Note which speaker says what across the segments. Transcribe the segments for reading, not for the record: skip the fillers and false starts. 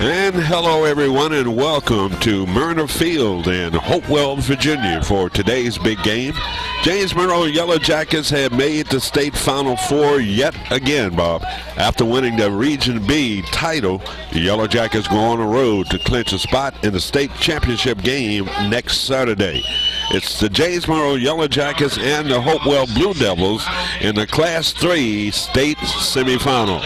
Speaker 1: And hello, everyone, and welcome to Myrna Field in Hopewell, Virginia for today's big game. James Monroe Yellow Jackets have made the state Final Four yet again, Bob. After winning the Region B title, the Yellow Jackets go on the road to clinch a spot in the state championship game next Saturday. It's the James Monroe Yellow Jackets and the Hopewell Blue Devils in the Class 3 state semifinal.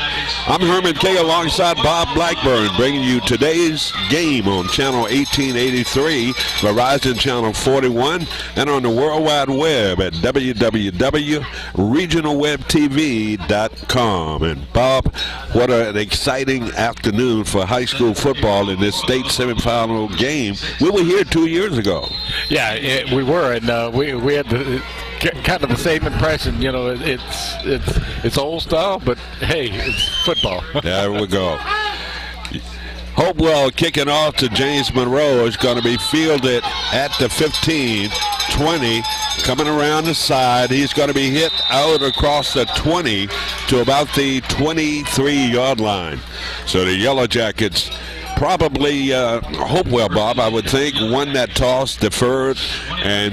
Speaker 1: I'm Herman Kay alongside Bob Blackburn, bringing you today's game on Channel 1883, Verizon Channel 41, and on the World Wide Web at www.regionalwebtv.com. And Bob, what an exciting afternoon for high school football in this state semifinal game. We were here 2 years ago.
Speaker 2: Yeah, we were, and we had kind of the same impression. You know, it's old style, but hey, it's football.
Speaker 1: There we go. Hopewell kicking off to James Monroe is going to be fielded at the 15, 20, coming around the side. He's going to be hit out across the 20 to about the 23-yard line. So the Yellow Jackets probably Hopewell, Bob, I would think, won that toss, deferred, and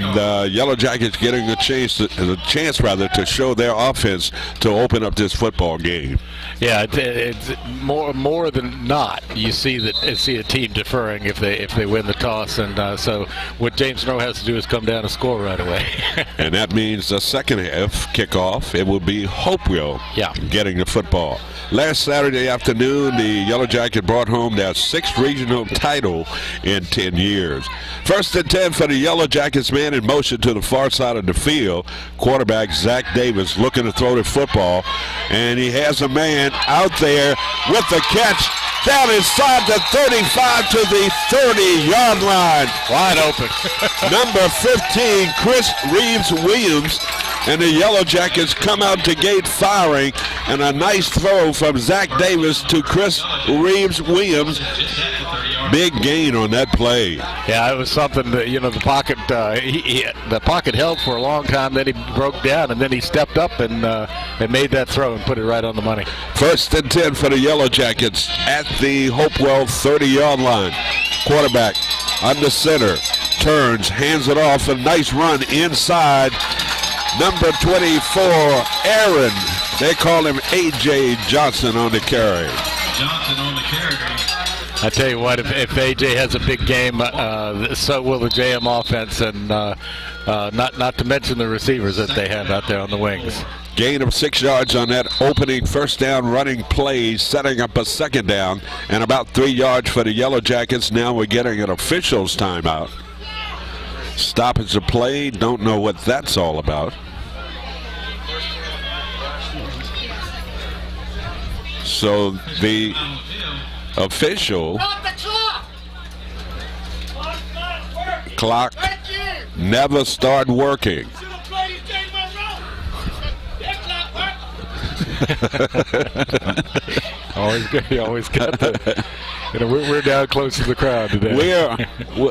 Speaker 1: Yellow Jackets getting a chance to show their offense to open up this football game.
Speaker 2: Yeah, it's more than not. You see a team deferring if they win the toss, and so what James Monroe has to do is come down and score right away.
Speaker 1: And that means the second half kickoff, it will be Hopewell getting the football. Last Saturday afternoon, the Yellow Jacket brought home their 6th regional title in 10 years. First and 10 for the Yellow Jackets, man in motion to the far side of the field. Quarterback Zach Davis looking to throw the football, and he has a man out there with the catch down inside the 35 to the 30-yard line.
Speaker 2: Wide open.
Speaker 1: Number 15, Chris Reeves-Williams, and the Yellow Jackets come out the gate firing, and a nice throw from Zach Davis to Chris Reeves-Williams. Big gain on that play.
Speaker 2: Yeah, it was something that, you know, the pocket held for a long time, then he broke down, and then he stepped up and made that throw and put it right on the money.
Speaker 1: First and 10 for the Yellow Jackets at the Hopewell 30-yard line. Quarterback under center, turns, hands it off, a nice run inside. Number 24, Aaron. They call him A.J. Johnson on the carry.
Speaker 3: Johnson on the carry.
Speaker 2: I tell you what, if A.J. has a big game, so will the JM offense, and not to mention the receivers that they have out there on the wings.
Speaker 1: Gain of 6 yards on that opening first down running play, setting up a second down, and about 3 yards for the Yellow Jackets. Now we're getting an official's timeout. Stoppage the play, don't know what that's all about. So the official clock never started working.
Speaker 2: always got the. You know, we're down close to the crowd today.
Speaker 1: We're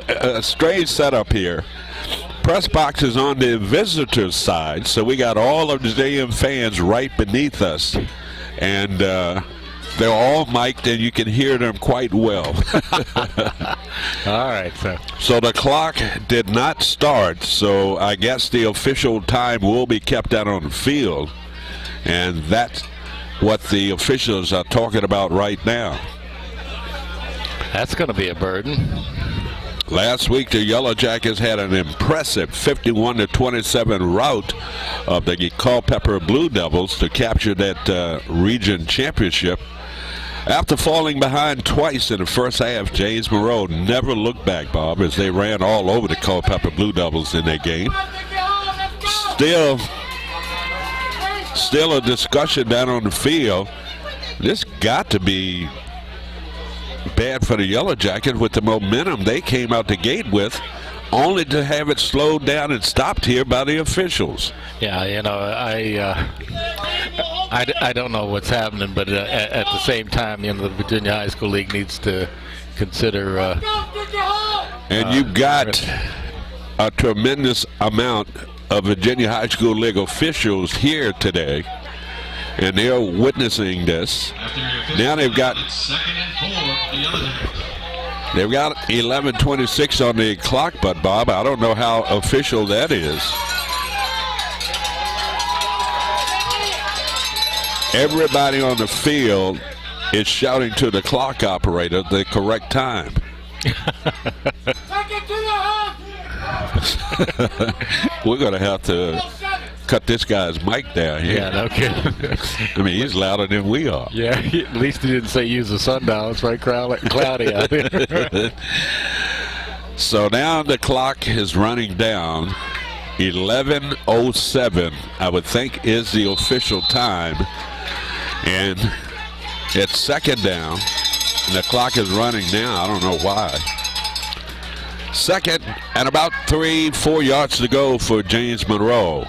Speaker 1: a strange setup here. Press box is on the visitors' side, so we got all of the JM fans right beneath us, and they're all mic'd, and you can hear them quite well.
Speaker 2: All right,
Speaker 1: so the clock did not start, so I guess the official time will be kept out on the field, and that's what the officials are talking about right now.
Speaker 2: That's going to be a burden.
Speaker 1: Last week, the Yellow Jackets had an impressive 51-27 rout of the Culpeper Blue Devils to capture that region championship. After falling behind twice in the first half, James Monroe never looked back, Bob, as they ran all over the Culpeper Blue Devils in that game. Still a discussion down on the field. This got to be bad for the Yellow Jackets with the momentum they came out the gate with, only to have it slowed down and stopped here by the officials.
Speaker 2: Yeah, you know, I don't know what's happening, but at the same time, you know, the Virginia High School League needs to consider.
Speaker 1: And you've got a tremendous amount of Virginia High School League officials here today. and they're witnessing this. Now they've got 11:26 on the clock, but Bob, I don't know how official that is. Everybody on the field is shouting to the clock operator the correct time. We're going to have to cut this guy's mic down here.
Speaker 2: Yeah, no kidding.
Speaker 1: I mean, he's louder than we are.
Speaker 2: Yeah, at least he didn't say use the sundial. It's right cloudy out here.
Speaker 1: So now the clock is running down. 11:07, I would think, is the official time. And it's second down. And the clock is running now. I don't know why. Second and about 3-4 yards to go for James Monroe.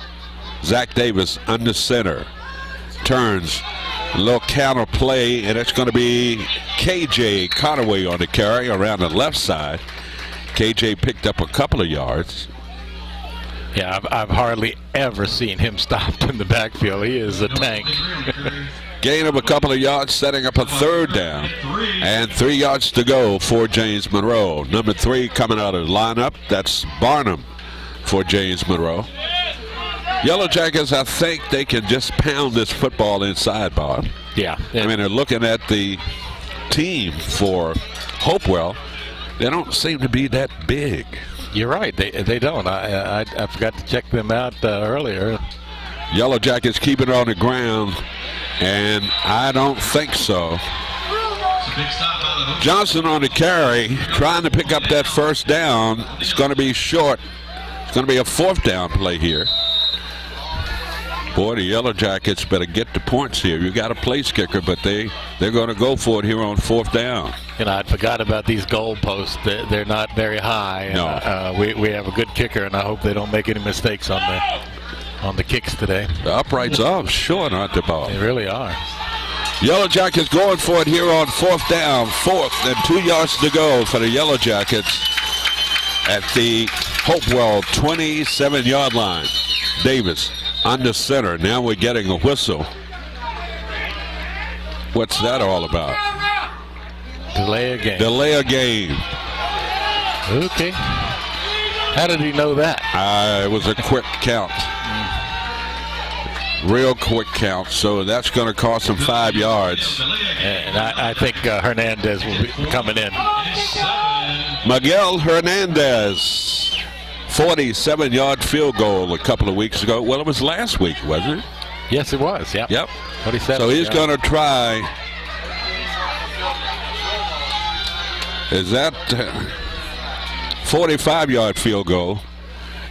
Speaker 1: Zach Davis under center. Turns. A little counter play, and it's going to be KJ Conaway on the carry around the left side. KJ picked up a couple of yards.
Speaker 2: Yeah, I've hardly ever seen him stopped in the backfield. He is a tank.
Speaker 1: Gain of a couple of yards, setting up a third down. And 3 yards to go for James Monroe. Number 3 coming out of the lineup. That's Barnum for James Monroe. Yellow Jackets, I think they can just pound this football inside, Bob.
Speaker 2: Yeah.
Speaker 1: I mean, they're looking at the team for Hopewell. They don't seem to be that big.
Speaker 2: You're right. They don't. I forgot to check them out earlier.
Speaker 1: Yellow Jackets keeping it on the ground, and I don't think so. Johnson on the carry, trying to pick up that first down. It's going to be short. It's going to be a fourth down play here. Boy, the Yellow Jackets better get the points here. You got a place kicker, but they're going to go for it here on fourth down.
Speaker 2: You know, I forgot about these goalposts. They're not very high.
Speaker 1: No.
Speaker 2: We have a good kicker, and I hope they don't make any mistakes on the kicks today.
Speaker 1: The uprights are short, aren't they, Bob?
Speaker 2: They really are.
Speaker 1: Yellow Jackets going for it here on fourth down. Fourth and 2 yards to go for the Yellow Jackets at the Hopewell 27-yard line. Davis under center. Now we're getting a whistle. What's that all about?
Speaker 2: Delay a game.
Speaker 1: Delay a game.
Speaker 2: Okay. How did he know that?
Speaker 1: It was a quick count. Real quick count. So that's going to cost him 5 yards.
Speaker 2: And I think Hernandez will be coming in.
Speaker 1: Miguel Hernandez. 47-yard field goal a couple of weeks ago. Well, it was last week, wasn't it?
Speaker 2: Yes, it was. Yep. 47.
Speaker 1: So he's going to try. Is that 45-yard field goal?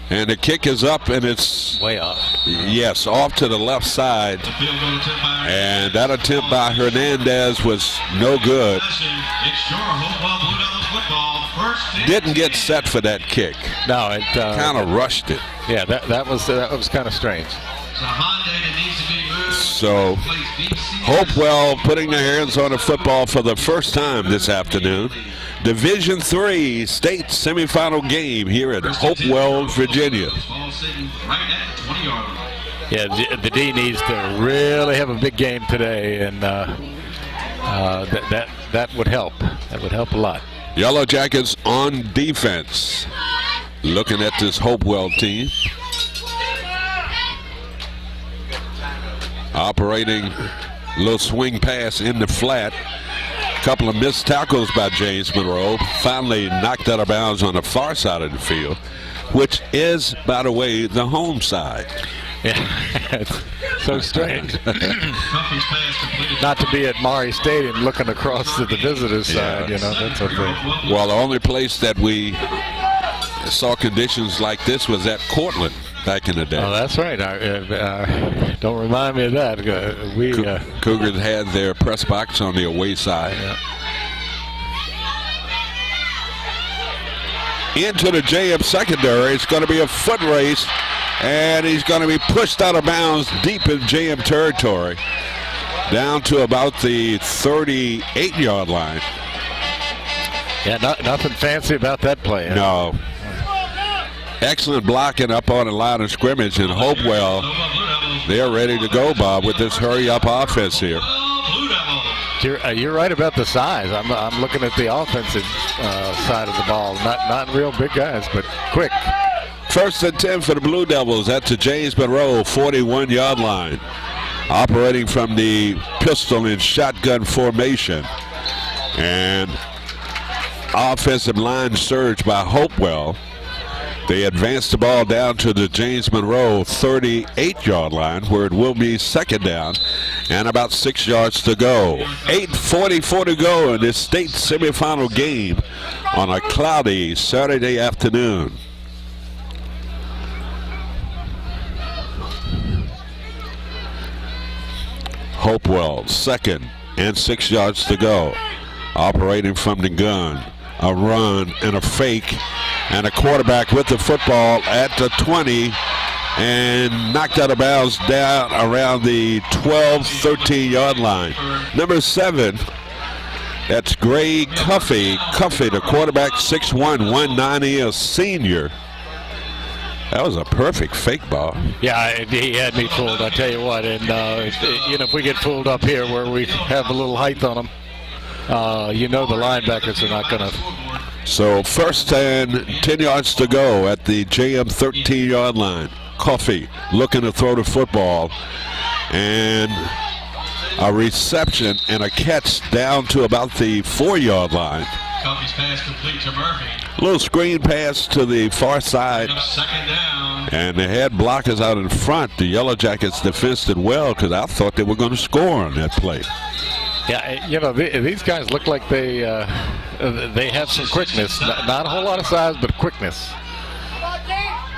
Speaker 1: And the kick is up, and it's
Speaker 2: way off.
Speaker 1: Yes, off to the left side. And that attempt by Hernandez was no good. Didn't get set for that kick.
Speaker 2: No, it
Speaker 1: kind of rushed it.
Speaker 2: Yeah, that was kind of strange.
Speaker 1: So Hopewell putting their hands on the football for the first time this afternoon. Division III state semifinal game here at Hopewell, Virginia.
Speaker 2: Yeah, the D needs to really have a big game today, and that would help. That would help a lot.
Speaker 1: Yellow Jackets on defense. Looking at this Hopewell team. Operating a little swing pass in the flat. Couple of missed tackles by James Monroe. Finally knocked out of bounds on the far side of the field, which is, by the way, the home side.
Speaker 2: Yeah, it's so strange. Not to be at Maury Stadium looking across to the visitors' side, you know, that's okay.
Speaker 1: Well, the only place that we saw conditions like this was at Cortland back in the day.
Speaker 2: Oh, that's right. Don't remind me of that.
Speaker 1: Cougars had their press box on the away side.
Speaker 2: Yeah.
Speaker 1: Into the JM secondary. It's going to be a foot race, and he's going to be pushed out of bounds deep in JM territory, down to about the 38-yard line.
Speaker 2: Yeah, nothing fancy about that play. Huh?
Speaker 1: No. Excellent blocking up on the line of scrimmage, and Hopewell they're ready to go, Bob, with this hurry-up offense here.
Speaker 2: You're right about the size. I'm looking at the offensive side of the ball. Not real big guys, but quick.
Speaker 1: 1st and 10 for the Blue Devils at the James Monroe 41-yard line. Operating from the pistol and shotgun formation. And offensive line surge by Hopewell. They advance the ball down to the James Monroe 38-yard line, where it will be 2nd down and about 6 yards to go. 8:44 to go in this state semifinal game on a cloudy Saturday afternoon. Hopewell, 2nd and 6 yards to go. Operating from the gun. A run and a fake. And a quarterback with the football at the 20 and knocked out of bounds down around the 12, 13-yard line. Number 7, that's Gray Cuffey. Cuffey, the quarterback, 6'1", 190, a senior. That was a perfect fake ball.
Speaker 2: Yeah, he had me fooled, I tell you what. And, if we get fooled up here where we have a little height on them, the linebackers are not going to.
Speaker 1: So 1st and 10 yards to go at the JM 13-yard line. Coffey looking to throw the football. And a reception and a catch down to about the 4-yard line.
Speaker 3: Coffey's pass complete to Murphy.
Speaker 1: A little screen pass to the far side.
Speaker 3: 2nd down.
Speaker 1: And the head blockers out in front. The Yellow Jackets defensed it well because I thought they were going to score on that play.
Speaker 2: Yeah, these guys look like they have some quickness. Not a whole lot of size, but quickness.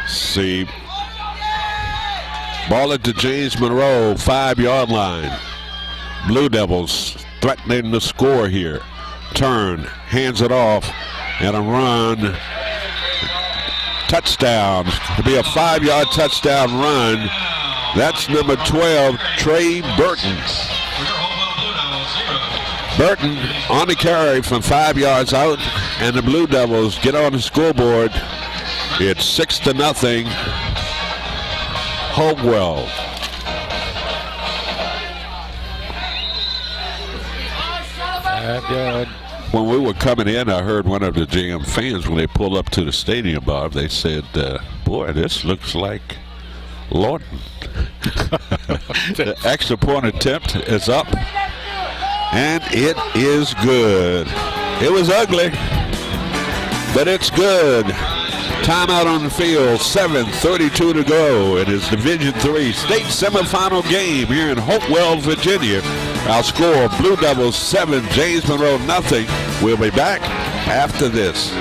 Speaker 1: See, ball at the James Monroe 5-yard line. Blue Devils threatening to score here. Turn, hands it off, and a run. Touchdown. To be a 5-yard touchdown run. That's number 12, Trey Burton. Burton on the carry from 5 yards out, and the Blue Devils get on the scoreboard. It's 6-0. Hopewell. When we were coming in, I heard one of the GM fans, when they pulled up to the stadium, Bob, they said, boy, this looks like Lawton. The extra point attempt is up. And it is good. It was ugly, but it's good. Timeout on the field, 7:32 to go. It is Division III state semifinal game here in Hopewell, Virginia. Our score, Blue Devils 7, James Monroe nothing. We'll be back after this.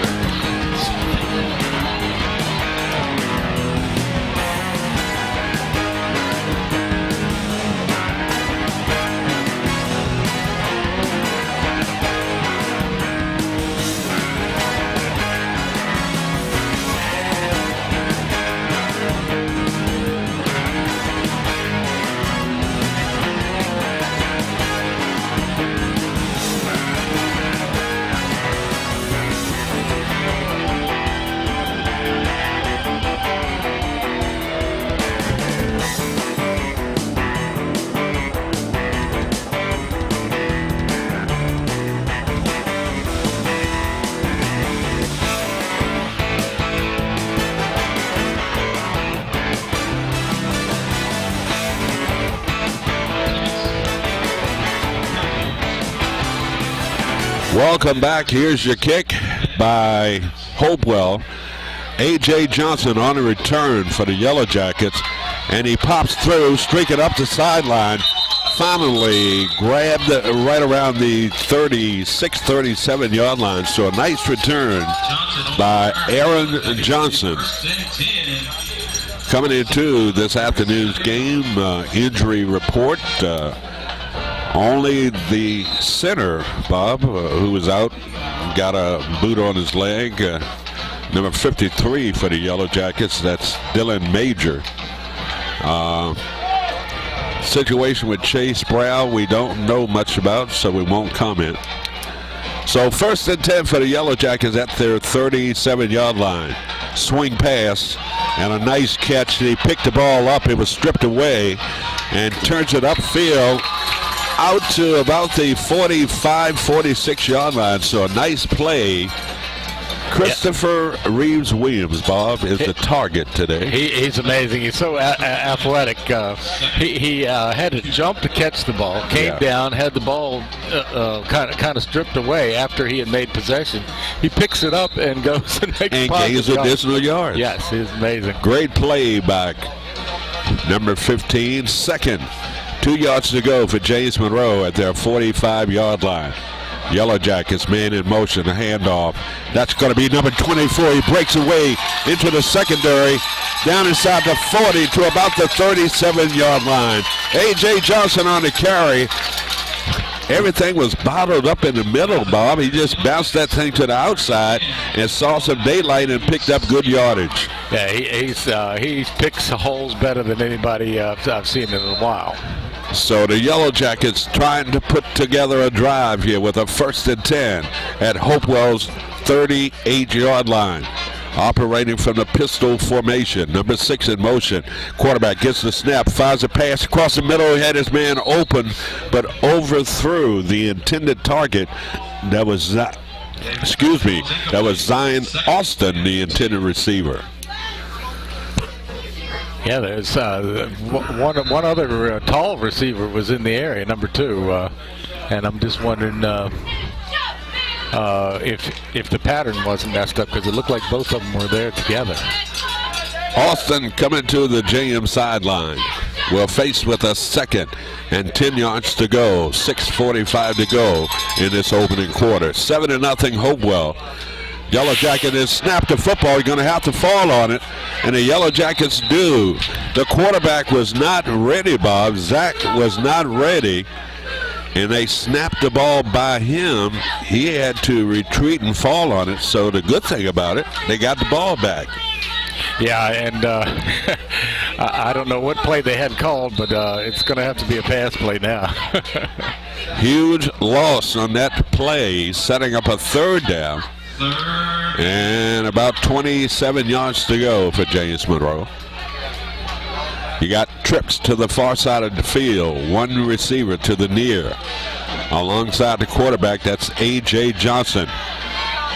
Speaker 1: Welcome back. Here's your kick by Hopewell. A.J. Johnson on a return for the Yellow Jackets, and he pops through, streaking up the sideline. Finally grabbed right around the 36, 37-yard line. So a nice return by Aaron Johnson. Coming into this afternoon's game, injury report. Only the center, Bob, who was out, got a boot on his leg. Number 53 for the Yellow Jackets, that's Dylan Major. Situation with Chase Brown, we don't know much about, so we won't comment. So 1st and 10 for the Yellow Jackets at their 37-yard line. swing pass and a nice catch. He picked the ball up. It was stripped away and turns it upfield out to about the 45, 46-yard line. So a nice play. Christopher Reeves-Williams, Bob, is the target today.
Speaker 2: He's amazing. He's so athletic. He had to jump to catch the ball, came down, had the ball kind of stripped away after he had made possession. He picks it up and goes and makes
Speaker 1: and gains additional yards.
Speaker 2: Yes, he's amazing.
Speaker 1: Great play by number 15. Second, 2 yards to go for James Monroe at their 45-yard line. Yellow Jackets, man in motion, a handoff. That's going to be number 24. He breaks away into the secondary, down inside the 40 to about the 37-yard line. A.J. Johnson on the carry. Everything was bottled up in the middle, Bob. He just bounced that thing to the outside and saw some daylight and picked up good yardage.
Speaker 2: Yeah, he picks holes better than anybody I've seen in a while.
Speaker 1: So the Yellow Jackets trying to put together a drive here with a 1st and 10 at Hopewell's 38-yard line. Operating from the pistol formation. Number 6 in motion. Quarterback gets the snap, fires a pass across the middle. He had his man open, but overthrew the intended target. That was Zion Austin, the intended receiver.
Speaker 2: Yeah, there's one other tall receiver was in the area, number 2, and I'm just wondering if the pattern wasn't messed up, because it looked like both of them were there together.
Speaker 1: Austin coming to the JM sideline. We're faced with a 2nd and 10 yards to go. 6:45 to go in this opening quarter. 7-0 Hopewell. Yellow Jacket has snapped the football. You're going to have to fall on it, and the Yellow Jackets do. The quarterback was not ready, Bob. Zach was not ready, and they snapped the ball by him. He had to retreat and fall on it, so the good thing about it, they got the ball back.
Speaker 2: Yeah, and I don't know what play they had called, but it's going to have to be a pass play now.
Speaker 1: Huge loss on that play, setting up a 3rd down. And about 27 yards to go for James Monroe. You got trips to the far side of the field. One receiver to the near. Alongside the quarterback, that's A.J. Johnson.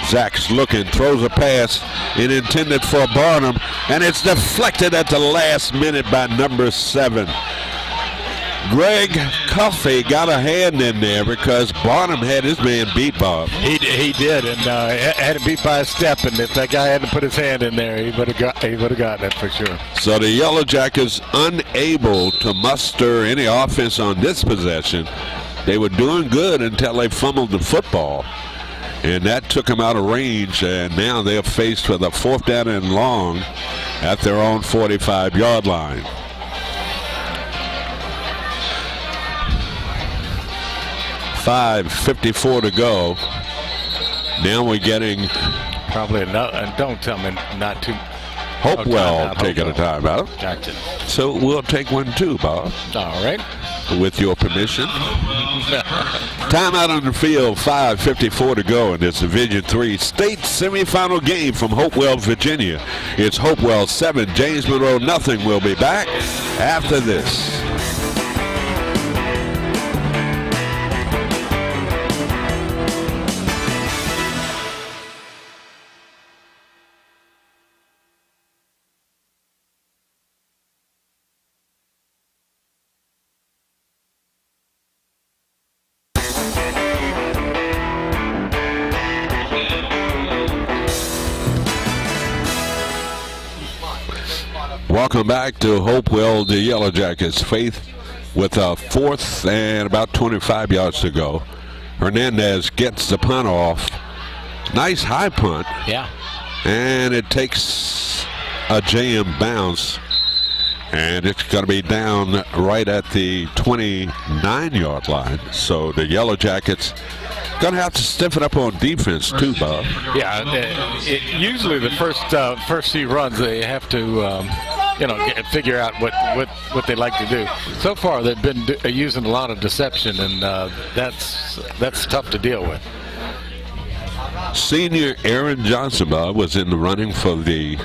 Speaker 1: Zach's looking, throws a pass. It intended for Barnum, and it's deflected at the last minute by number 7. Greg Cuffey got a hand in there because Barnum had his man beat, Bob.
Speaker 2: He did, and had him beat by a step. And if that guy hadn't put his hand in there, he would have gotten it for sure.
Speaker 1: So the Yellow Jackets unable to muster any offense on this possession. They were doing good until they fumbled the football, and that took them out of range. And now they're faced with a 4th down and long at their own 45-yard line. 5:54 to go. Now we're getting
Speaker 2: probably enough, and don't tell me not too.
Speaker 1: Hopewell taking a timeout.
Speaker 2: Gotcha.
Speaker 1: So we'll take one too, Bob.
Speaker 2: All right.
Speaker 1: With your permission. Timeout on the field. 5:54 to go in this Division III state semifinal game from Hopewell, Virginia. It's Hopewell 7, James Monroe nothing. We'll be back after this. Welcome back to Hopewell. The Yellow Jackets faith with a 4th and about 25 yards to go. Hernandez gets the punt off. Nice high punt.
Speaker 2: Yeah.
Speaker 1: And it takes a JM bounce. And it's going to be down right at the 29-yard line. So the Yellow Jackets going to have to stiffen up on defense too, Bob.
Speaker 2: Yeah. Usually the first few runs they have to figure out what they like to do. So far they've been using a lot of deception, and that's tough to deal with.
Speaker 1: Senior Aaron Johnson was in the running for the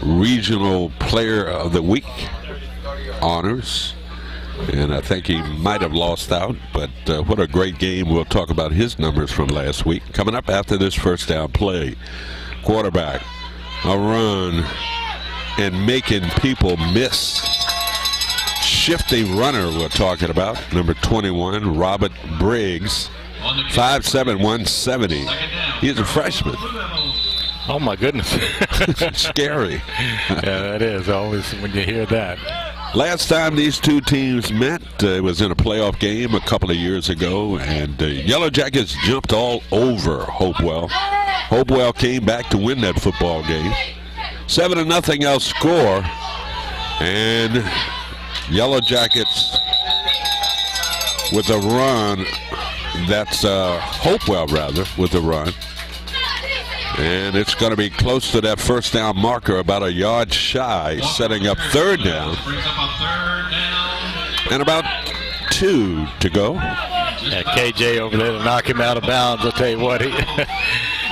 Speaker 1: Regional Player of the Week honors. And I think he might have lost out, but what a great game. We'll talk about his numbers from last week. Coming up after this first down play. Quarterback, a run, and making people miss. Shifting runner we're talking about, number 21, Robert Briggs, 5'7", 170. He's a freshman.
Speaker 2: Oh, my goodness.
Speaker 1: Scary.
Speaker 2: Yeah, it is always when you hear that.
Speaker 1: Last time these two teams met, it was in a playoff game a couple of years ago, and Yellow Jackets jumped all over Hopewell. Hopewell came back to win that football game. 7-0 our score, and Yellow Jackets with a run. That's Hopewell, rather, with a run. And it's going to be close to that first down marker, about a yard shy, setting up third down. And about 2 to go.
Speaker 2: Yeah, KJ over there to knock him out of bounds. I'll tell you what,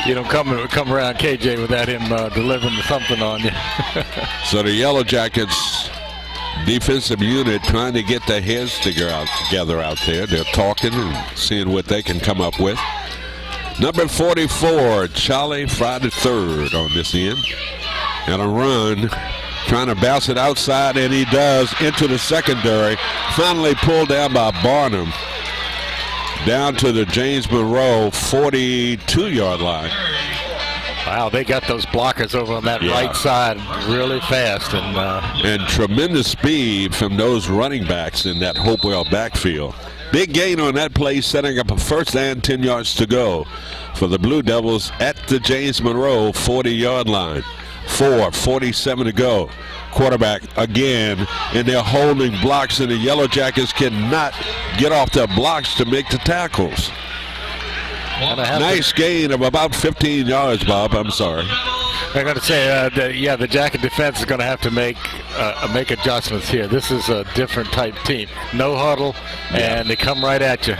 Speaker 2: you don't come around KJ without him delivering something on you.
Speaker 1: So the Yellow Jackets defensive unit trying to get their heads together out there. They're talking and seeing what they can come up with. Number 44, Charlie Friday third on this end. And a run, trying to bounce it outside, and he does, into the secondary. Finally pulled down by Barnum. Down to the James Monroe 42-yard line.
Speaker 2: Wow, they got those blockers over on that right side really fast.
Speaker 1: And tremendous speed from those running backs in that Hopewell backfield. Big gain on that play, setting up a first and 10 yards to go for the Blue Devils at the James Monroe 40-yard line. 4:47 to go. Quarterback again, and they're holding blocks, and the Yellow Jackets cannot get off their blocks to make the tackles. Nice gain of about 15 yards, Bob. I'm sorry.
Speaker 2: I got to say, the Jacket defense is going to have to make adjustments here. This is a different type team. No huddle, and they come right at you.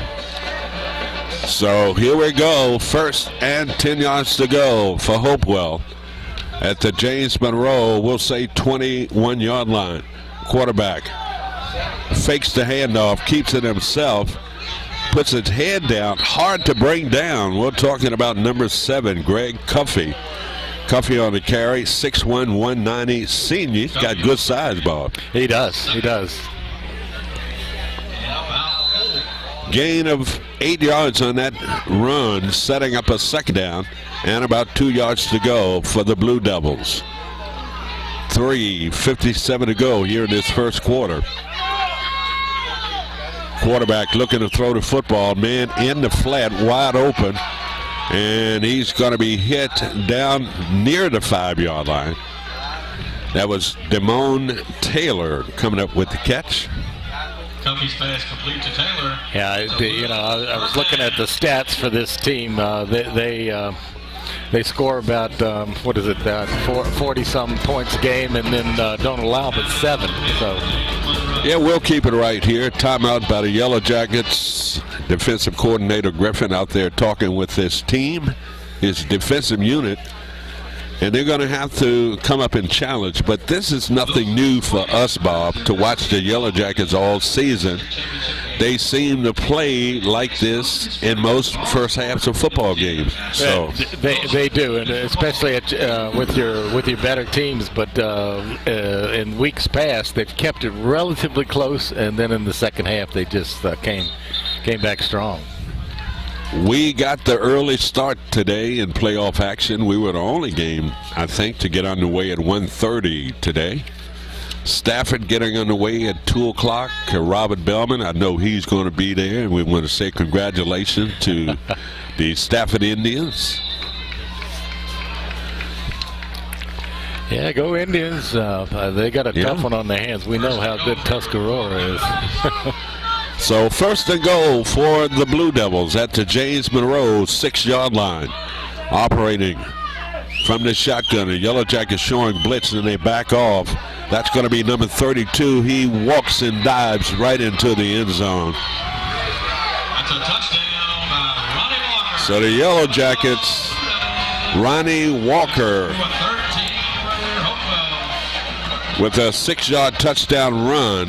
Speaker 1: So here we go. First and 10 yards to go for Hopewell at the James Monroe, we'll say 21-yard line. Quarterback fakes the handoff, keeps it himself, puts his head down, hard to bring down. We're talking about number 7, Greg Cuffey. Cuffey on the carry, 6'1", 190 senior. He's got good size, Bob.
Speaker 2: He does.
Speaker 1: Gain of 8 yards on that run, setting up a second down, and about 2 yards to go for the Blue Devils. 3:57 to go here in this first quarter. Quarterback looking to throw the football, man in the flat, wide open, and he's going to be hit down near the 5-yard line. That was Damone Taylor coming up with the catch.
Speaker 3: Cuffey's pass complete to Taylor.
Speaker 2: Yeah, I was looking at the stats for this team. They score about 40-some points a game, and then don't allow but 7. So.
Speaker 1: Yeah, we'll keep it right here. Timeout by the Yellow Jackets. Defensive coordinator Griffin out there talking with this team, his defensive unit. And they're going to have to come up and challenge. But this is nothing new for us, Bob, to watch the Yellow Jackets all season. They seem to play like this in most first halves of football games. So
Speaker 2: they do, and especially with your better teams. But in weeks past, they've kept it relatively close, and then in the second half, they just came back strong.
Speaker 1: We got the early start today in playoff action. We were the only game, I think, to get underway at 1:30 today. Stafford getting underway at 2 o'clock. Robert Bellman, I know he's going to be there, and we want to say congratulations to the Stafford Indians.
Speaker 2: Yeah, go Indians. They got a tough one on their hands. We know how good Tuscarora is.
Speaker 1: So first and goal for the Blue Devils at the James Monroe 6-yard line. Operating from the shotgun. The Yellow Jackets showing blitz, and they back off. That's going to be number 32. He walks and dives right into the end zone.
Speaker 3: That's a touchdown by Ronnie Walker.
Speaker 1: So the Yellow Jackets Ronnie Walker with a 6-yard touchdown run.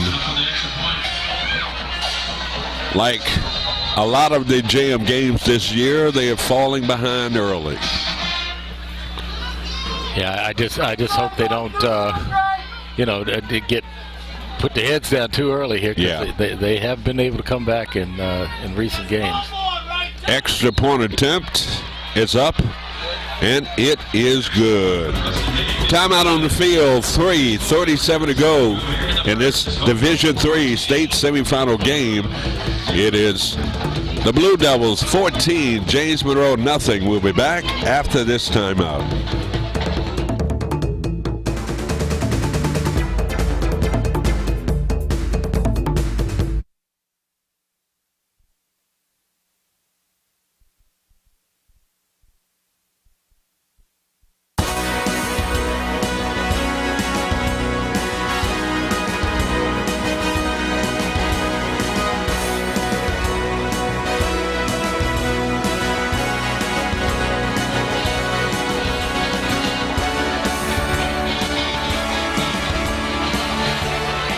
Speaker 1: Like a lot of the JM games this year, they are falling behind early.
Speaker 2: Yeah, I just hope they don't, put the heads down too early here.
Speaker 1: Yeah.
Speaker 2: They have been able to come back in recent games.
Speaker 1: Extra point attempt is up, and it is good. Timeout on the field, 3:37 to go in this Division III state semifinal game. It is the Blue Devils 14, James Monroe nothing. We'll be back after this timeout.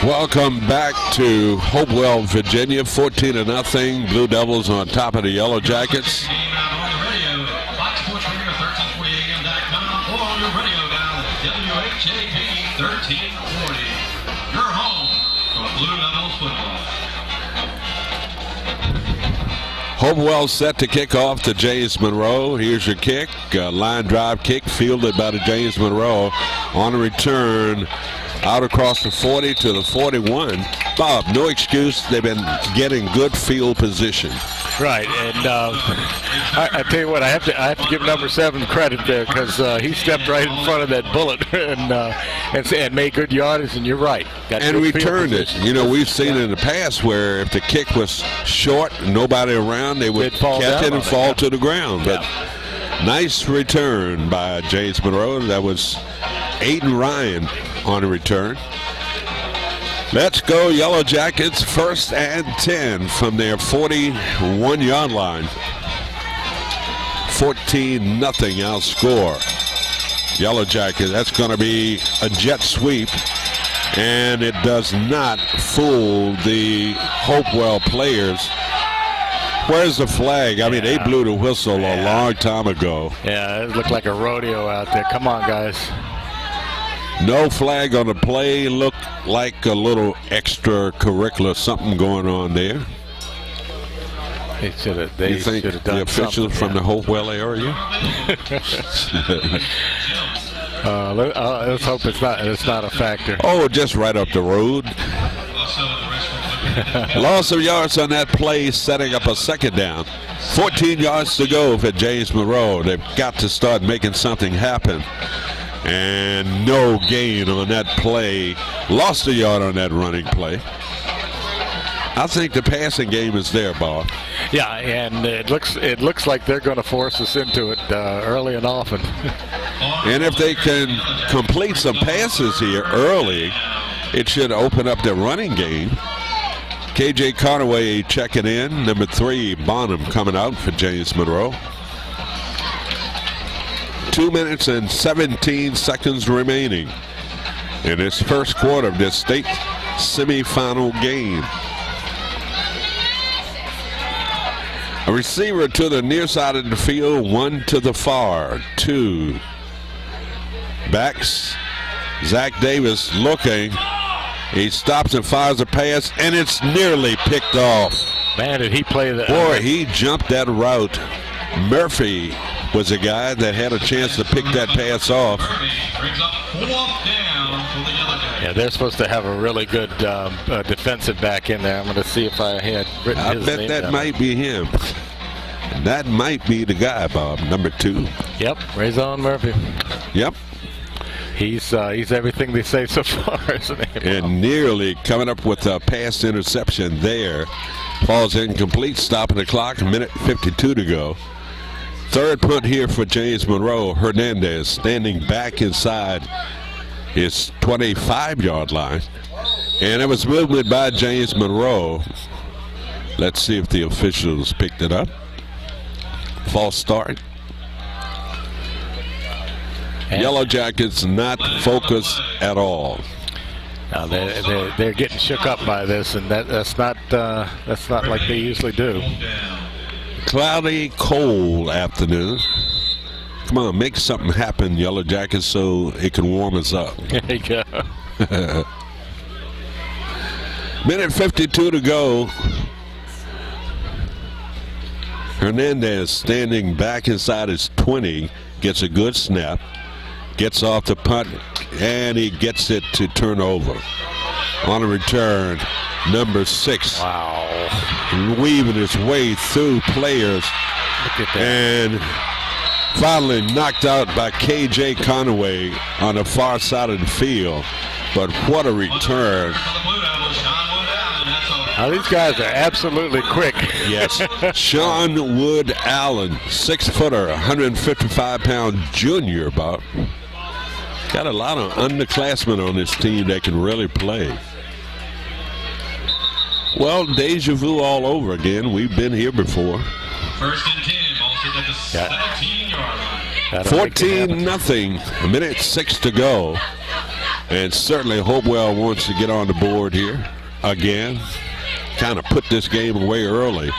Speaker 1: Welcome back to Hopewell, Virginia. 14-0. Blue Devils on top of the Yellow Jackets. Hopewell set to kick off to James Monroe. Here's your kick. Line drive kick fielded by the James Monroe. On the return, out across the 40 to the 41. Bob, no excuse. They've been getting good field position.
Speaker 2: Right, and I tell you what, I have to give number 7 credit there because he stepped right in front of that bullet and made good yardage. And you're right,
Speaker 1: and returned it. You know, we've seen it in the past where if the kick was short, nobody around, they would catch it and fall to the ground. But nice return by James Monroe. That was Aiden Ryan on a return. Let's go Yellow Jackets, 1st and 10 from their 41-yard line. 14-0 outscore Yellow Jackets. That's going to be a jet sweep, and it does not fool the Hopewell players. Where's the flag? I mean, they blew the whistle a long time ago.
Speaker 2: Yeah, it looked like a rodeo out there. Come on, guys.
Speaker 1: No flag on the play. Looked like a little extracurricular something going on there.
Speaker 2: You think
Speaker 1: the officials from the Hopewell area?
Speaker 2: Let's hope it's not a factor.
Speaker 1: Oh, just right up the road. Loss of yards on that play, setting up a 2nd down. 14 yards to go for James Monroe. They've got to start making something happen. And no gain on that play. Lost a yard on that running play. I think the passing game is there, Bob.
Speaker 2: Yeah, and it looks like they're going to force us into it early and often.
Speaker 1: And if they can complete some passes here early, it should open up their running game. KJ Conaway checking in. Number 3, Bonham coming out for James Monroe. 2 minutes and 17 seconds remaining in this first quarter of this state semifinal game. A receiver to the near side of the field, 1 to the far, 2 backs. Zach Davis looking. He stops and fires a pass, and it's nearly picked off.
Speaker 2: Man, did he play that?
Speaker 1: Boy, he jumped that route. Murphy was a guy that had a chance to pick that pass off.
Speaker 2: Yeah, they're supposed to have a really good defensive back in there. I'm going to see if I had written his name down.
Speaker 1: I bet that might be him. That might be the guy, Bob, number 2.
Speaker 2: Yep, Razon Murphy.
Speaker 1: Yep.
Speaker 2: He's everything they say so far, isn't he?
Speaker 1: And nearly coming up with a pass interception there. Falls incomplete, stopping the clock, 1:52 to go. 3rd punt here for James Monroe. Hernandez standing back inside his 25-yard line. And it was movement by James Monroe. Let's see if the officials picked it up. False start. Yellow Jackets not focused at all.
Speaker 2: Now they're getting shook up by this, and that's not like they usually do.
Speaker 1: Cloudy, cold afternoon. Come on, make something happen, Yellow Jackets, so it can warm us up.
Speaker 2: There you go.
Speaker 1: Minute 52 to go. Hernandez standing back inside his 20, gets a good snap, gets off the punt, and he gets it to turn over. On a return, number 6.
Speaker 2: Wow.
Speaker 1: Weaving his way through players.
Speaker 2: Look at that.
Speaker 1: And finally knocked out by K.J. Conaway on the far side of the field. But what a return.
Speaker 2: Now these guys are absolutely quick.
Speaker 1: Yes. Sean Wood Allen, 6-footer, 155-pound junior about. Got a lot of underclassmen on this team that can really play. Well, deja vu all over again. We've been here before.
Speaker 3: First and 10, also at the 17-yard line.
Speaker 1: 14-0, a minute 6 to go. And certainly Hopewell wants to get on the board here again. Kind of put this game away early.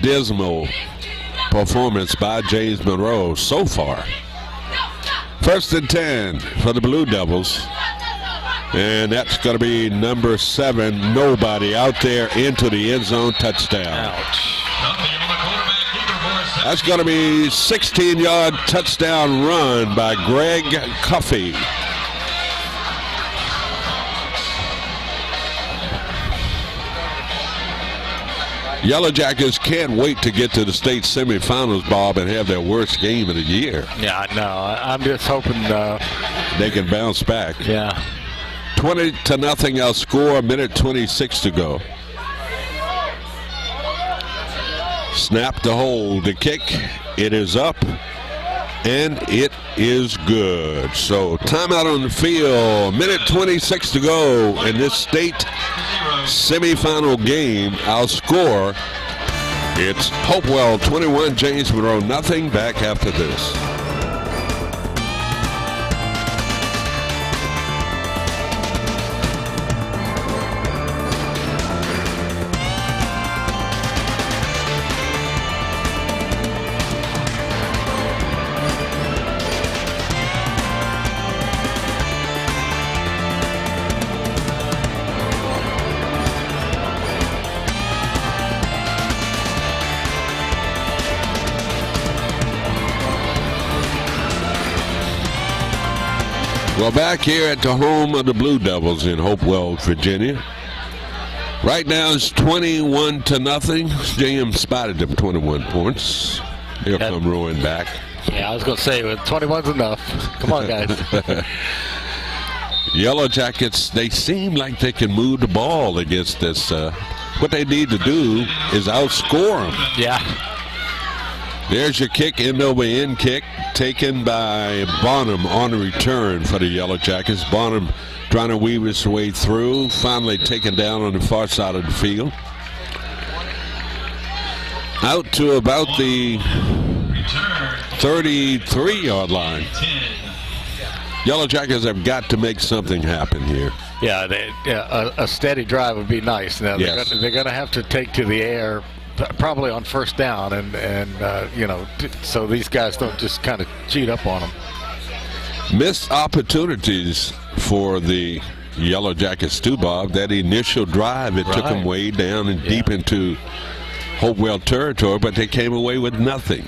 Speaker 1: Dismal performance by James Monroe so far. First and 10 for the Blue Devils. And that's going to be number 7, nobody out there into the end zone, touchdown.
Speaker 2: Ouch.
Speaker 1: That's going to be 16-yard touchdown run by Greg Cuffey. Yellow Jackets can't wait to get to the state semifinals, Bob, and have their worst game of the year.
Speaker 2: Yeah, I know. I'm just hoping
Speaker 1: they can bounce back.
Speaker 2: Yeah.
Speaker 1: 20-0 our score, a minute 26 to go. Snap to hold the kick. It is up, and it is good. So timeout on the field, minute 26 to go in this state semifinal game. Our score, it's Hopewell 21, James Monroe nothing. Back after this. Well, back here at the home of the Blue Devils in Hopewell, Virginia. Right now it's 21-0. James spotted them 21 points. Here come Rowan back.
Speaker 2: Yeah, I was going to say, 21's enough. Come on, guys.
Speaker 1: Yellow Jackets, they seem like they can move the ball against this. What they need to do is outscore them.
Speaker 2: Yeah.
Speaker 1: There's your kick, end over end kick, taken by Bonham on the return for the Yellow Jackets. Bonham trying to weave his way through, finally taken down on the far side of the field. Out to about the 33-yard line. Yellow Jackets have got to make something happen here.
Speaker 2: Yeah, a steady drive would be nice. Now
Speaker 1: Yes.
Speaker 2: they're going to have to take to the air, probably on first down, and so these guys don't just kind of cheat up on them.
Speaker 1: Missed opportunities for the Yellow Jackets too, Bob. That initial drive, it took them way down and deep into Hopewell territory, but they came away with nothing.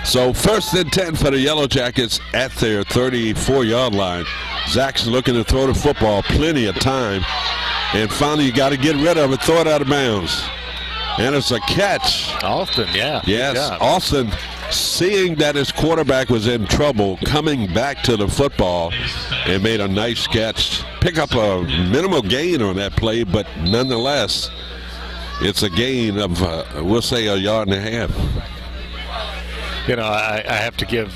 Speaker 1: So first and 10 for the Yellow Jackets at their 34-yard line. Zach's looking to throw the football, plenty of time, and finally you got to get rid of it, throw it out of bounds. And it's a catch.
Speaker 2: Austin, yeah.
Speaker 1: Yes, Austin, seeing that his quarterback was in trouble, coming back to the football and made a nice catch. Pick up a minimal gain on that play, but nonetheless, it's a gain of, we'll say, a yard and a half.
Speaker 2: I have to give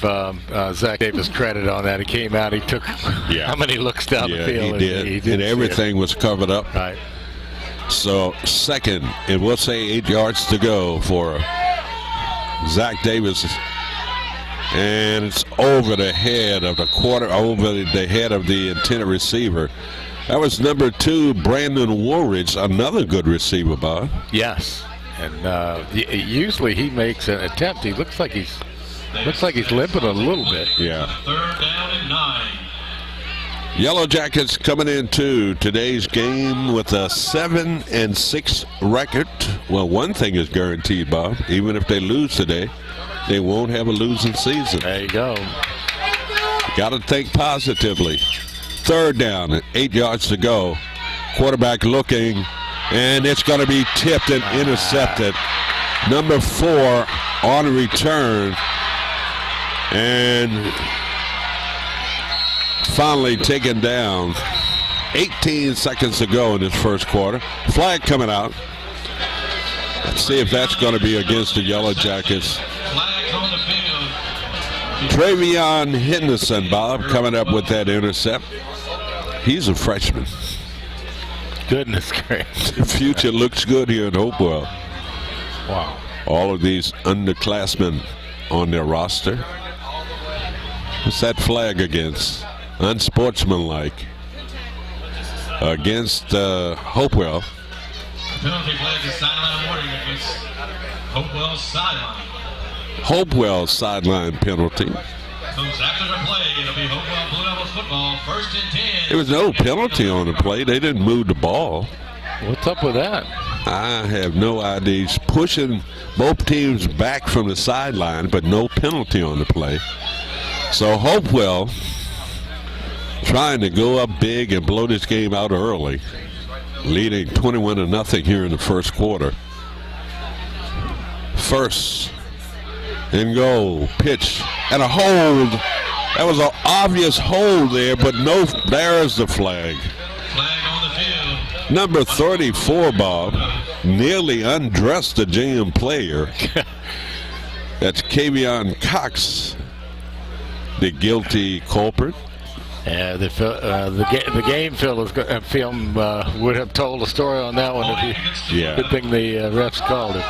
Speaker 2: Zach Davis credit on that. He came out, he took how many looks down the field?
Speaker 1: He did. And everything was covered up.
Speaker 2: Right.
Speaker 1: So second, and we'll say 8 yards to go for Zach Davis. And it's over the head of the head of the intended receiver. That was number 2, Brandon Woolridge, another good receiver, Bob.
Speaker 2: Yes, and usually he makes an attempt. He looks like he's limping a little bit.
Speaker 1: Yeah.
Speaker 3: 3rd down and 9.
Speaker 1: Yellow Jackets coming into today's game with a 7-6 record. Well, one thing is guaranteed, Bob. Even if they lose today, they won't have a losing season.
Speaker 2: There you go.
Speaker 1: Got to think positively. 3rd down, 8 yards to go. Quarterback looking, and it's going to be tipped and intercepted. Number 4 on return, and finally taken down. 18 seconds to go in this first quarter. Flag coming out. Let's see if that's going to be against the Yellow Jackets.
Speaker 3: Flags on the field.
Speaker 1: Travion Henderson, Bob, coming up with that intercept. He's a freshman.
Speaker 2: Goodness gracious.
Speaker 1: The future looks good here in Hopewell.
Speaker 2: Wow.
Speaker 1: All of these underclassmen on their roster. What's that flag against? Unsportsmanlike. Against Hopewell.
Speaker 3: Penalty flag is sideline warning against Hopewell's sideline.
Speaker 1: Hopewell sideline penalty.
Speaker 3: Comes after the play. It'll be Hopewell Blue Devils football. 1st and 10.
Speaker 1: There was no penalty on the play. They didn't move the ball.
Speaker 2: What's up with that?
Speaker 1: I have no idea. He's pushing both teams back from the sideline, but no penalty on the play. So Hopewell trying to go up big and blow this game out early, leading 21-0 here in the first quarter. 1st and goal, pitch, and a hold. That was an obvious hold there, but no, there's the flag.
Speaker 3: Flag on the field.
Speaker 1: Number 34, Bob, nearly undressed the JM player. That's Kavion Cox, the guilty culprit.
Speaker 2: Yeah, the game film would have told a story on that one. Good thing the refs called it.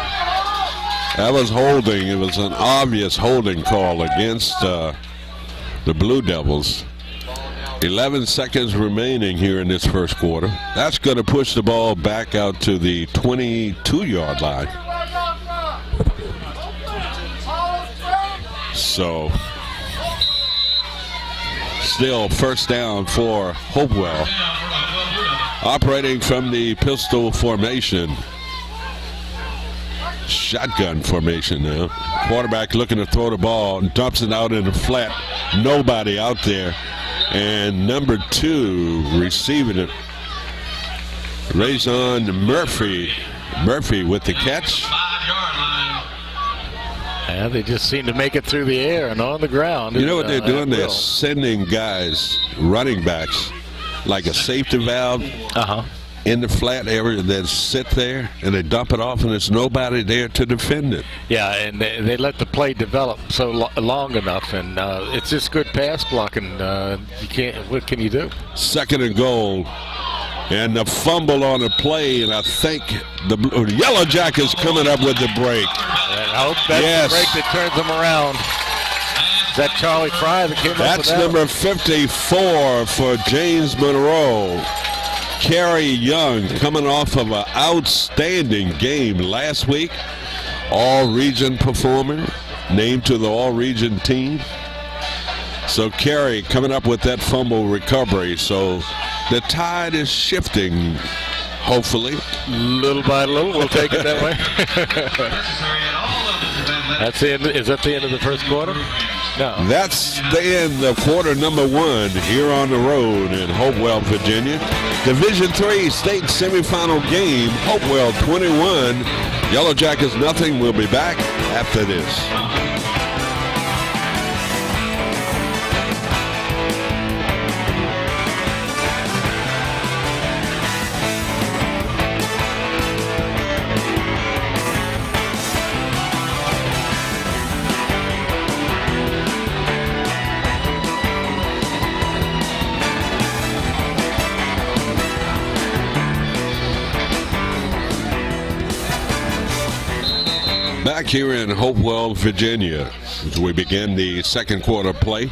Speaker 1: That was holding. It was an obvious holding call against the Blue Devils. 11 seconds remaining here in this first quarter. That's going to push the ball back out to the 22-yard line. So, still 1st down for Hopewell. Operating from the pistol formation. Shotgun formation now. Quarterback looking to throw the ball and dumps it out in the flat. Nobody out there. And number 2 receiving it. Raison Murphy. Murphy with the catch.
Speaker 3: 5-yard line.
Speaker 2: Yeah, they just seem to make it through the air and on the ground.
Speaker 1: You know what they're doing? They're sending guys, running backs, like a safety valve. In the flat area, that sit there and they dump it off, and there's nobody there to defend it.
Speaker 2: Yeah, and they let the play develop so long enough, and it's just good pass blocking. What can you do?
Speaker 1: 2nd and goal, and the fumble on the play, and I think the Yellow Jackets coming up with the break.
Speaker 2: And I hope that's the break that turns them around. Is that Charlie Fry that came up with that?
Speaker 1: That's number 54 for James Monroe. Kerry Young coming off of an outstanding game last week. All-region performer, named to the all-region team. So Kerry coming up with that fumble recovery. So the tide is shifting, hopefully.
Speaker 2: Little by little, we'll take it that way. That's the end. Is that the end of the first quarter? No.
Speaker 1: That's the end of quarter number 1 here on the road in Hopewell, Virginia. Division III state semifinal game, Hopewell 21, Yellow Jackets nothing. We'll be back after this. Back here in Hopewell, Virginia, as we begin the second quarter play.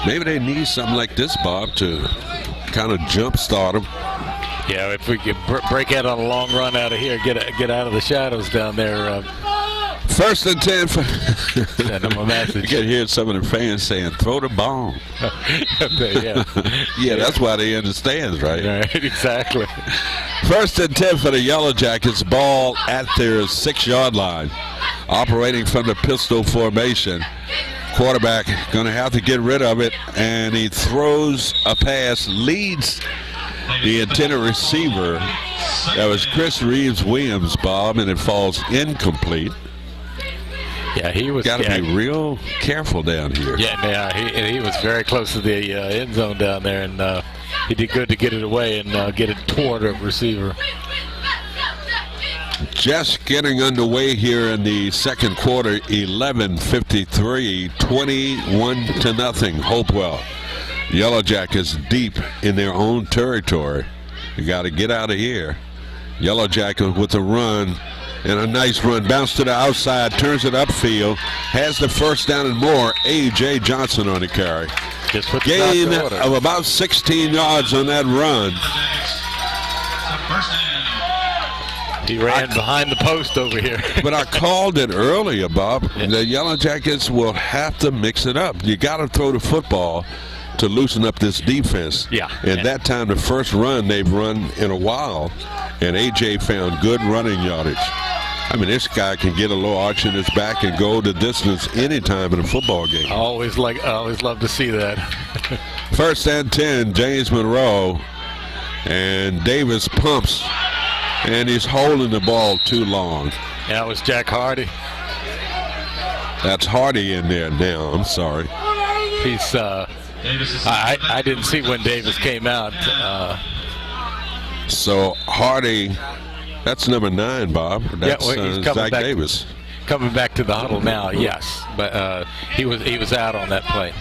Speaker 1: Maybe they need something like this, Bob, to kind of jumpstart them.
Speaker 2: Yeah, if we could break out on a long run out of here, get out of the shadows down there.
Speaker 1: First and 10 for
Speaker 2: send them a message.
Speaker 1: You can hear some of the fans saying, throw the ball. Yeah, that's why they understand, right?
Speaker 2: Right, exactly.
Speaker 1: First and 10 for the Yellow Jackets. Ball at their 6-yard line. Operating from the pistol formation. Quarterback going to have to get rid of it, and he throws a pass, leads the intended receiver. That was Chris Reeves-Williams, Bob, and it falls incomplete.
Speaker 2: Yeah, he was
Speaker 1: got to be real careful down here.
Speaker 2: Yeah, he was very close to the end zone down there, and he did good to get it away and get it toward a receiver.
Speaker 1: Just getting underway here in the second quarter. 11:53, 21-0. Hopewell. Yellow Jackets deep in their own territory. You got to get out of here. Yellow Jackets with a run. And a nice run. Bounce to the outside. Turns it upfield. Has the first down and more. A.J. Johnson on the carry. Gain of about 16 yards on that run.
Speaker 2: He ran behind the post over here.
Speaker 1: But I called it earlier, Bob. The Yellow Jackets will have to mix it up. You got to throw the football to loosen up this defense.
Speaker 2: Yeah.
Speaker 1: And that time, the first run they've run in a while, and A.J. found good running yardage. I mean, this guy can get a little arch in his back and go the distance anytime in a football game.
Speaker 2: I always love to see that.
Speaker 1: First and 10, James Monroe, and Davis pumps, and he's holding the ball too long.
Speaker 2: That was Jack Hardy.
Speaker 1: That's Hardy in there now. I'm sorry.
Speaker 2: He's. I didn't see when Davis came out.
Speaker 1: So Hardy. That's number 9, Bob. That's
Speaker 2: he's
Speaker 1: Zach Davis.
Speaker 2: Coming back to the huddle now, yes. But he was out on that play.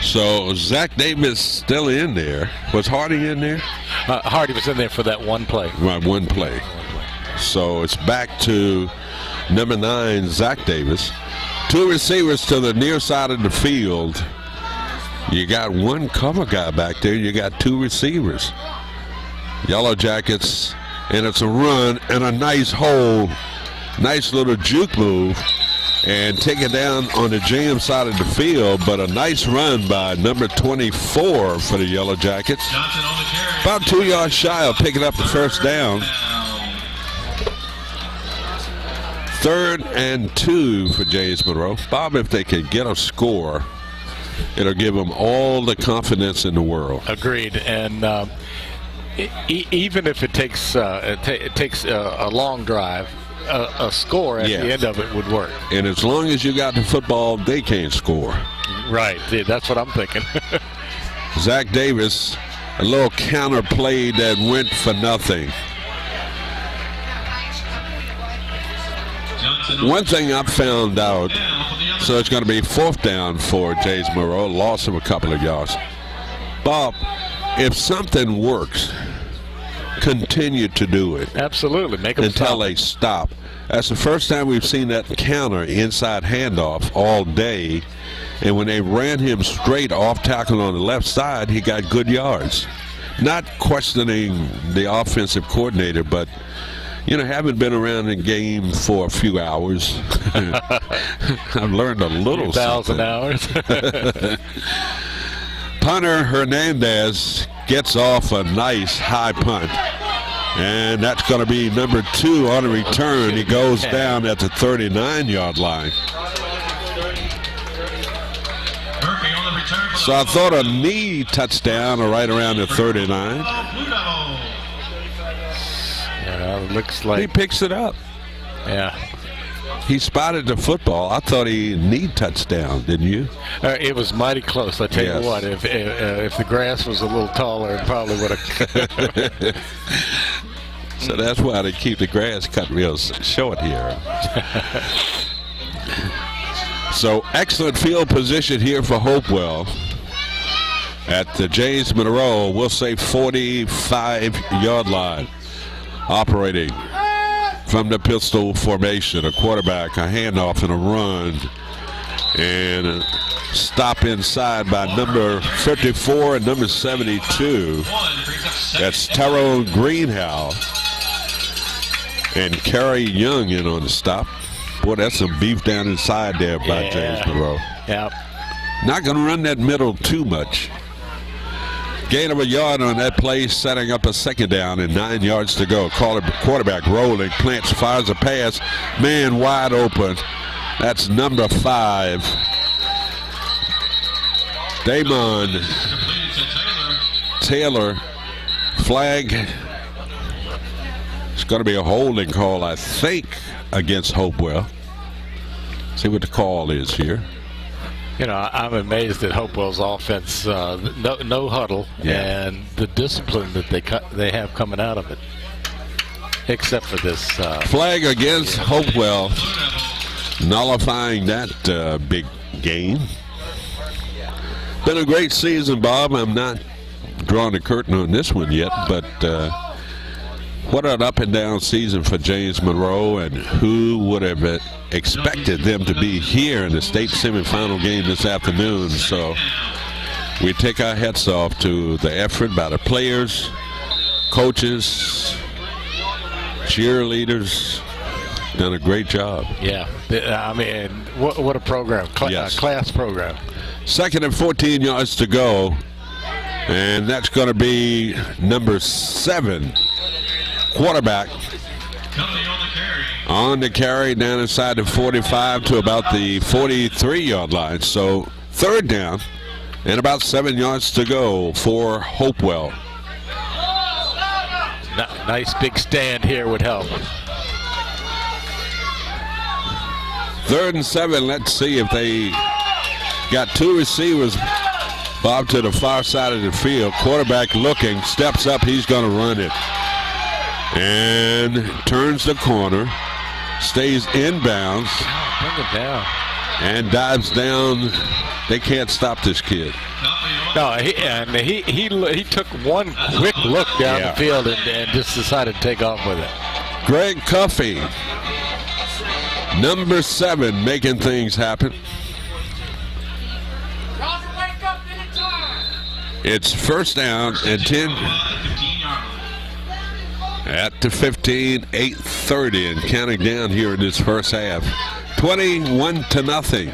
Speaker 1: So Zach Davis still in there. Was Hardy in there?
Speaker 2: Hardy was in there for that one play.
Speaker 1: Right, one play. So it's back to number 9, Zach Davis. 2 receivers to the near side of the field. You got one cover guy back there. You got 2 receivers. Yellow Jackets. And it's a run and a nice hole, nice little juke move, and take it down on the jam side of the field. But a nice run by number 24 for the Yellow Jackets. About 2 yards shy of picking up the first down. 3rd and 2 for James Monroe. Bob, if they could get a score, it'll give them all the confidence in the world.
Speaker 2: Agreed. And even if it takes a long drive, a score at the end of it would work.
Speaker 1: And as long as you got the football, they can't score.
Speaker 2: Right. That's what I'm thinking.
Speaker 1: Zach Davis, a little counter play that went for nothing. One thing I found out, so it's going to be 4th down for James Monroe, loss of a couple of yards. Bob, if something works, continue to do it.
Speaker 2: Absolutely. Make them
Speaker 1: until they stop. That's the first time we've seen that counter inside handoff all day. And when they ran him straight off tackle on the left side, he got good yards. Not questioning the offensive coordinator, but, you know, having been around the game for a few hours, I've learned a little
Speaker 2: 1,000 hours.
Speaker 1: Punter Hernandez gets off a nice high punt. And that's going to be number 2 on a return. He goes down at the 39-yard line. So I thought a knee touchdown right around the 39.
Speaker 2: Yeah, it looks like
Speaker 1: he picks it up.
Speaker 2: Yeah.
Speaker 1: He spotted the football. I thought he knee touchdown, didn't you?
Speaker 2: It was mighty close. I tell you what, if the grass was a little taller, it probably would have.
Speaker 1: So that's why they keep the grass cut real short here. So excellent field position here for Hopewell at the James Monroe, we'll say 45-yard line. Operating from the pistol formation. A quarterback, a handoff, and a run. And a stop inside by number 54 and number 72. That's Tyrone Greenhouse. And Kerry Young in on the stop. Boy, that's some beef down inside there by James Monroe.
Speaker 2: Yep.
Speaker 1: Not going to run that middle too much. Gain of a yard on that play, setting up a second down and 9 yards to go. Quarterback rolling, plants, fires a pass. Man wide open. That's number 5. Damon Taylor. Flag. It's going to be a holding call, I think, against Hopewell. See what the call is here.
Speaker 2: You know, I'm amazed at Hopewell's offense. No huddle, and the discipline that they have coming out of it. Except for this
Speaker 1: flag against Hopewell, nullifying that big game. Been a great season, Bob. I'm not drawing the curtain on this one yet, but what an up and down season for James Monroe, and who would have expected them to be here in the state semifinal game this afternoon. So we take our hats off to the effort by the players, coaches, cheerleaders. Done a great job.
Speaker 2: Yeah, I mean, what a program, class program.
Speaker 1: 2nd and 14 yards to go, and that's going to be number 7. Quarterback on the carry down inside the 45 to about the 43-yard line. So 3rd down and about 7 yards to go for Hopewell.
Speaker 2: Nice big stand here would help.
Speaker 1: 3rd and 7. Let's see if they got 2 receivers. Bob to the far side of the field. Quarterback looking, steps up. He's going to run it. And turns the corner, stays inbounds,
Speaker 2: bring it down,
Speaker 1: and dives down. They can't stop this kid.
Speaker 2: No, he took one quick look down the field and just decided to take off with it.
Speaker 1: Greg Cuffey, number 7, making things happen. It's 1st down and 10. At the 15, 8:30 and counting down here in this first half. 21-0.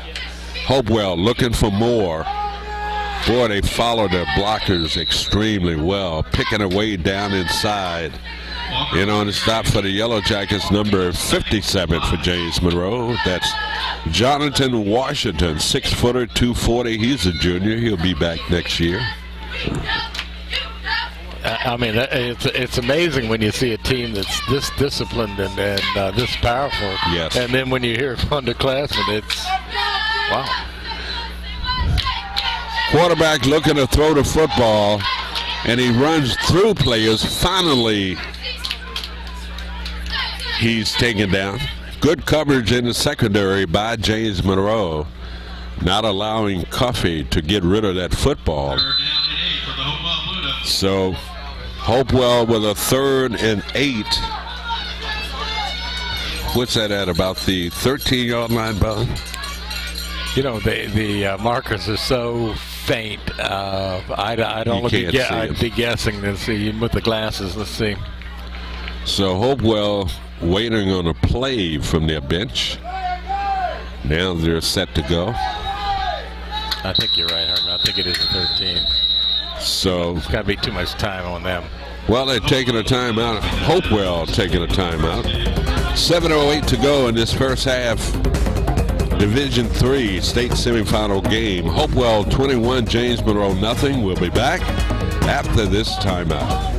Speaker 1: Hopewell looking for more. Boy, they follow their blockers extremely well, picking away down inside. And on the stop for the Yellow Jackets, number 57 for James Monroe. That's Jonathan Washington, 6-footer, 240. He's a junior. He'll be back next year.
Speaker 2: I mean, it's amazing when you see a team that's this disciplined and this powerful.
Speaker 1: Yes.
Speaker 2: And then when you hear underclassmen, it's wow.
Speaker 1: Quarterback looking to throw the football, and he runs through players. Finally, he's taken down. Good coverage in the secondary by James Monroe, not allowing Cuffey to get rid of that football. So Hopewell with a 3rd and 8. What's that at, about the 13-yard line, Bob?
Speaker 2: You know, the markers are so faint. I'd be guessing. Let's see, with the glasses. Let's see.
Speaker 1: So Hopewell waiting on a play from their bench. Now they're set to go.
Speaker 2: I think you're right, Herman. I think it is a 13.
Speaker 1: So
Speaker 2: it's got to be too much time on them.
Speaker 1: Well, they're taking a timeout. Hopewell taking a timeout. 7:08 to go in this first half. Division III state semifinal game. Hopewell 21, James Monroe nothing. We'll be back after this timeout.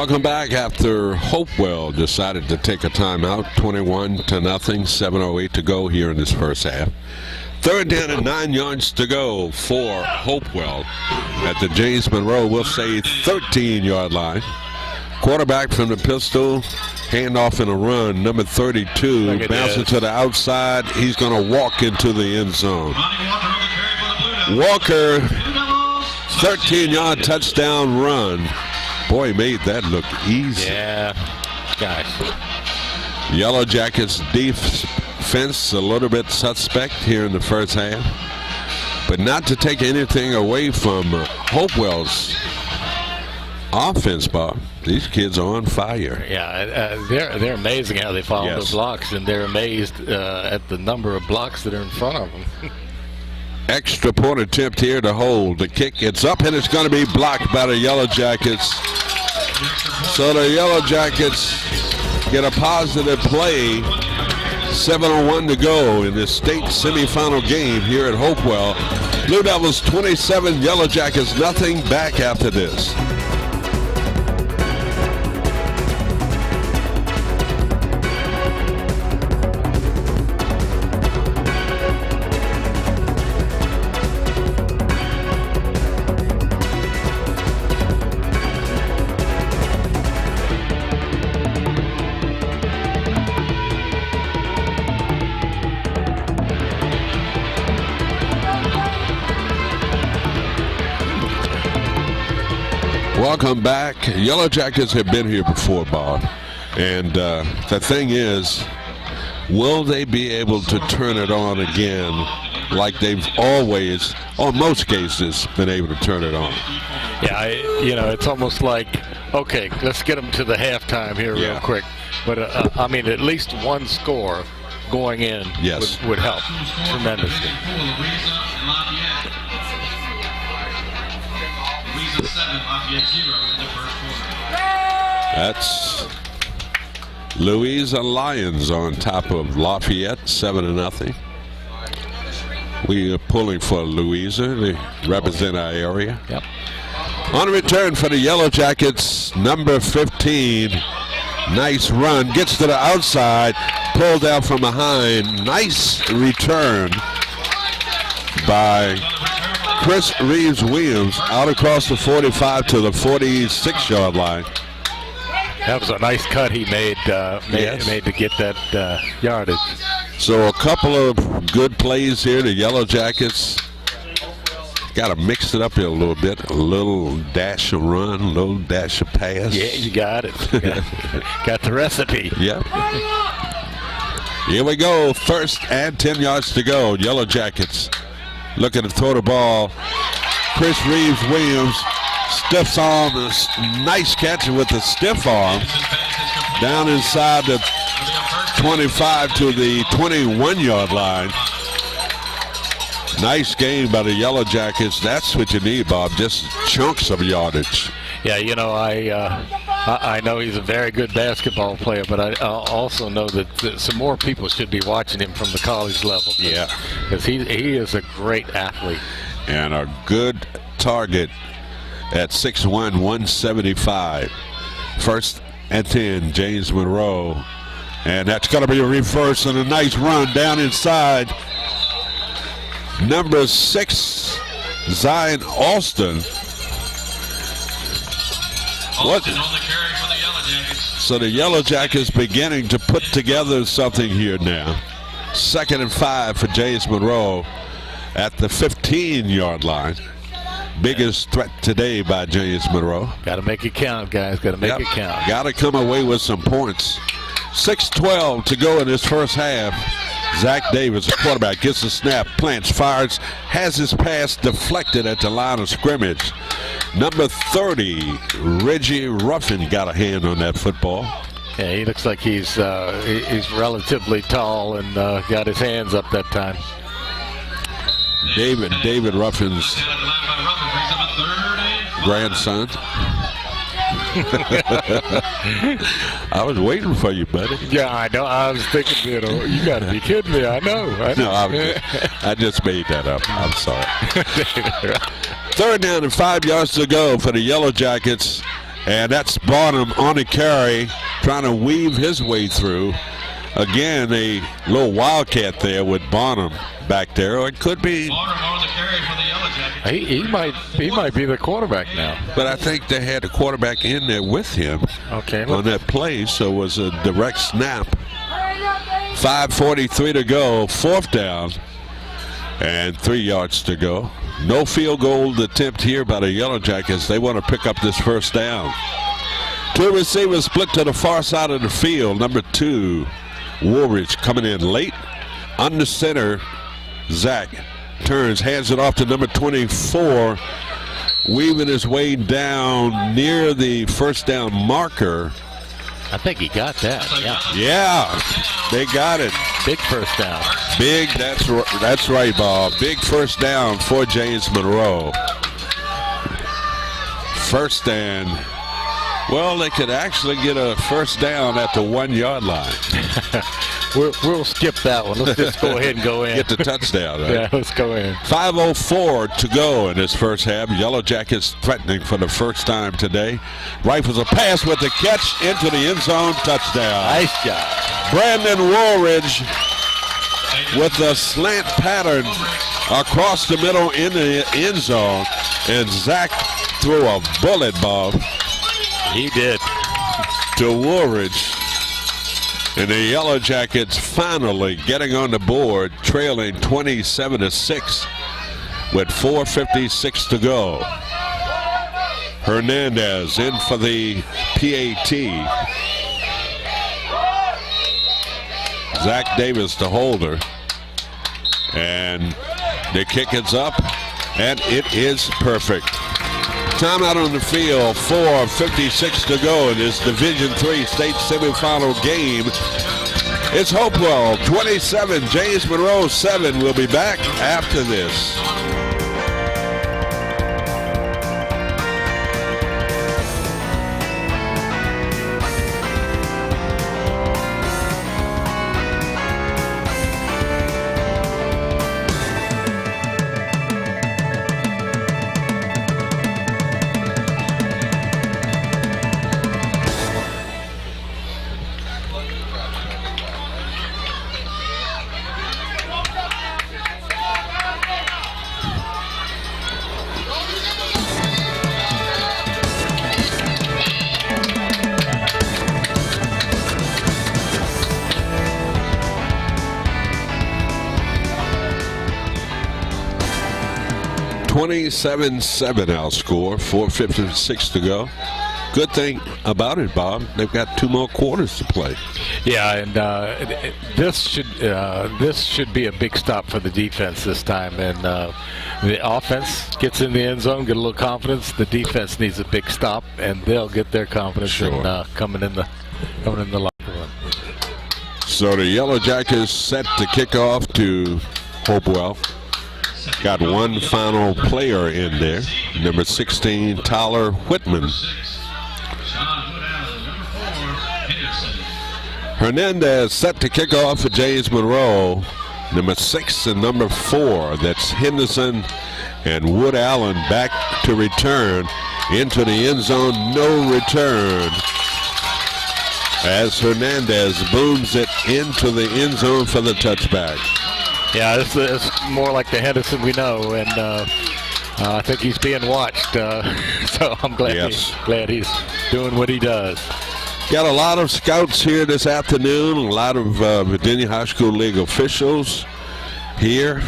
Speaker 1: Welcome back after Hopewell decided to take a timeout. 21-0, 7:08 to go here in this first half. Third down and 9 yards to go for Hopewell at the James Monroe, we'll say 13-yard line. Quarterback from the pistol, handoff and a run. Number 32 bounces to the outside. He's going to walk into the end zone. Walker, 13-yard touchdown run. Boy, he made that look easy.
Speaker 2: Yeah, gosh.
Speaker 1: Yellow Jackets defense a little bit suspect here in the first half. But not to take anything away from Hopewell's offense, Bob. These kids are on fire.
Speaker 2: Yeah, they're amazing how they follow the blocks, and they're amazed at the number of blocks that are in front of them.
Speaker 1: Extra point attempt here to hold. The kick, it's up, and it's going to be blocked by the Yellow Jackets. So the Yellow Jackets get a positive play. 7:01 to go in the state semifinal game here at Hopewell. Blue Devils 27, Yellow Jackets nothing. Back after this. Welcome back. Yellow Jackets have been here before, Bob. And the thing is, will they be able to turn it on again like they've always, or most cases, been able to turn it on?
Speaker 2: Yeah, it's almost like, okay, let's get them to the halftime here real quick. But, I mean, at least one score going in would help tremendously.
Speaker 1: That's Louisa Lions on top of Lafayette, 7-0. We are pulling for Louisa. They represent our area.
Speaker 2: Yep.
Speaker 1: On return for the Yellow Jackets, number 15. Nice run. Gets to the outside. Pulled out from behind. Nice return by Chris Reeves-Williams out across the 45 to the 46-yard line.
Speaker 2: That was a nice cut he made to get that yardage.
Speaker 1: So a couple of good plays here. The Yellow Jackets got to mix it up here a little bit. A little dash of run, a little dash of pass.
Speaker 2: Yeah, you got it. Got the recipe.
Speaker 1: Yep. Here we go. First and 10 yards to go. Yellow Jackets looking to throw the ball. Chris Reeves-Williams stiffs arm. Nice catch with the stiff arm. Down inside the 25 to the 21-yard line. Nice game by the Yellow Jackets. That's what you need, Bob. Just chunks of yardage.
Speaker 2: Yeah, I know he's a very good basketball player, but I also know that some more people should be watching him from the college level.
Speaker 1: Yeah.
Speaker 2: Because he is a great athlete.
Speaker 1: And a good target at 6'1", 175. First and 10, James Monroe. And that's going to be a reverse and a nice run down inside. Number 6, Zion Alston. What?
Speaker 3: On the carry for the Yellow Jackets.
Speaker 1: So the Yellow Jackets beginning to put together something here now. 2nd and 5 for James Monroe at the 15-yard line. Biggest threat today by James Monroe.
Speaker 2: Got to make it count, guys. Got to make it count.
Speaker 1: Got to come away with some points. 6:12 to go in this first half. Zach Davis, the quarterback, gets the snap, plants, fires, has his pass deflected at the line of scrimmage. Number 30, Reggie Ruffin, got a hand on that football.
Speaker 2: Yeah, he looks like he's relatively tall and got his hands up that time.
Speaker 1: David Ruffin's grandson. I was waiting for you, buddy.
Speaker 2: Yeah, I know. I was thinking, you got to be kidding me. I know.
Speaker 1: No, I just made that up. I'm sorry. 3rd down and 5 yards to go for the Yellow Jackets And that's Bonham on the carry, trying to weave his way through. Again, a little wildcat there with Bonham back there. Or it could be.
Speaker 3: Bonham on the carry for the Yellow Jackets.
Speaker 2: He might be the quarterback now.
Speaker 1: But I think they had the quarterback in there with him on that play, so it was a direct snap. 5:43 to go, 4th down, and 3 yards to go. No field goal attempt here by the Yellow Jackets. They want to pick up this 1st down. 2 receivers split to the far side of the field. Number 2, Woolridge coming in late. Under center, Zach turns, hands it off to number 24, weaving his way down near the 1st down marker.
Speaker 2: I think he got that.
Speaker 1: Yeah, they got it.
Speaker 2: Big 1st down.
Speaker 1: Big, that's right, Bob. Big 1st down for James Monroe. 1st and, well, they could actually get a 1st down at the 1-yard line.
Speaker 2: We'll skip that one. Let's just go ahead and go in.
Speaker 1: Get the touchdown, right?
Speaker 2: Yeah, let's go in.
Speaker 1: 5:04 to go in this 1st half. Yellow Jackets threatening for the 1st time today. Rifles a pass with the catch into the end zone. Touchdown.
Speaker 2: Nice job.
Speaker 1: Brandon Woolridge with a slant pattern across the middle in the end zone. And Zach threw a bullet, Bob.
Speaker 2: He did.
Speaker 1: To Woolridge. And the Yellow Jackets finally getting on the board, trailing 27-6 with 4:56 to go. Hernandez in for the PAT. Zach Davis, the holder. And the kick is up, and it is perfect. Timeout on the field, 4:56 to go in this Division III state semifinal game. It's Hopewell 27, James Monroe 7. We'll be back after this. (27-7) our score, 4:56 to go. Good thing about it, Bob, they've got 2 more quarters to play.
Speaker 2: Yeah, and this should be a big stop for the defense this time. And the offense gets in the end zone, get a little confidence. The defense needs a big stop, and they'll get their confidence in coming in the locker room.
Speaker 1: So the Yellow Jackets set to kick off to Hopewell. Got one final player in there, number 16, Tyler Whitman. Hernandez set to kick off for James Monroe. Number 6 and number 4, that's Henderson and Wood Allen back to return into the end zone. No return as Hernandez booms it into the end zone for the touchback.
Speaker 2: Yeah, this is more like the Henderson we know, and I think he's being watched. So I'm glad he's doing what he does.
Speaker 1: Got a lot of scouts here this afternoon, a lot of Virginia High School League officials here,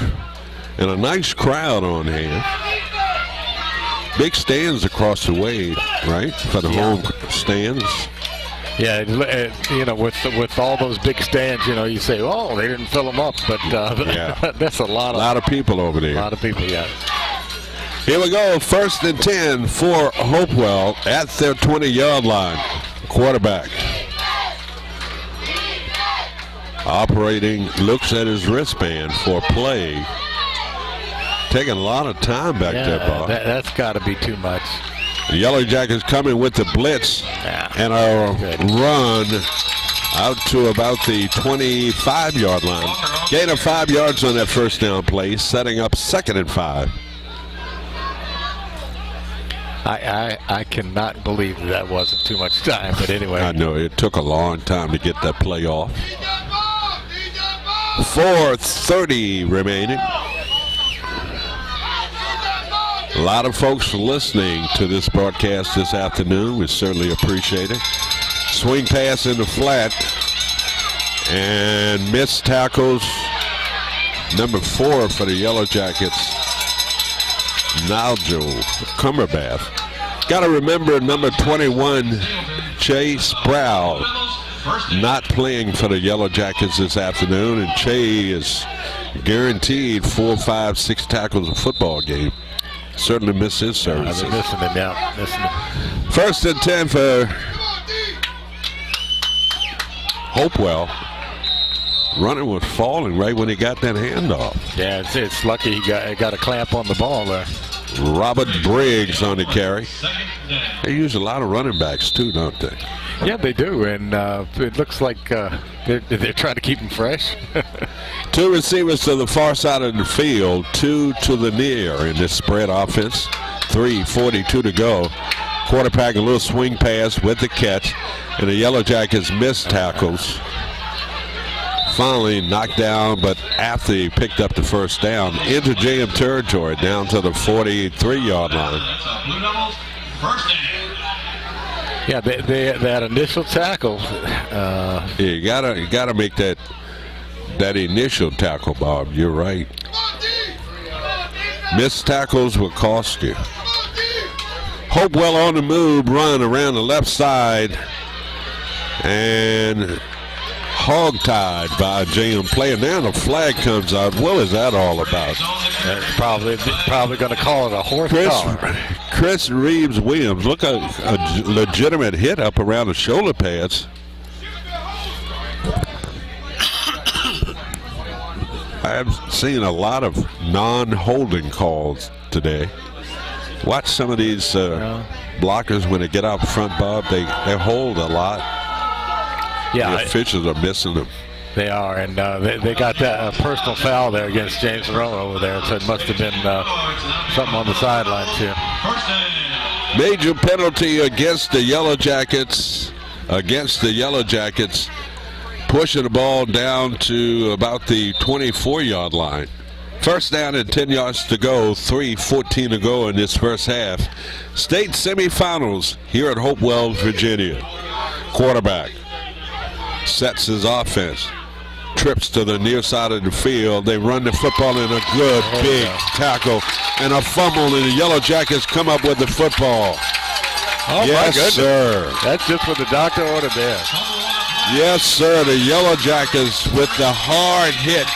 Speaker 1: and a nice crowd on hand. Big stands across the way, right, for the home stands.
Speaker 2: Yeah, you know, with all those big stands, you know, you say, oh, they didn't fill them up, but that's a lot of
Speaker 1: people over there.
Speaker 2: A lot of people, yeah.
Speaker 1: Here we go, 1st and 10 for Hopewell at their 20-yard line. Quarterback operating, looks at his wristband for play. Taking a lot of time back there, Bob.
Speaker 2: That's got to be too much.
Speaker 1: The Yellow Jackets coming with the blitz and a run out to about the 25-yard line. Gain of 5 yards on that 1st down play, setting up 2nd and 5.
Speaker 2: I cannot believe that wasn't too much time, but anyway.
Speaker 1: I know, it took a long time to get that play off. 4:30 remaining. A lot of folks listening to this broadcast this afternoon. We certainly appreciate it. Swing pass in the flat. And missed tackles. Number 4 for the Yellow Jackets, Nigel Cumberbatch. Got to remember number 21, Chase Sproul, not playing for the Yellow Jackets this afternoon. And Che is guaranteed 4, 5, 6 tackles a football game. Certainly missed his services.
Speaker 2: They're missing him now. Missing him.
Speaker 1: 1st and 10 for Hopewell. Runner was falling right when he got that handoff.
Speaker 2: Yeah, it's lucky he got a clamp on the ball there.
Speaker 1: Robert Briggs on the carry. They use a lot of running backs too, don't they?
Speaker 2: Yeah, they do, and it looks like they're trying to keep him fresh.
Speaker 1: 2 receivers to the far side of the field, 2 to the near in this spread offense. 3:42 to go. Quarterback a little swing pass with the catch, and the Yellow Jackets missed tackles. Finally knocked down, but after he picked up the first down into JM territory, down to the 43-yard line.
Speaker 2: Yeah, that initial tackle.
Speaker 1: You gotta make that initial tackle, Bob. You're right. Missed tackles will cost you. Hopewell on the move, run around the left side, and hog-tied by JM player. Now the flag comes out. What is that all about?
Speaker 2: That's probably going to call it a horse collar.
Speaker 1: Chris Reeves-Williams. Look, a legitimate hit up around the shoulder pads. I have seen a lot of non-holding calls today. Watch some of these blockers when they get out front, Bob. They hold a lot.
Speaker 2: Yeah,
Speaker 1: the officials are missing them.
Speaker 2: They are, and they got that personal foul there against James Rowe over there, so it must have been something on the sidelines here.
Speaker 1: Major penalty against the Yellow Jackets. Pushing the ball down to about the 24-yard line. First down and 10 yards to go. 3:14 to go in this first half. State semifinals here at Hopewell, Virginia. Quarterback sets his offense, trips to the near side of the field. They run the football in a good big tackle and a fumble, and the Yellow Jackets come up with the football.
Speaker 2: Oh,
Speaker 1: yes,
Speaker 2: my goodness.
Speaker 1: Sir.
Speaker 2: That's just what the doctor ordered there.
Speaker 1: Yes, sir. The Yellow Jackets with the hard hit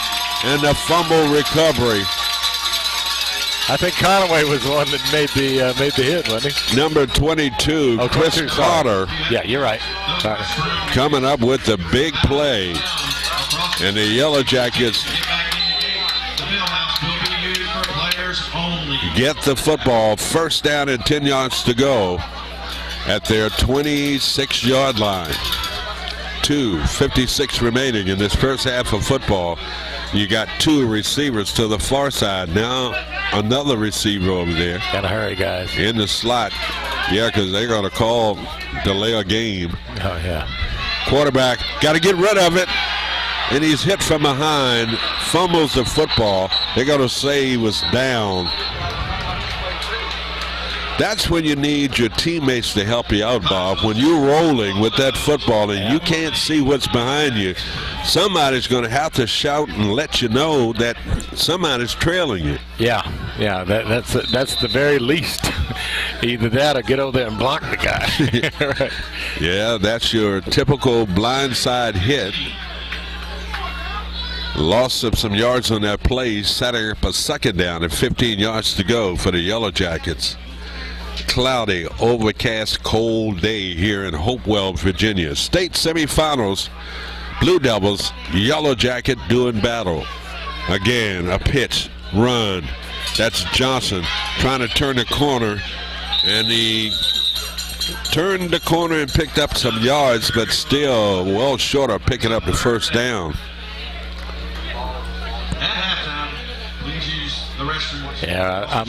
Speaker 1: and the fumble recovery.
Speaker 2: I think Conaway was the one that made the hit, wasn't he?
Speaker 1: Number 22, Chris
Speaker 2: 22,
Speaker 1: Carter.
Speaker 2: Yeah, you're right. Sorry.
Speaker 1: Coming up with the big play. And the Yellow Jackets get the football. First down and 10 yards to go at their 26-yard line. 2:56 remaining in this first half of football. You got 2 receivers to the far side. Now another receiver over there.
Speaker 2: Gotta hurry, guys.
Speaker 1: In the slot. Yeah, because they're going to call delay a game.
Speaker 2: Oh, yeah.
Speaker 1: Quarterback got to get rid of it. And he's hit from behind. Fumbles the football. They're going to say he was down. That's when you need your teammates to help you out, Bob. When you're rolling with that football and you can't see what's behind you, somebody's going to have to shout and let you know that somebody's trailing you.
Speaker 2: Yeah, that's the very least. Either that or get over there and block the guy. Right.
Speaker 1: Yeah, that's your typical blindside hit. Loss of some yards on that play, setting up a second down and 15 yards to go for the Yellow Jackets. Cloudy, overcast, cold day here in Hopewell, Virginia. State semifinals, Blue Devils, Yellow Jacket doing battle. Again, a pitch, run. That's Johnson trying to turn the corner, and he turned the corner and picked up some yards, but still well short of picking up the first down.
Speaker 3: At halftime, please use the
Speaker 2: Yeah,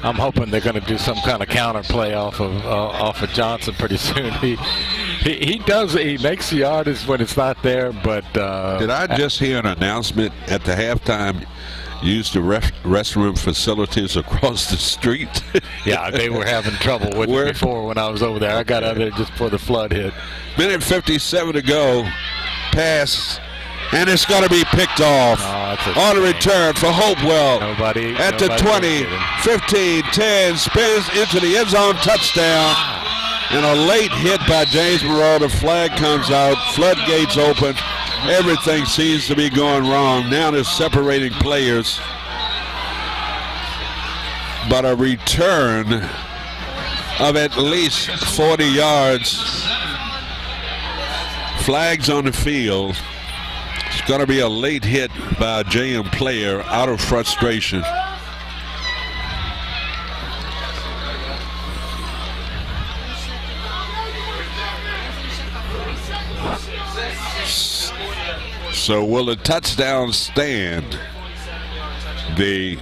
Speaker 2: I'm hoping they're going to do some kind of counter play off of Johnson pretty soon. He makes the yardage when it's not there, but
Speaker 1: did I just hear an announcement at the halftime? Use the restroom facilities across the street.
Speaker 2: Yeah, they were having trouble with it before when I was over there. I got out there just before the flood hit.
Speaker 1: Minute 57 to go. Pass. And it's going to be picked off on a return for Hopewell. At the 20, 15, 10, spins into the end zone, touchdown. And a late hit by James Monroe. The flag comes out, floodgates open. Everything seems to be going wrong. Now they're separating players. But a return of at least 40 yards. Flags on the field. It's going to be a late hit by a JM player out of frustration. So will the touchdown stand? The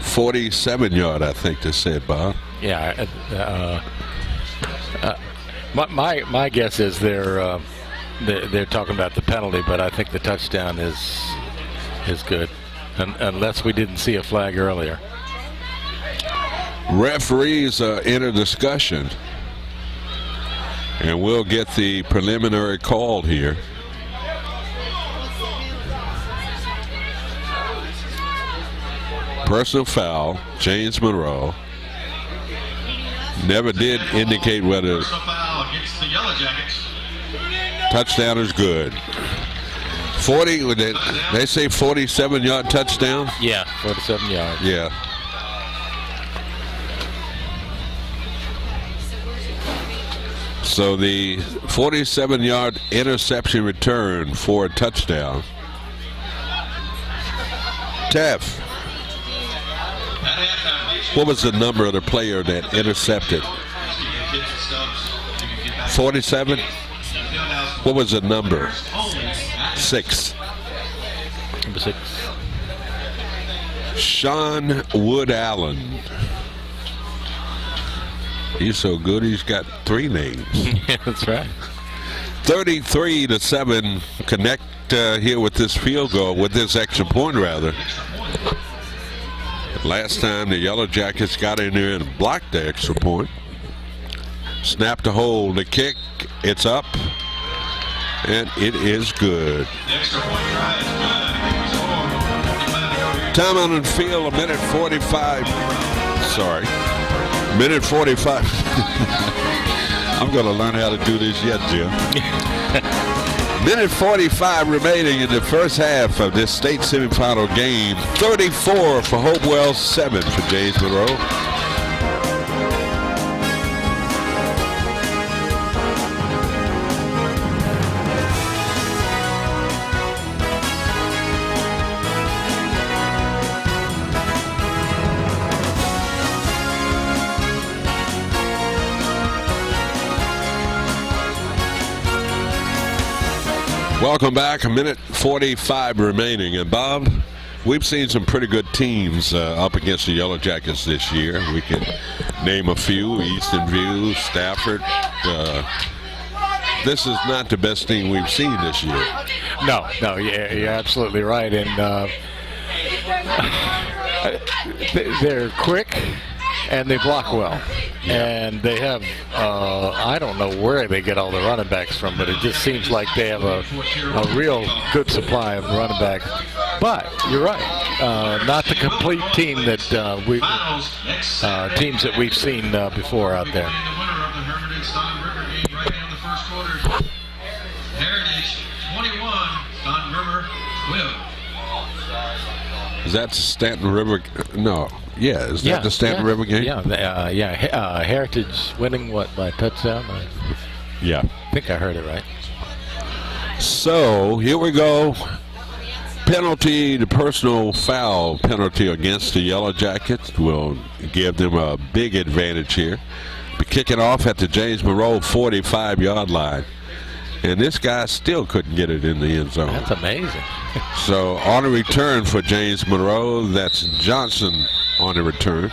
Speaker 1: 47-yard, I think they said, Bob.
Speaker 2: Yeah. My guess is they're talking about the penalty, but I think the touchdown is good, unless we didn't see a flag earlier.
Speaker 1: Referees are in a discussion, and we'll get the preliminary call here. Personal foul, James Monroe. Never did indicate whether touchdown is good. 40, they say 47-yard touchdown?
Speaker 2: Yeah, 47 yards.
Speaker 1: Yeah. So the 47-yard interception return for a touchdown. Teff, what was the number of the player that intercepted? 47? What was the number? 6.
Speaker 2: Number 6.
Speaker 1: Sean Wood Allen. He's so good, he's got 3 names.
Speaker 2: Yeah, that's right.
Speaker 1: 33-7. Connect here with this field goal, with this extra point, rather. Last time the Yellow Jackets got in there and blocked the extra point. Snap to hold, the kick, it's up, and it is good. Time on the field, a minute 45. Sorry, minute 45. I'm going to learn how to do this yet, Jim. Minute 45 remaining in the first half of this state semifinal game. 34 for Hopewell, 7 for James Monroe. Welcome back. A minute 45 remaining. And Bob, we've seen some pretty good teams up against the Yellow Jackets this year. We can name a few: Easton View, Stafford. This is not the best team we've seen this year.
Speaker 2: No, you're absolutely right. And they're quick and they block well. And they have, I don't know where they get all the running backs from, but it just seems like they have a real good supply of running backs. But you're right, not the complete team that teams that we've seen before out there.
Speaker 3: Heritage 21, Stanton River 12.
Speaker 1: Is that Stanton River? No. Yeah, is that the Stanton River game?
Speaker 2: Yeah, Heritage winning, what, by a touchdown?
Speaker 1: Yeah.
Speaker 2: I think I heard it right.
Speaker 1: So, here we go. Penalty, the personal foul penalty against the Yellow Jackets will give them a big advantage here. Be kicking off at the James Monroe 45-yard line. And this guy still couldn't get it in the end zone.
Speaker 2: That's amazing.
Speaker 1: So on a return for James Monroe, that's Johnson on the return.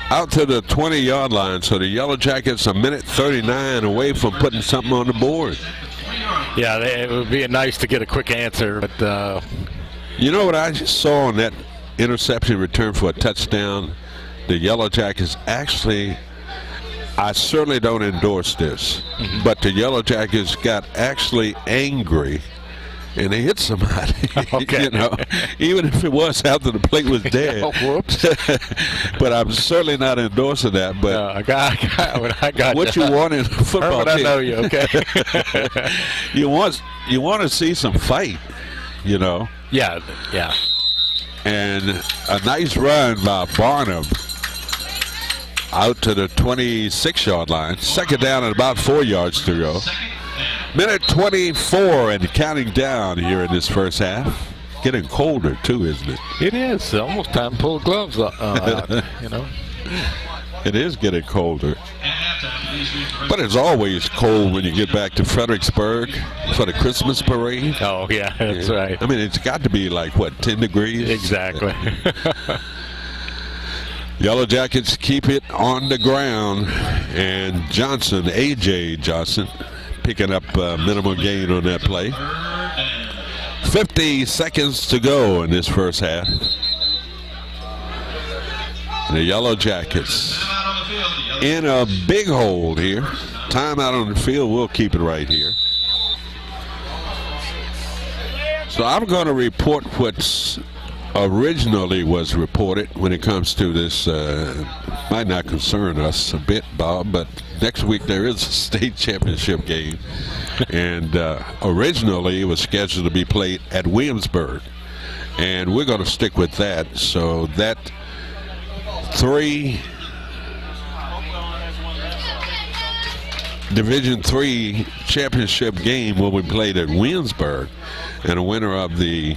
Speaker 1: Out to the 20-yard line. So the Yellow Jackets a minute 39 away from putting something on the board.
Speaker 2: Yeah, it would be nice to get a quick answer, but
Speaker 1: you know what I just saw on that interception return for a touchdown? The Yellow Jackets actually, I certainly don't endorse this, but the Yellow Jackets got actually angry and they hit somebody.
Speaker 2: Okay.
Speaker 1: You know, even if it was after the play was dead.
Speaker 2: Oh, whoops.
Speaker 1: But I'm certainly not endorsing that. But
Speaker 2: I got
Speaker 1: what you want in a football team.
Speaker 2: I know you, okay?
Speaker 1: you want to see some fight, you know.
Speaker 2: Yeah.
Speaker 1: And a nice run by Barnum out to the 26-yard line. Second down and about 4 yards to go. Minute 24 and counting down here in this first half. Getting colder too, isn't it?
Speaker 2: It is. Almost time to pull the gloves out, you know.
Speaker 1: It is getting colder. But it's always cold when you get back to Fredericksburg for the Christmas parade.
Speaker 2: Oh, yeah, that's right.
Speaker 1: I mean, it's got to be like, what, 10 degrees?
Speaker 2: Exactly.
Speaker 1: Yellow Jackets keep it on the ground. And Johnson, A.J. Johnson, picking up minimal gain on that play. 50 seconds to go in this first half. The Yellow Jackets in a big hole here. Timeout on the field. We'll keep it right here. So I'm going to report what's originally was reported when it comes to this. Might not concern us a bit, Bob, but next week there is a state championship game. And originally it was scheduled to be played at Williamsburg. And we're going to stick with that. So that 3 Division III championship game will be played at Williamsburg. And a winner of the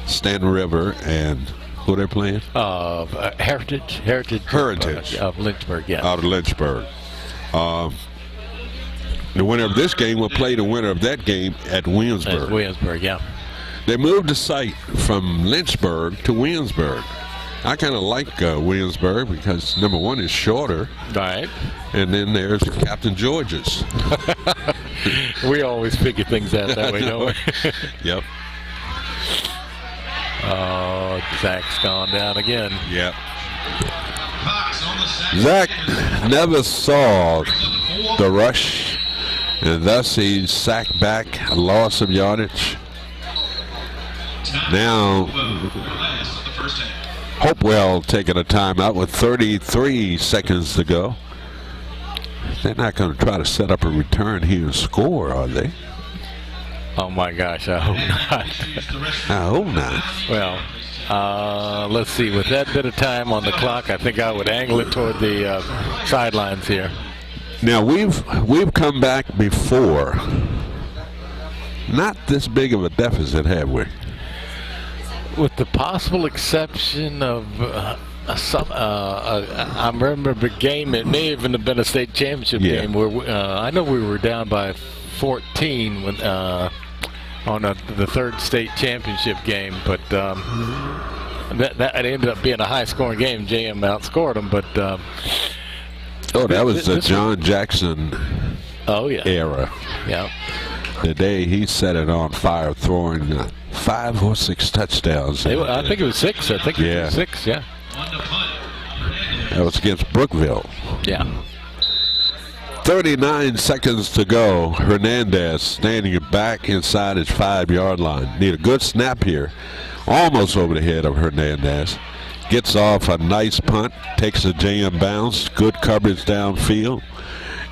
Speaker 1: Stanton River and who they're playing?
Speaker 2: Heritage of Lynchburg, yeah.
Speaker 1: Out of Lynchburg. The winner of this game will play the winner of that game at Williamsburg.
Speaker 2: At Williamsburg, yeah.
Speaker 1: They moved the site from Lynchburg to Williamsburg. I kind of like Williamsburg because number one is shorter.
Speaker 2: Right.
Speaker 1: And then there's Captain George's.
Speaker 2: We always figure things out that way, don't we?
Speaker 1: Yep.
Speaker 2: Oh, Zach's gone down again.
Speaker 1: Yep. Zach never saw the rush, and thus he's sacked back, a loss of yardage. Now, Hopewell taking a timeout with 33 seconds to go. They're not going to try to set up a return here and score, are they?
Speaker 2: Oh my gosh, I hope not.
Speaker 1: I hope not.
Speaker 2: Well, let's see. With that bit of time on the clock, I think I would angle it toward the sidelines here.
Speaker 1: Now we've come back before. Not this big of a deficit, have we?
Speaker 2: With the possible exception of I remember a game. It may even have been a state championship game where I know we were down by 14 when on the third state championship game, but that ended up being a high-scoring game. JM outscored them, but
Speaker 1: that was the John Jackson era.
Speaker 2: Yeah,
Speaker 1: the day he set it on fire, throwing 5 or 6 touchdowns.
Speaker 2: I think it was 6. I think it was 6. Yeah,
Speaker 1: that was against Brookville.
Speaker 2: Yeah.
Speaker 1: 39 seconds to go. Hernandez standing back inside his 5-yard line. Need a good snap here. Almost over the head of Hernandez. Gets off a nice punt. Takes a JM bounce. Good coverage downfield.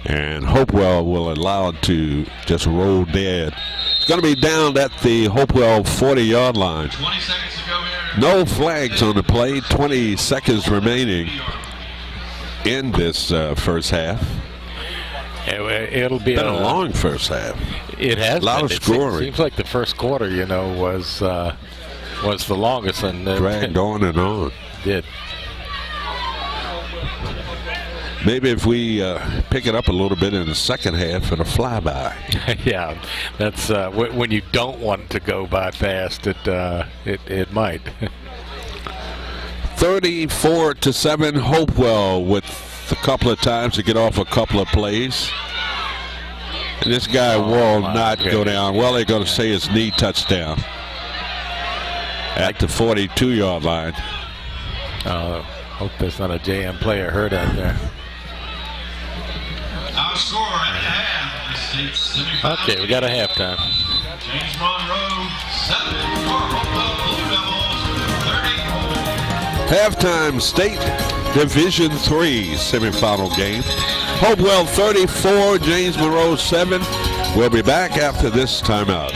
Speaker 1: And Hopewell will allow it to just roll dead. It's going to be down at the Hopewell 40-yard line.
Speaker 3: 20 seconds to go here.
Speaker 1: No flags on the play. 20 seconds remaining in this first half.
Speaker 2: It'll be
Speaker 1: been a long first half.
Speaker 2: It has
Speaker 1: a lot of scoring.
Speaker 2: It seems like the first quarter, was the longest, and
Speaker 1: dragged on and on.
Speaker 2: Did.
Speaker 1: Maybe if we pick it up a little bit in the second half and a flyby.
Speaker 2: Yeah, that's when you don't want to go by fast. It might.
Speaker 1: 34-7, Hopewell with a couple of times to get off a couple of plays. And this guy will not go down. Well, they're going to say his knee touchdown at the 42-yard line.
Speaker 2: Hope there's not a JM player hurt out there.
Speaker 3: Our score at the half.
Speaker 2: Okay, we got a halftime.
Speaker 3: James Monroe 7 for Hopewell Blue
Speaker 1: Halftime
Speaker 3: Devils 34.
Speaker 1: State Division III semifinal game. Hopewell 34, James Monroe 7. We'll be back after this timeout.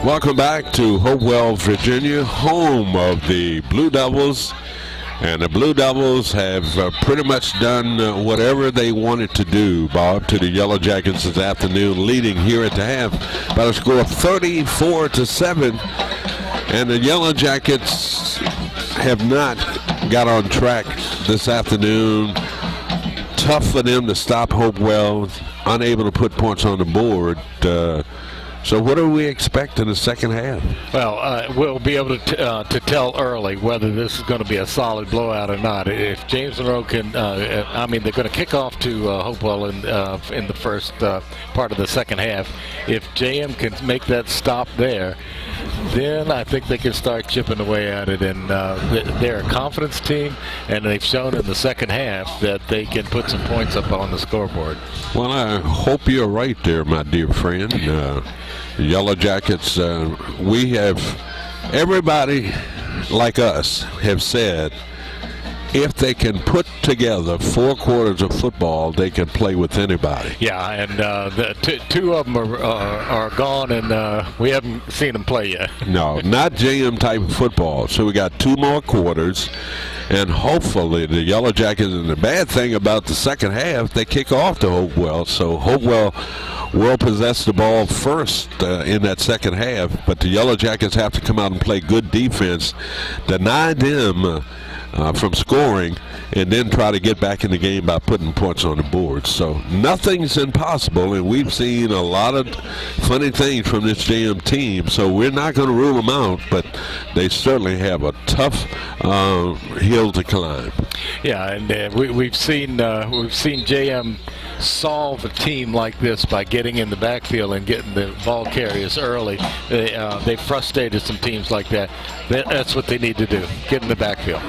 Speaker 1: Welcome back to Hopewell, Virginia, home of the Blue Devils. And the Blue Devils have pretty much done whatever they wanted to do, Bob, to the Yellow Jackets this afternoon, leading here at the half by a score of 34-7. And the Yellow Jackets have not got on track this afternoon. Tough for them to stop Hopewell, unable to put points on the board. So what do we expect in the second half?
Speaker 2: Well, we'll be able to tell early whether this is going to be a solid blowout or not. If James Monroe can, they're going to kick off to Hopewell in the first part of the second half. If JM can make that stop there, then I think they can start chipping away at it. And they're a confidence team, and they've shown in the second half that they can put some points up on the scoreboard.
Speaker 1: Well, I hope you're right there, my dear friend. The Yellow Jackets, we have, everybody like us have said, if they can put together 4 quarters of football, they can play with anybody.
Speaker 2: Yeah, and two of them are gone, and we haven't seen them play yet.
Speaker 1: No, not JM type of football. So we got 2 more quarters, and hopefully the Yellow Jackets, and the bad thing about the second half, they kick off to Hopewell. So Hopewell will possess the ball first in that second half, but the Yellow Jackets have to come out and play good defense, deny them from scoring, and then try to get back in the game by putting points on the board. So nothing's impossible, and we've seen a lot of funny things from this JM team, so we're not going to rule them out, but they certainly have a tough hill to climb.
Speaker 2: Yeah, and we've seen JM solve a team like this by getting in the backfield and getting the ball carriers early. They frustrated some teams like that. That's what they need to do, get in the backfield.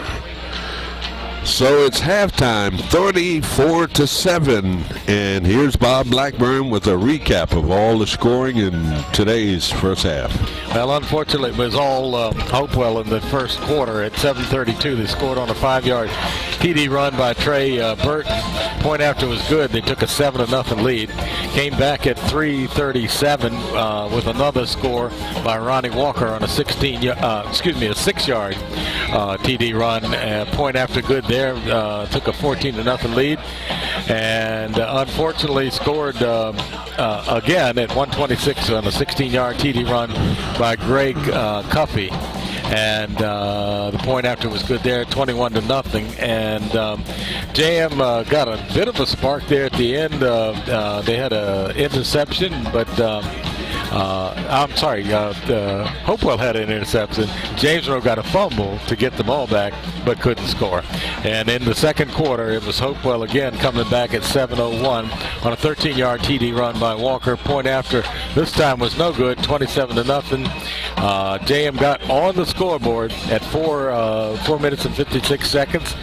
Speaker 1: So it's halftime, 34-7, and here's Bob Blackburn with a recap of all the scoring in today's first half.
Speaker 2: Well, unfortunately, it was all Hopewell in the first quarter. At 7:32, they scored on a 5-yard TD run by Trey Burton. Point after was good. They took a 7-0 lead. Came back at 3:37 with another score by Ronnie Walker on a 6-yard TD run. Point after good there. Took a 14-0 lead. and unfortunately scored again at 126 on a 16-yard TD run by Greg Cuffey. And the point after was good there, 21-0. And JM got a bit of a spark there at the end. They had an interception, but I'm sorry, Hopewell had an interception. James Monroe got a fumble to get the ball back, but couldn't score. And in the second quarter, it was Hopewell again coming back at 7:01 on a 13-yard TD run by Walker. Point after this time was no good, 27-0. JM got on the scoreboard at 4 minutes and 56 seconds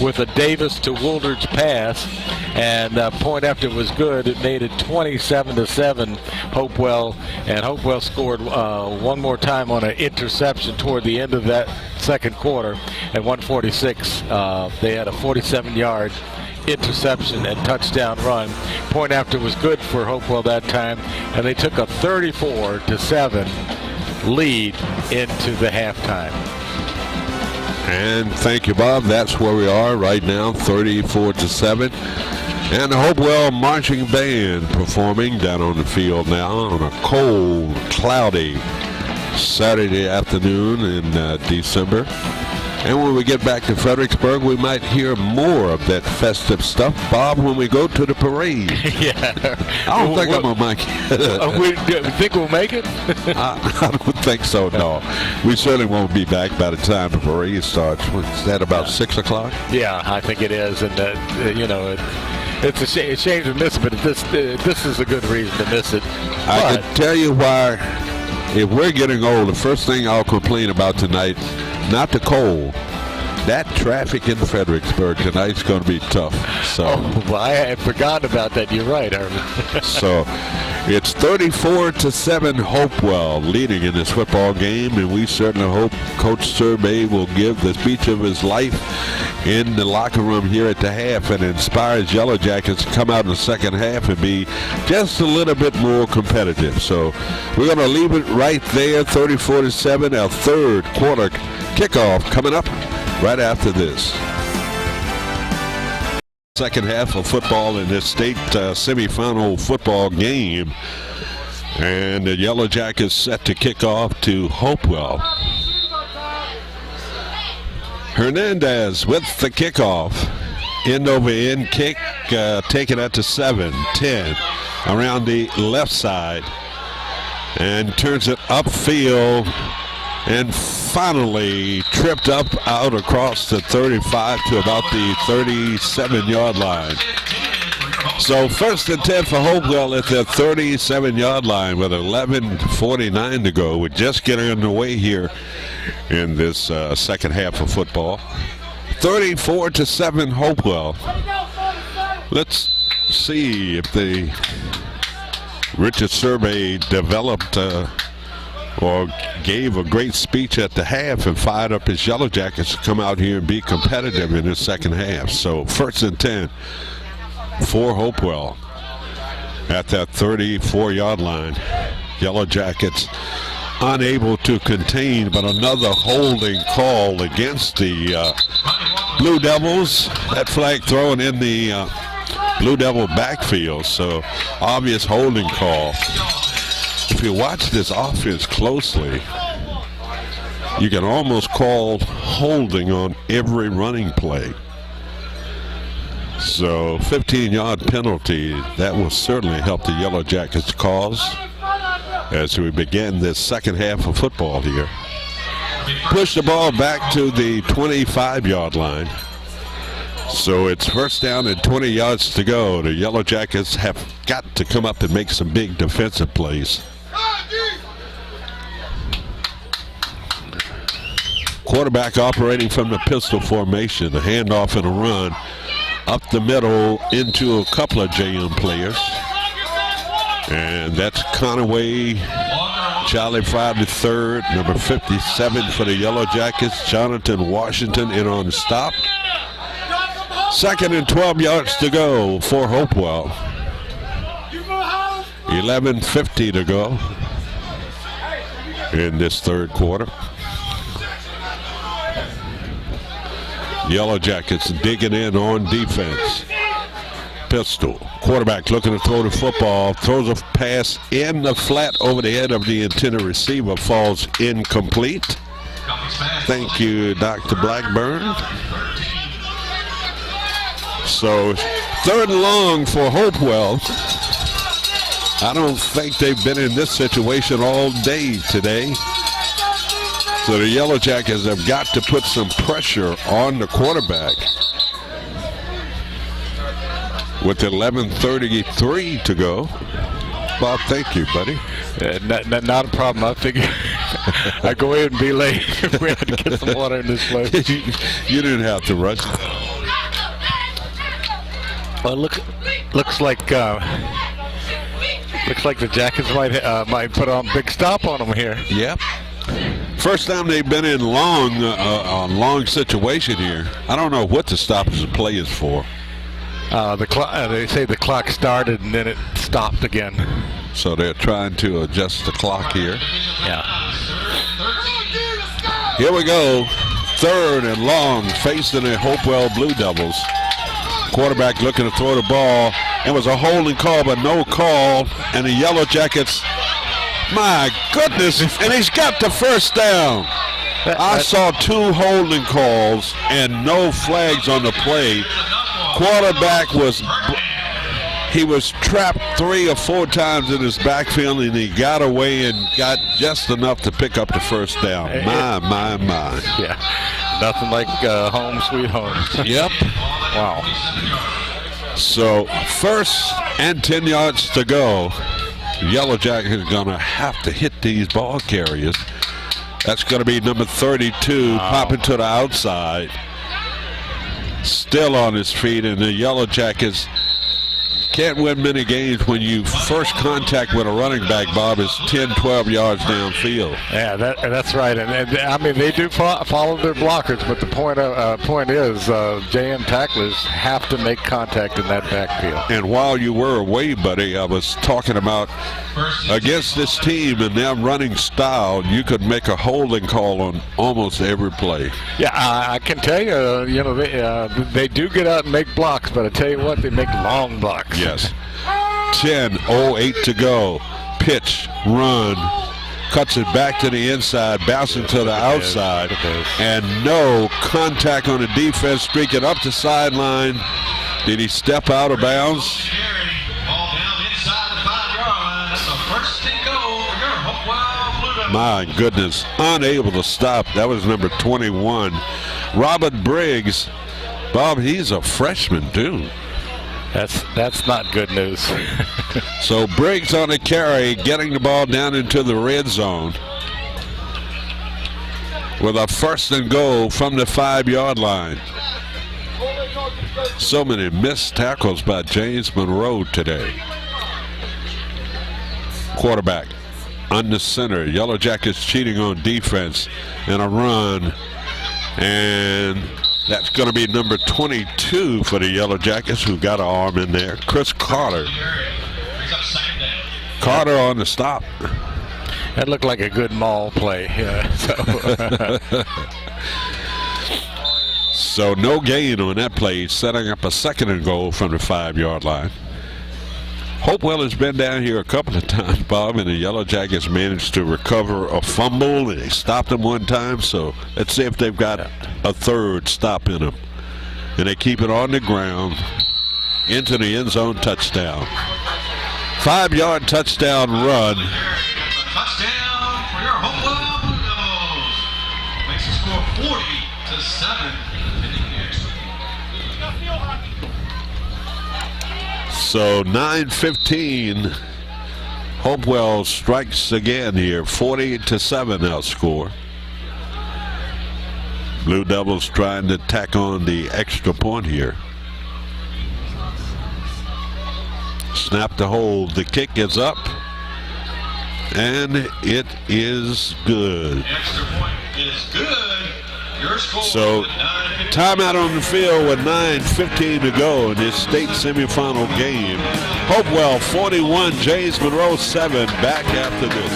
Speaker 2: with a Davis to Wooldridge pass, and point after was good. It made it 27-7 Hopewell, and Hopewell scored one more time on an interception toward the end of that second quarter at 146. They had a 47-yard interception and touchdown run. Point after was good for Hopewell that time, and they took a 34-7 lead into the halftime.
Speaker 1: And thank you, Bob. That's where we are right now, 34-7. And the Hopewell Marching Band performing down on the field now on a cold, cloudy Saturday afternoon in December. And when we get back to Fredericksburg, we might hear more of that festive stuff, Bob, when we go to the parade.
Speaker 2: Yeah.
Speaker 1: I don't think I'm going to make it.
Speaker 2: We think we'll make it?
Speaker 1: I don't think so, no. We certainly won't be back by the time the parade starts. Is that about 6 o'clock?
Speaker 2: Yeah, I think it is. And, you know, it's a shame to miss it, but this is a good reason to miss it.
Speaker 1: I can tell you why. If we're getting old, the first thing I'll complain about tonight, not the cold. That traffic in Fredericksburg tonight's going to be tough. So,
Speaker 2: well, I had forgotten about that. You're right, Herman.
Speaker 1: So, it's 34-7 Hopewell leading in this football game, and we certainly hope Coach Survey will give the speech of his life in the locker room here at the half and inspires Yellow Jackets to come out in the second half and be just a little bit more competitive. So, we're going to leave it right there, 34-7, our third quarter kickoff coming up right after this. Second half of football in this state semifinal football game. And the Yellow Jackets set to kick off to Hopewell. Hernandez with the kickoff. End over end kick, taken at the 7-10 around the left side. And turns it upfield. And finally tripped up out across the 35 to about the 37-yard line. So 1st and 10 for Hopewell at the 37-yard line with 11:49 to go. We're just getting underway here in this second half of football. 34-7 Hopewell. Let's see if the Richard Survey developed or gave a great speech at the half and fired up his Yellow Jackets to come out here and be competitive in the second half. So 1st and 10 for Hopewell at that 34-yard line. Yellow Jackets unable to contain, but another holding call against the Blue Devils. That flag thrown in the Blue Devil backfield, so obvious holding call. If you watch this offense closely, you can almost call holding on every running play. So 15-yard penalty, that will certainly help the Yellow Jackets' cause as we begin this second half of football here. Push the ball back to the 25-yard line. So it's 1st down and 20 yards to go. The Yellow Jackets have got to come up and make some big defensive plays. Quarterback operating from the pistol formation. A handoff and a run up the middle into a couple of JM players. And that's Conaway, Charlie Fry the third, number 57 for the Yellow Jackets. Jonathan Washington in on the stop. 2nd and 12 yards to go for Hopewell. 11:50 to go in this third quarter. Yellow Jackets digging in on defense. pistol. Quarterback looking to throw the football, throws a pass in the flat over the head of the intended receiver, falls incomplete. Thank you, Dr. Blackburn. So 3rd and long for Hopewell. I don't think they've been in this situation all day today. So the Yellow Jackets have got to put some pressure on the quarterback. With 11:33 to go. Bob, thank you, buddy.
Speaker 2: Not a problem. I figure I'd go ahead and be late if we had to get some water in this place.
Speaker 1: You didn't have to rush.
Speaker 2: Well, looks like the Jackets might put on a big stop on them here.
Speaker 1: Yep. First time they've been in long situation here. I don't know what the stoppage of play is for.
Speaker 2: They say the clock started and then it stopped again.
Speaker 1: So they're trying to adjust the clock here.
Speaker 2: Yeah.
Speaker 1: Here we go. 3rd and long, facing the Hopewell Blue Devils. Quarterback looking to throw the ball. It was a holding call, but no call. And the Yellow Jackets, my goodness, and he's got the first down. I saw 2 holding calls and no flags on the play. Quarterback was trapped 3 or 4 times in his backfield, and he got away and got just enough to pick up the first down. My.
Speaker 2: Yeah, nothing like home sweet home.
Speaker 1: Yep.
Speaker 2: Wow.
Speaker 1: So 1st and 10 yards to go. Yellow Jacket is going to have to hit these ball carriers. That's going to be number 32, popping to the outside. Still on his feet, and the Yellow Jackets can't win many games when you first contact with a running back, Bob, is 10, 12 yards downfield.
Speaker 2: Yeah, that's right. And I mean, they do follow their blockers, but the point is JM tacklers have to make contact in that backfield.
Speaker 1: And while you were away, buddy, I was talking about against this team and their running style, you could make a holding call on almost every play.
Speaker 2: Yeah, I can tell you, they do get out and make blocks, but I tell you what, they make long blocks.
Speaker 1: Yes. 10:08 to go. Pitch, run, cuts it back to the inside, bouncing to the outside, and no contact on the defense, streaking up the sideline. Did he step out of bounds? My goodness, unable to stop. That was number 21. Robert Briggs. Bob, he's a freshman, too.
Speaker 2: That's not good news.
Speaker 1: So Briggs on the carry, getting the ball down into the red zone with a 1st and goal from the 5-yard line. So many missed tackles by James Monroe today. Quarterback under center. Yellow Jackets cheating on defense and a run. And that's going to be number 22 for the Yellow Jackets, who got an arm in there. Chris Carter. Carter on the stop.
Speaker 2: That looked like a good maul play. Yeah,
Speaker 1: so no gain on that play, setting up a 2nd and goal from the 5-yard line. Hopewell has been down here a couple of times, Bob, and the Yellow Jackets managed to recover a fumble, and they stopped them one time. So let's see if they've got a 3rd stop in them. And they keep it on the ground into the end zone, touchdown. 5-yard touchdown run.
Speaker 3: Touchdown for your Hopewell Blue Devils. Makes the score 40-7.
Speaker 1: So 9:15. Hopewell strikes again here. 40-7 now score. Blue Devils trying to tack on the extra point here. Snap to hold. The kick is up. And it is good.
Speaker 3: The extra point is good. Your score
Speaker 1: So timeout on the field with 9:15 to go in this state semifinal game. Hopewell 41, James Monroe 7. Back after this.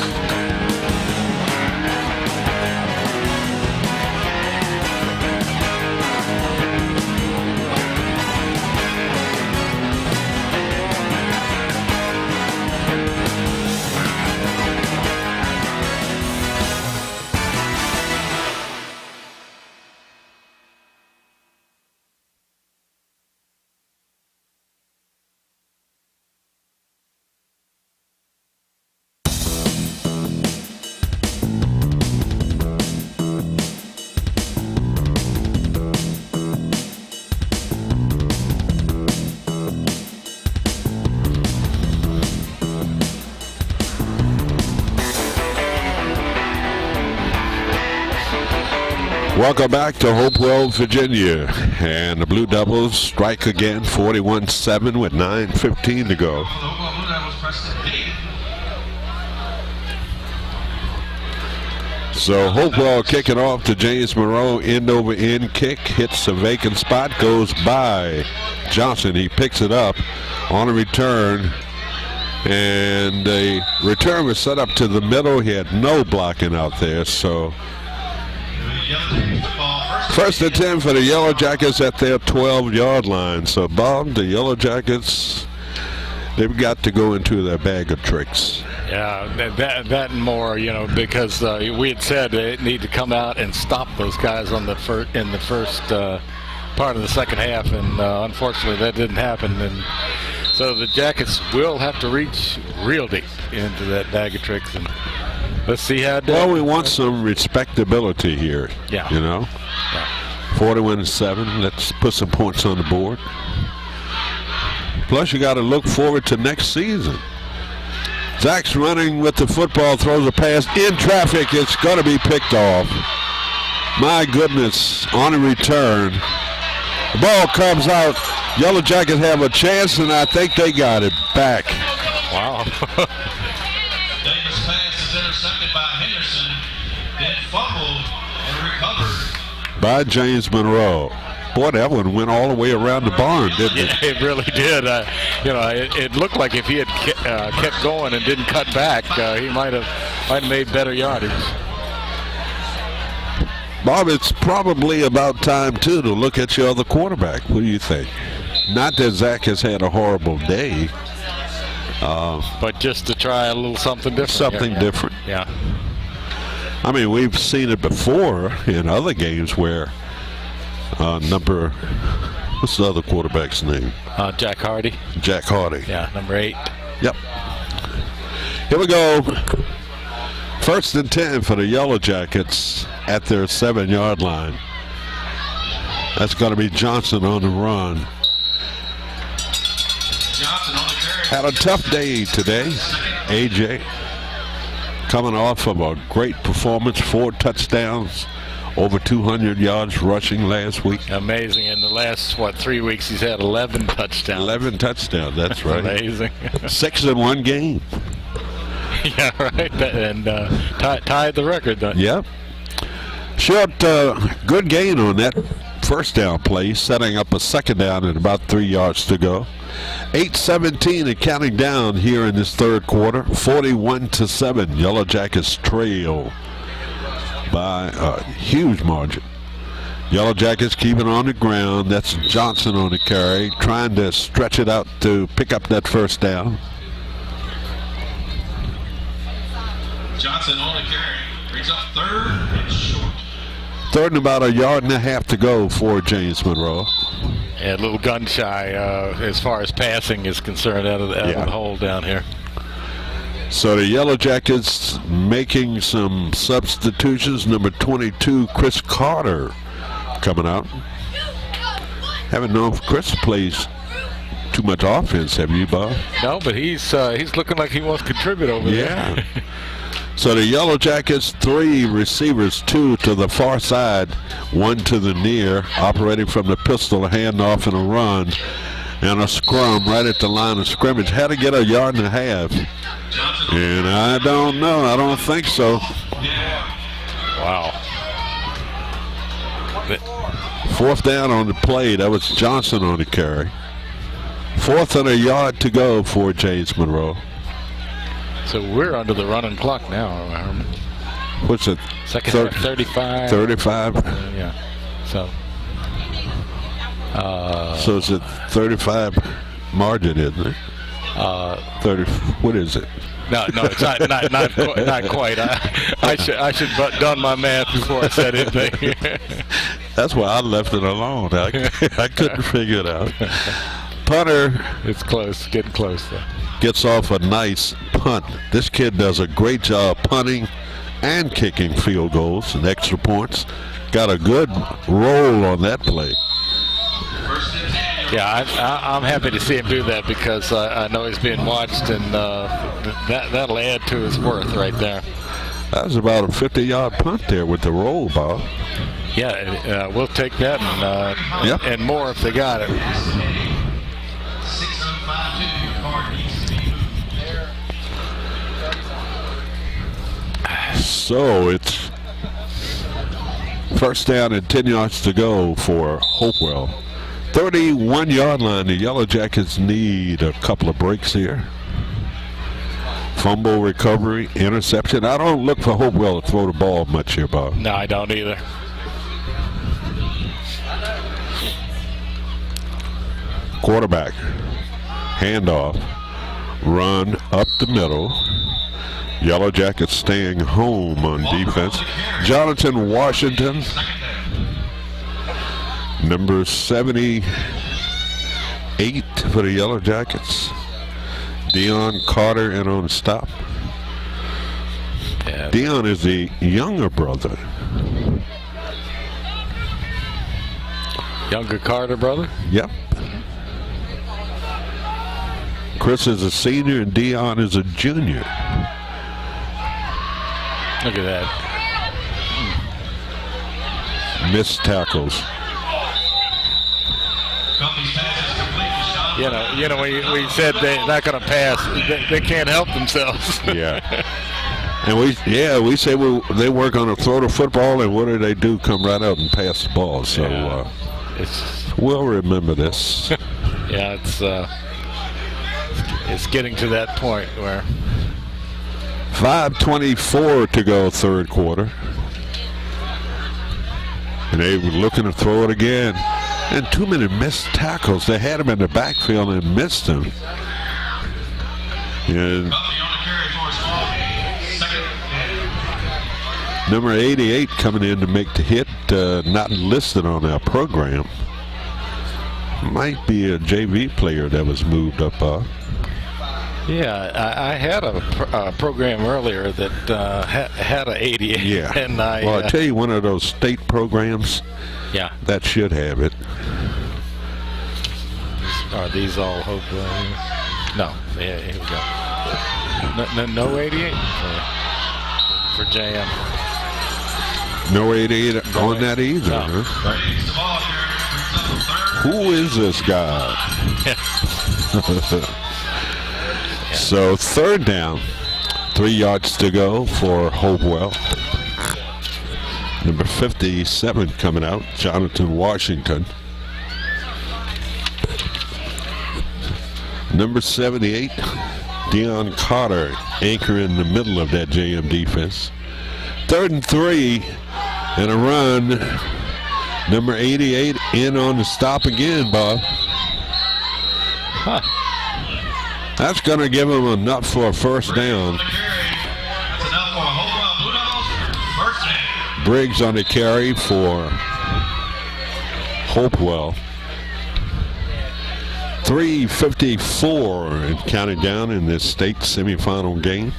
Speaker 1: Welcome back to Hopewell, Virginia. And the Blue Devils strike again, 41-7 with 9:15 to go. So Hopewell kicking off to James Monroe, end over end kick, hits a vacant spot, goes by Johnson. He picks it up on a return, and the return was set up to the middle. He had no blocking out there, so first and 10 for the Yellow Jackets at their 12-yard line. So Bob, the Yellow Jackets, they've got to go into their bag of tricks.
Speaker 2: Yeah, that and more, because we had said they need to come out and stop those guys on the in the first part of the second half, and unfortunately that didn't happen. And so the Jackets will have to reach real deep into that bag of tricks, and let's see how it does.
Speaker 1: Well, we want some respectability here.
Speaker 2: Yeah.
Speaker 1: Yeah. 41-7. Let's put some points on the board. Plus, you got to look forward to next season. Zach's running with the football, throws a pass in traffic. It's going to be picked off. My goodness, on a return. The ball comes out. Yellow Jackets have a chance, and I think they got it back.
Speaker 2: Wow.
Speaker 3: Davis' pass is intercepted by Henderson, then fumbled and recovered
Speaker 1: By James Monroe. Boy, that one went all the way around the barn, didn't it?
Speaker 2: Yeah, it really did. It looked like if he had kept going and didn't cut back, he might have made better yardage.
Speaker 1: Bob, it's probably about time, too, to look at your other quarterback. What do you think? Not that Zach has had a horrible day.
Speaker 2: But just to try a little something different.
Speaker 1: Something different.
Speaker 2: Yeah.
Speaker 1: I mean, we've seen it before in other games where what's the other quarterback's name?
Speaker 2: Jack Hardy.
Speaker 1: Jack Hardy.
Speaker 2: Yeah, number 8.
Speaker 1: Yep. Here we go. First and 10 for the Yellow Jackets at their 7-yard line. That's going to be Johnson on the run.
Speaker 3: Johnson on the carry.
Speaker 1: Had a tough day today. AJ coming off of a great performance, 4 touchdowns. Over 200 yards rushing last week.
Speaker 2: Amazing. In the last, 3 weeks, he's had 11 touchdowns.
Speaker 1: 11 touchdowns, that's right.
Speaker 2: Amazing.
Speaker 1: 6 in one game.
Speaker 2: Yeah, right. And tied the record.
Speaker 1: Yep. Short, good gain on that first down play, setting up a second down at about 3 yards to go. 8:17 and counting down here in this third quarter. 41-7. Yellow Jackets trail by a huge margin. Yellow Jackets keeping on the ground. That's Johnson on the carry, trying to stretch it out to pick up that first down.
Speaker 3: Johnson on the carry. Brings up third and short.
Speaker 1: Third and about 1.5 yards to go for James Monroe.
Speaker 2: Yeah, a little gun shy as far as passing is concerned out of the hole down here.
Speaker 1: So the Yellow Jackets making some substitutions. Number 22, Chris Carter, coming out. Haven't known if Chris plays too much offense, have you, Bob?
Speaker 2: No, but he's looking like he wants to contribute over there.
Speaker 1: So the Yellow Jackets, 3 receivers, 2 to the far side, 1 to the near, operating from the pistol, a handoff and a run, and a scrum right at the line of scrimmage. Had to get 1.5 yards. And I don't know. I don't think so.
Speaker 2: Wow.
Speaker 1: Fourth down on the play. That was Johnson on the carry. 4th and 1 yard to go for James Monroe.
Speaker 2: So we're under the running clock now.
Speaker 1: What's it?
Speaker 2: Second half, 35.
Speaker 1: 35.
Speaker 2: Yeah. So.
Speaker 1: So it's a 35 margin, isn't it? 30. What is it?
Speaker 2: No, it's not quite. I should have done my math before I said anything.
Speaker 1: That's why I left it alone. I couldn't figure it out. Punter.
Speaker 2: It's close, getting close though.
Speaker 1: Gets off a nice punt. This kid does a great job punting and kicking field goals and extra points. Got a good roll on that play.
Speaker 2: Yeah, I'm happy to see him do that because I know he's being watched, and that'll add to his worth right there.
Speaker 1: That was about a 50-yard punt there with the roll, Bob.
Speaker 2: Yeah, we'll take that and more if they got it.
Speaker 3: 6:05 card needs to be moved.
Speaker 1: So it's first down and 10 yards to go for Hopewell. 31-yard line. The Yellow Jackets need a couple of breaks here. Fumble recovery, interception. I don't look for Hopewell to throw the ball much here, Bob.
Speaker 2: No, I don't either.
Speaker 1: Quarterback, handoff, run up the middle. Yellow Jackets staying home on defense. Jonathan Washington, number 78 for the Yellow Jackets. Dion Carter in on stop.
Speaker 2: Yeah.
Speaker 1: Dion is the younger brother.
Speaker 2: Younger Carter brother?
Speaker 1: Yep. Chris is a senior and Dion is a junior.
Speaker 2: Look at that.
Speaker 1: Missed tackles.
Speaker 2: You know, we said they're not going to pass. They can't help themselves.
Speaker 1: Yeah. And we say they work on a throw the football, and what do they do? Come right out and pass the ball. So we'll remember this.
Speaker 2: Yeah, it's getting to that point where
Speaker 1: 5:24 to go, third quarter. And they were looking to throw it again. And too many missed tackles. They had him in the backfield and missed him. And number 88 coming in to make the hit, not listed on our program. Might be a JV player that was moved up.
Speaker 2: Yeah, I had a program earlier that had a 88.
Speaker 1: Yeah.
Speaker 2: And
Speaker 1: I tell you, one of those state programs.
Speaker 2: Yeah.
Speaker 1: That should have it.
Speaker 2: Are these all Hopewell? No. Yeah, here we go. No 88 for JM.
Speaker 1: No 88 on that either.
Speaker 2: No.
Speaker 1: Huh? Who is this guy? So third down, 3 yards to go for Hopewell. Number 57 coming out, Jonathan Washington. Number 78, Dion Carter, anchor in the middle of that JM defense. 3rd and 3, and a run. Number 88 in on the stop again, Bob.
Speaker 2: Huh.
Speaker 1: That's going to give him enough for a first down. Briggs on the carry for Hopewell. 3:54 and counting down in this state semifinal game.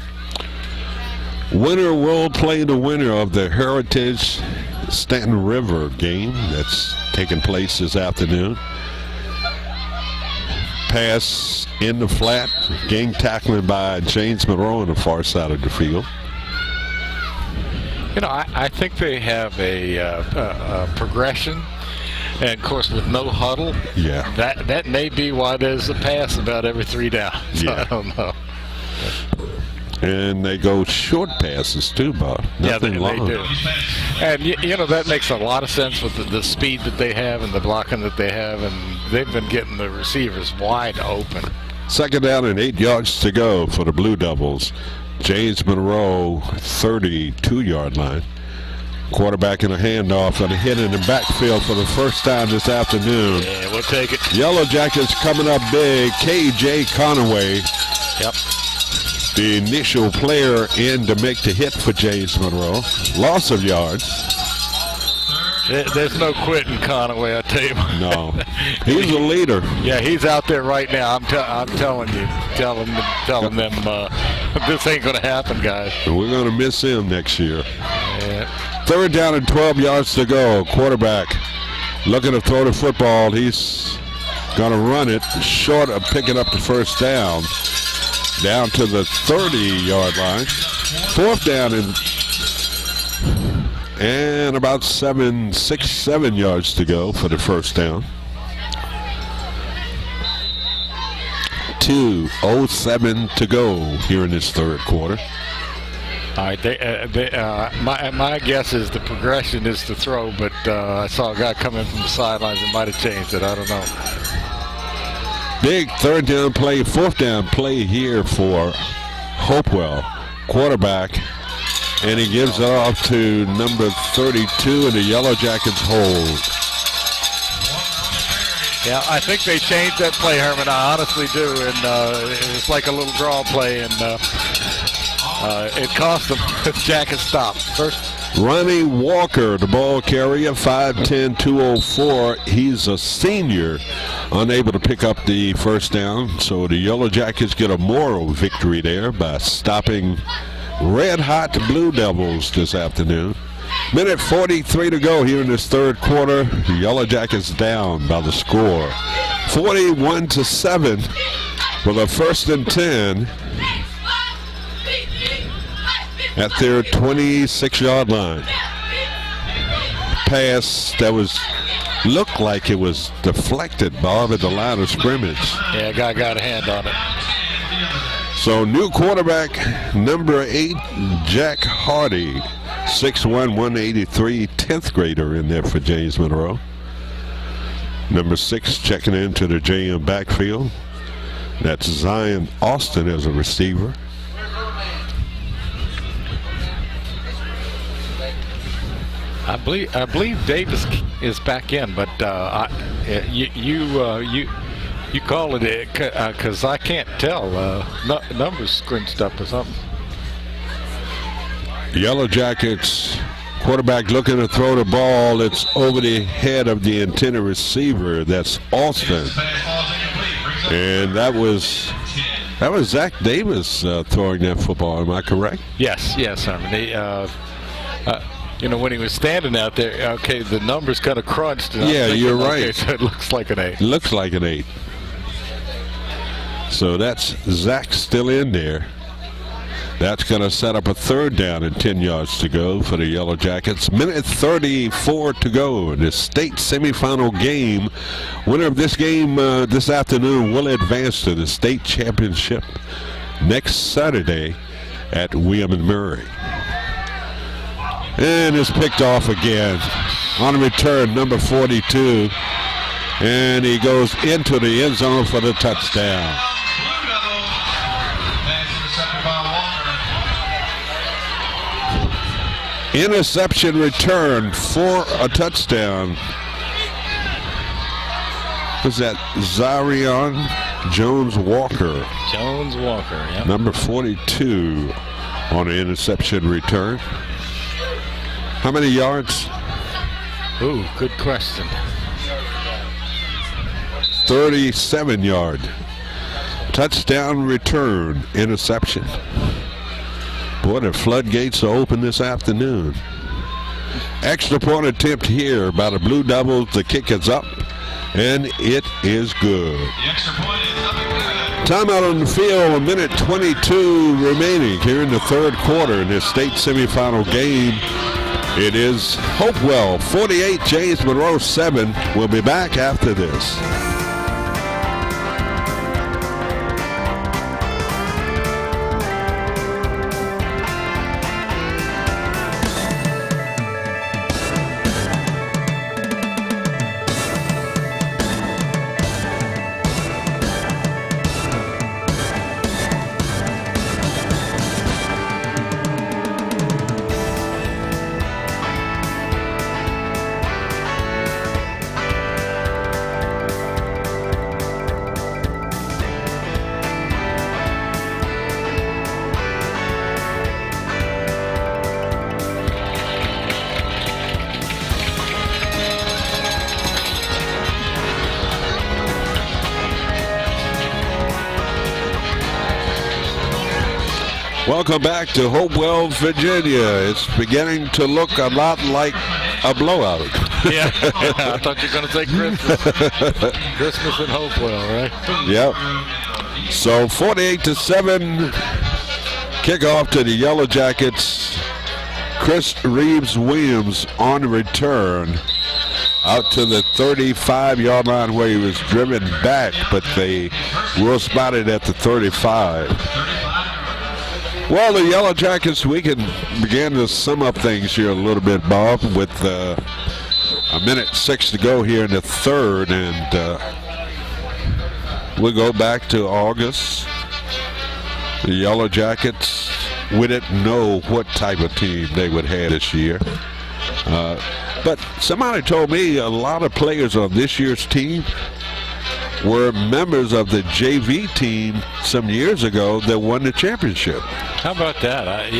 Speaker 1: Winner will play the winner of the Heritage Stanton River game that's taking place this afternoon. Pass in the flat, gang tackling by James Monroe on the far side of the field.
Speaker 2: You know, I think they have a progression, and of course with no huddle.
Speaker 1: Yeah.
Speaker 2: That may be why there's a pass about every 3 downs.
Speaker 1: Yeah.
Speaker 2: I don't know.
Speaker 1: And they go short passes too, Bob. Nothing long.
Speaker 2: They do. And you know, that makes a lot of sense with the speed that they have and the blocking that they have, and they've been getting the receivers wide open.
Speaker 1: 2nd down and 8 yards to go for the Blue Devils. James Monroe, 32-yard line. Quarterback in a handoff and a hit in the backfield for the first time this afternoon.
Speaker 2: Yeah, we'll take it.
Speaker 1: Yellow Jackets coming up big. K.J. Conaway.
Speaker 2: Yep.
Speaker 1: The initial player in to make the hit for James Monroe. Loss of yards.
Speaker 2: There's no quitting Conaway, I tell you.
Speaker 1: No. He's a leader.
Speaker 2: Yeah, he's out there right now. I'm telling you. Telling them this ain't going to happen, guys.
Speaker 1: And we're going to miss him next year.
Speaker 2: Yeah.
Speaker 1: 3rd down and 12 yards to go. Quarterback looking to throw the football. He's going to run it short of picking up the first down. Down to the 30-yard line. 4th down And about 7 yards to go for the first down. 2:07 to go here in this third quarter.
Speaker 2: All right, my guess is the progression is to throw, but I saw a guy coming from the sidelines and might have changed it. I don't know.
Speaker 1: Big fourth down play here for Hopewell, quarterback, and he gives it off to number 32, and the Yellow Jackets hold.
Speaker 2: Yeah, I think they changed that play, Herman. I honestly do, and it's like a little draw play, and it cost them. Jackets stopped first.
Speaker 1: Ronnie Walker, the ball carrier, 5'10", 204. He's a senior, unable to pick up the first down. So the Yellow Jackets get a moral victory there by stopping red-hot Blue Devils this afternoon. Minute 43 to go here in this third quarter. The Yellow Jackets down by the score, 41-7, with a 1st and 10 at their 26-yard line. Pass that looked like it was deflected, Bob, at the line of scrimmage.
Speaker 2: Yeah, guy got a hand on it.
Speaker 1: So new quarterback, number 8, Jack Hardy, 6'1", 183, 10th grader in there for James Monroe. Number 6 checking into the JM backfield. That's Zion Austin as a receiver.
Speaker 2: I believe Davis is back in, but you call it because I can't tell. Numbers scrunched up or something.
Speaker 1: Yellow Jackets quarterback looking to throw the ball. It's over the head of the intended receiver. That's Austin, and that was Zach Davis throwing that football. Am I correct?
Speaker 2: Yes, Herman. When he was standing out there, okay, the numbers kind of crunched. And
Speaker 1: yeah, you're right.
Speaker 2: Okay, so it looks like an 8.
Speaker 1: Looks like an 8. So that's Zach still in there. That's going to set up a 3rd down and 10 yards to go for the Yellow Jackets. Minute 34 to go in the state semifinal game. Winner of this game this afternoon will advance to the state championship next Saturday at William and Murray. And it's picked off again. On return, number 42. And he goes into the end zone for the touchdown. Interception return for a touchdown. Was that Zarion Jones-Walker?
Speaker 2: Jones-Walker, yeah.
Speaker 1: Number 42 on the interception return. How many yards?
Speaker 2: Ooh, good question.
Speaker 1: 37-yard. Touchdown return, interception. Boy, the floodgates are open this afternoon. Extra point attempt here by the Blue Devils. The kick is up, and it is good.
Speaker 3: The extra point is up and good.
Speaker 1: Timeout on the field, a minute 22 remaining here in the third quarter in this state semifinal game. It is Hopewell 48, James Monroe 7. We'll be back after this. Welcome back to Hopewell, Virginia. It's beginning to look a lot like a blowout.
Speaker 2: Yeah, I thought you were going to say Christmas. Christmas in Hopewell, right?
Speaker 1: Yep. So 48-7, kickoff to the Yellow Jackets. Chris Reeves-Williams on the return out to the 35-yard line where he was driven back, but they will spot it at the 35. Well, the Yellow Jackets, we can begin to sum up things here a little bit, Bob, with a minute 6 to go here in the third, and we'll go back to August. The Yellow Jackets, we didn't know what type of team they would have this year. But somebody told me a lot of players on this year's team were members of the JV team some years ago that won the championship.
Speaker 2: How about that?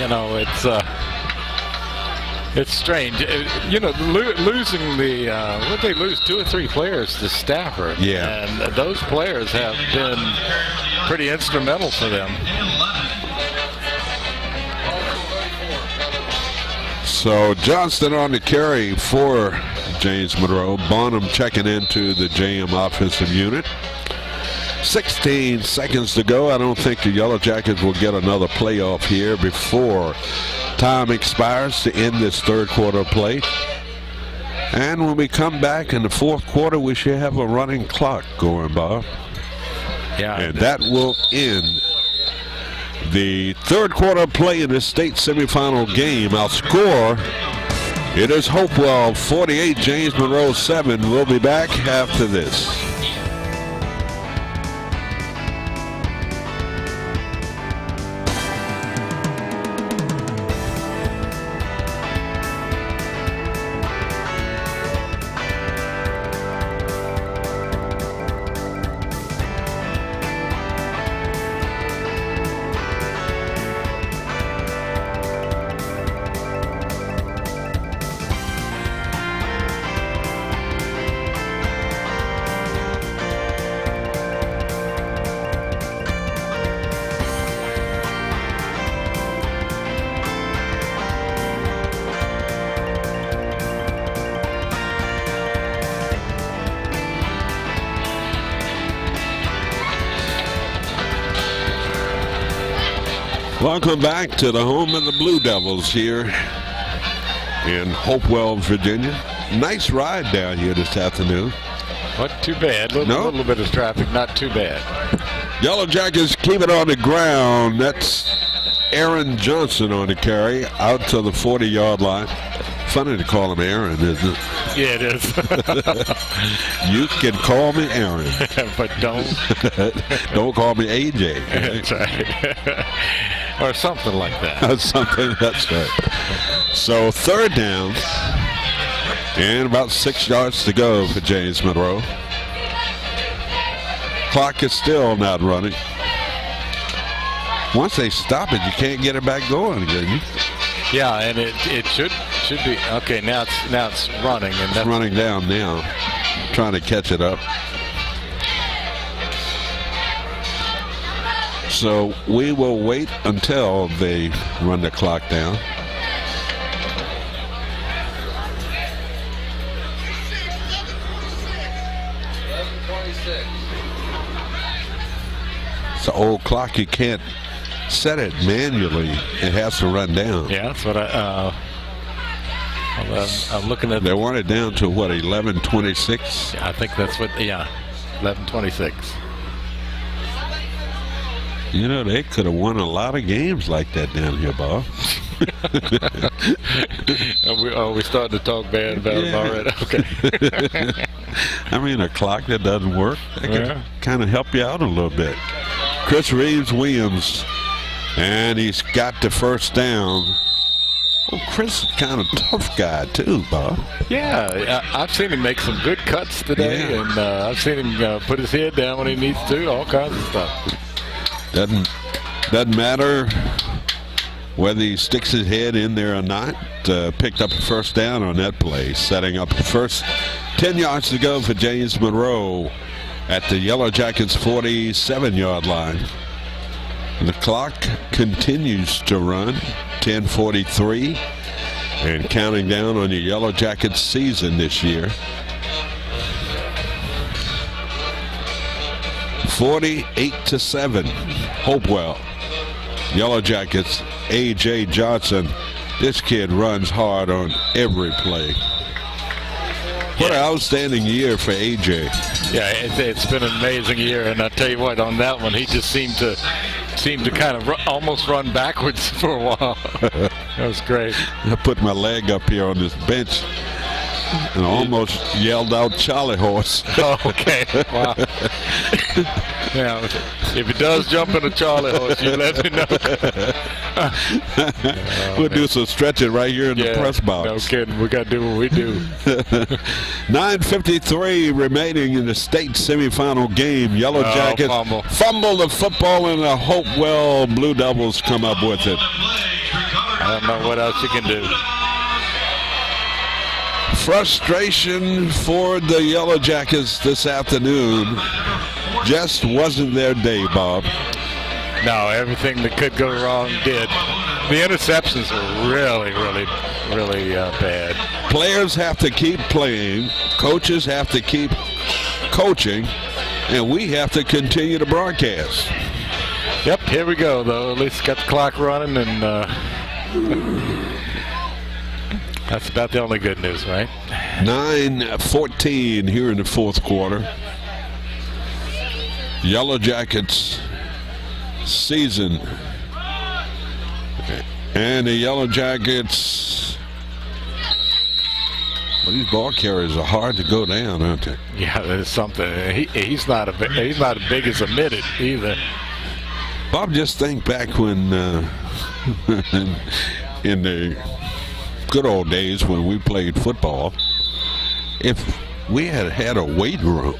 Speaker 2: It's strange. Losing the what they lose 2 or 3 players to Stafford.
Speaker 1: Yeah.
Speaker 2: And those players have been pretty instrumental for them.
Speaker 1: So Johnston on the carry for James Monroe. Bonham checking into the JM offensive unit. 16 seconds to go. I don't think the Yellow Jackets will get another playoff here before time expires to end this third quarter play. And when we come back in the fourth quarter, we should have a running clock going, Bob.
Speaker 2: Yeah.
Speaker 1: And that will end the third quarter play in the state semifinal game. Our score, it is Hopewell 48, James Monroe 7. We'll be back after this. Welcome back to the home of the Blue Devils here in Hopewell, Virginia. Nice ride down here this afternoon.
Speaker 2: Not too bad. A little bit of traffic, not too bad.
Speaker 1: Yellow Jackets keep it on the ground. That's Aaron Johnson on the carry out to the 40-yard line. Funny to call him Aaron, isn't it?
Speaker 2: Yeah, it is.
Speaker 1: You can call me Aaron.
Speaker 2: But
Speaker 1: don't call me AJ.
Speaker 2: That's right. Or something like that.
Speaker 1: That's right. So third down and about 6 yards to go for James Monroe. Clock is still not running. Once they stop it, you can't get it back going again.
Speaker 2: Yeah, and it should be okay. Now it's running, and
Speaker 1: it's running down now, trying to catch it up. So we will wait until they run the clock down. It's an old clock. You can't set it manually. It has to run down.
Speaker 2: Yeah, that's what I'm looking at.
Speaker 1: They want it down to what, 11:26?
Speaker 2: I think that's what. Yeah, 11:26.
Speaker 1: You know, they could have won a lot of games like that down here, Bob.
Speaker 2: we starting to talk bad about them already. Okay.
Speaker 1: I mean, a clock that doesn't work, that can kind of help you out a little bit. Chris Reeves-Williams, and he's got the first down. Well, Chris is kind of a tough guy, too, Bob.
Speaker 2: Yeah, I've seen him make some good cuts today, and I've seen him put his head down when he needs to, all kinds of stuff.
Speaker 1: Doesn't matter whether he sticks his head in there or not. Picked up a first down on that play, setting up the first 10 yards to go for James Monroe at the Yellow Jackets 47-yard line. The clock continues to run, 10:43, and counting down on the Yellow Jackets season this year. 48-7, Hopewell. Yellow Jackets, A.J. Johnson This kid runs hard on every play. What an outstanding year for AJ.
Speaker 2: Yeah, it's been an amazing year, and I tell you what, on that one, he just seemed to kind of almost run backwards for a while. That was great.
Speaker 1: I put my leg up here on this bench and I almost yelled out Charlie horse.
Speaker 2: Oh, okay. Wow. Now, if he does jump in a Charlie horse, you let me know.
Speaker 1: We'll do some stretching right here in the press box.
Speaker 2: No kidding. We got to do what we do.
Speaker 1: 9:53 remaining in the state semifinal game. Yellow Jackets fumble the football, and the Hopewell Blue Devils come up with it.
Speaker 2: I don't know what else you can do.
Speaker 1: Frustration for the Yellow Jackets this afternoon. Just wasn't their day, Bob.
Speaker 2: No, everything that could go wrong did. The interceptions were really bad.
Speaker 1: Players have to keep playing. Coaches have to keep coaching. And we have to continue to broadcast.
Speaker 2: Yep, here we go, though. At least got the clock running, and that's about the only good news, right?
Speaker 1: 9:14 here in the fourth quarter. Yellow Jackets season. And the Yellow Jackets, well, these ball carriers are hard to go down, aren't they?
Speaker 2: Yeah, there's something. He's not as big as a midget either.
Speaker 1: Bob, just think back when in the good old days when we played football, if we had had a weight room,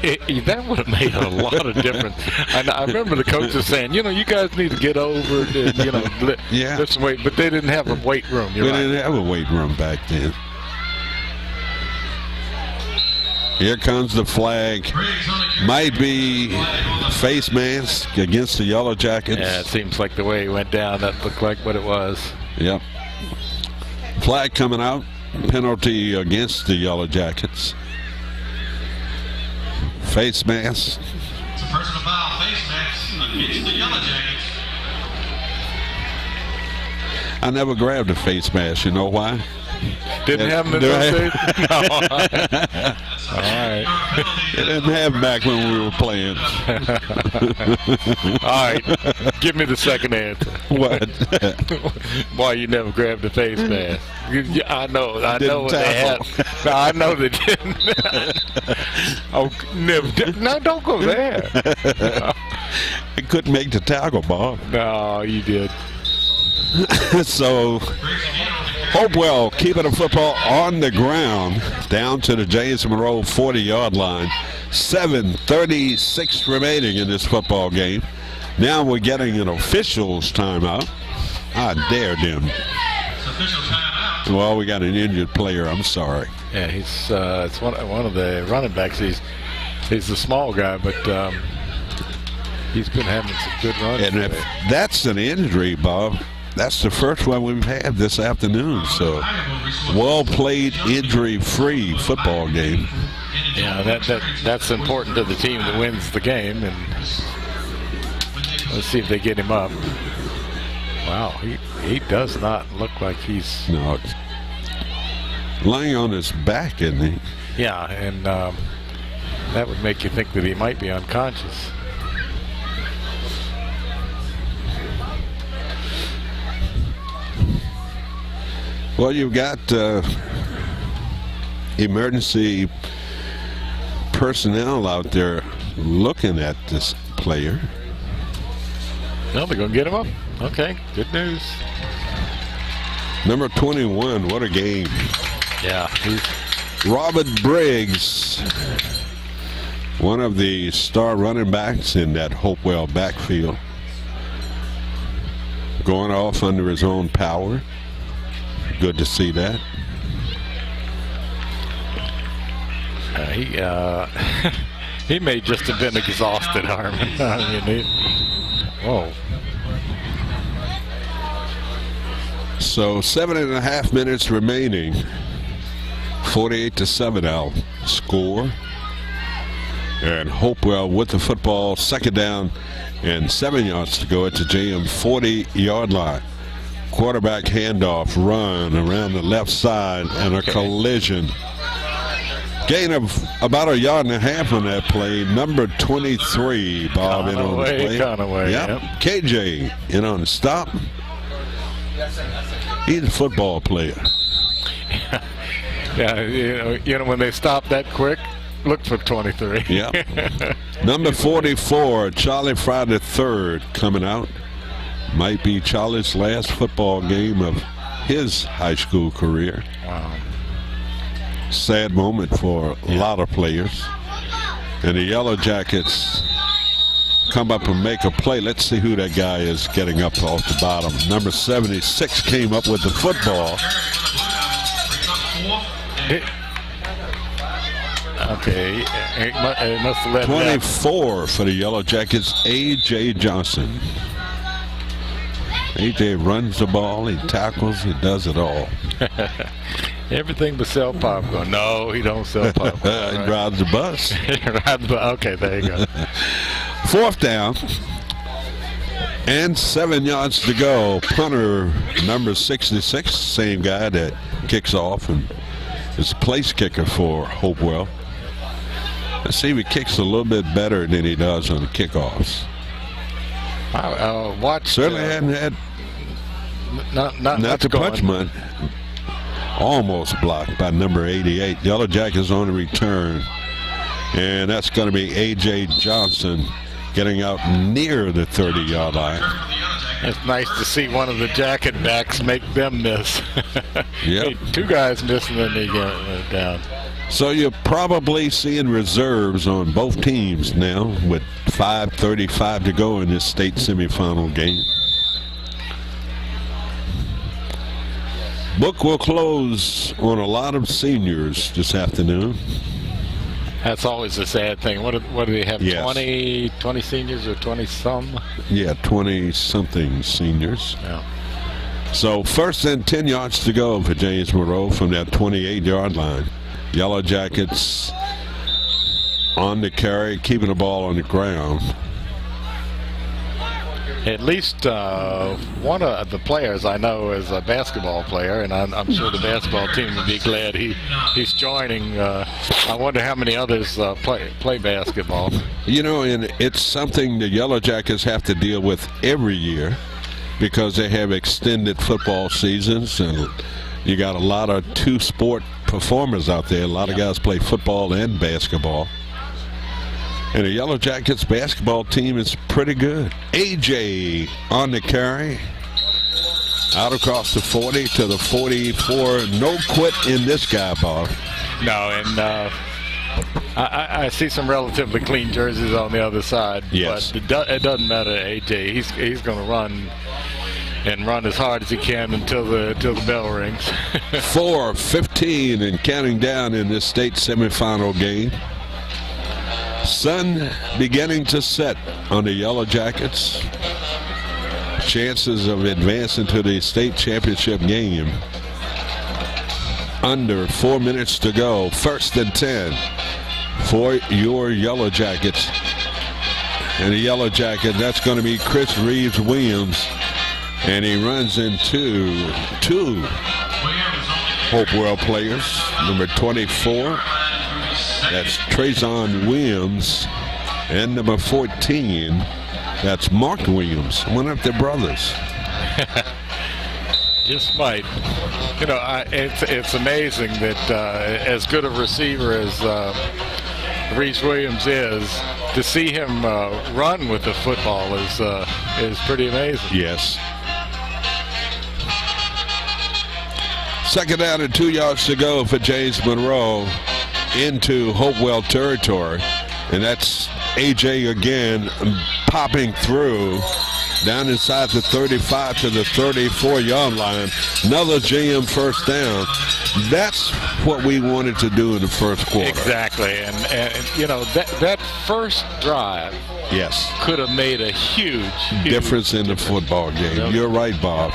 Speaker 2: that would have made a lot of difference. I remember the coaches saying, you guys need to get over it and, lift some weight. But they didn't have a weight room.
Speaker 1: We didn't have a weight room back then. Here comes the flag. Might be face mask against the Yellow Jackets.
Speaker 2: Yeah, it seems like the way he went down, that looked like what it was.
Speaker 1: Yep. Flag coming out. Penalty against the Yellow Jackets. Face mask.
Speaker 3: It's a personal foul, face mask against the Yellow Jackets.
Speaker 1: I never grabbed a face mask. You know why?
Speaker 2: Didn't have them in those days? No. All right.
Speaker 1: They didn't have them back when we were playing.
Speaker 2: All right. Give me the second answer.
Speaker 1: What?
Speaker 2: Why you never grabbed the face mask? I know what they had. No, I know they didn't. Oh, never. No, don't go there.
Speaker 1: I couldn't make the tackle, Bob.
Speaker 2: No, you did.
Speaker 1: So Hopewell keeping the football on the ground down to the James Monroe 40-yard line. 7:36 remaining in this football game. Now we're getting an official's timeout. I dare them.
Speaker 3: Official timeout.
Speaker 1: Well, we got an injured player. I'm sorry.
Speaker 2: Yeah, he's it's one of the running backs. He's the small guy, but he's been having some good runs.
Speaker 1: And if that's an injury, Bob, that's the first one we've had this afternoon. So, well-played, injury-free football game.
Speaker 2: Yeah, that's important to the team that wins the game. And let's see if they get him up. Wow, he does not look like he's...
Speaker 1: No, lying on his back, isn't he?
Speaker 2: Yeah, and that would make you think that he might be unconscious.
Speaker 1: Well, you've got emergency personnel out there looking at this player.
Speaker 2: No, they're going to get him up. Okay, good news.
Speaker 1: Number 21, what a game.
Speaker 2: Yeah.
Speaker 1: Robert Briggs, one of the star running backs in that Hopewell backfield, going off under his own power. Good to see that.
Speaker 2: He may just have been exhausted, Harmon. I mean, whoa.
Speaker 1: So 7.5 minutes remaining. 48-7 our score. And Hopewell with the football, second down and 7 yards to go at the JM 40-yard line. Quarterback handoff, run around the left side, and a collision. Gain of about 1.5 yards on that play. Number 23, Bob, in on the play.
Speaker 2: Conaway,
Speaker 1: yep. KJ in on the stop. He's a football player.
Speaker 2: Yeah, you know when they stop that quick, look for 23.
Speaker 1: Yep. Number 44, Charlie Fry III, coming out. Might be Charlie's last football game of his high school career.
Speaker 2: Wow.
Speaker 1: Sad moment for a lot of players. And the Yellow Jackets come up and make a play. Let's see who that guy is getting up off the bottom. Number 76 came up with the football.
Speaker 2: Okay, it must have led
Speaker 1: 24 for the Yellow Jackets, A.J. Johnson. A.J. runs the ball, he tackles, he does it all.
Speaker 2: Everything but sell popcorn. No, he don't sell popcorn.
Speaker 1: He rides the bus.
Speaker 2: Okay, there you go.
Speaker 1: 4th down. And 7 yards to go. Punter number 66, same guy that kicks off and is place kicker for Hopewell. Let's see if he kicks a little bit better than he does on the kickoffs.
Speaker 2: I watched.
Speaker 1: Certainly hadn't had
Speaker 2: not
Speaker 1: to punch man. Almost blocked by number 88. Yellow Jackets on the return. And that's going to be A.J. Johnson getting out near the 30-yard line.
Speaker 2: It's nice to see one of the jacket backs make them miss.
Speaker 1: Yep.
Speaker 2: Hey, 2 guys missing and they get down.
Speaker 1: So you're probably seeing reserves on both teams now with 5:35 to go in this state semifinal game. Book will close on a lot of seniors this afternoon.
Speaker 2: That's always a sad thing. What do they have,
Speaker 1: yes.
Speaker 2: 20 seniors or 20-some?
Speaker 1: Yeah, 20-something seniors.
Speaker 2: Yeah.
Speaker 1: So 1st and 10 yards to go for James Monroe from that 28-yard line. Yellow Jackets on the carry, keeping the ball on the ground.
Speaker 2: At least one of the players I know is a basketball player, and I'm sure the basketball team would be glad he's joining. I wonder how many others play basketball.
Speaker 1: You know, and it's something the Yellow Jackets have to deal with every year because they have extended football seasons, and you got a lot of 2-sport performers out there. A lot of guys play football and basketball. And the Yellow Jackets basketball team is pretty good. A.J. on the carry. Out across the 40 to the 44. No quit in this guy, Bob.
Speaker 2: No, and I see some relatively clean jerseys on the other side.
Speaker 1: Yes.
Speaker 2: But it doesn't matter to A.J. He's going to run and run as hard as he can until the bell rings.
Speaker 1: 4:15 and counting down in this state semifinal game. Sun beginning to set on the Yellow Jackets. Chances of advancing to the state championship game. Under 4 minutes to go. 1st and 10 for your Yellow Jackets. And the Yellow Jacket, that's going to be Chris Reeves-Williams. And he runs into 2 Hopewell players. Number 24. That's Trayson Williams, and number 14, that's Mark Williams, one of the brothers.
Speaker 2: Just might. You know, it's amazing that as good a receiver as Reese Williams is, to see him run with the football is pretty amazing.
Speaker 1: Yes. 2nd down and 2 yards to go for James Monroe into Hopewell territory, and that's A.J. again popping through down inside the 35 to the 34-yard line. Another JM 1st down. That's what we wanted to do in the first quarter.
Speaker 2: Exactly, and you know that first drive,
Speaker 1: yes,
Speaker 2: could have made a huge
Speaker 1: difference in the football game. You're right, Bob.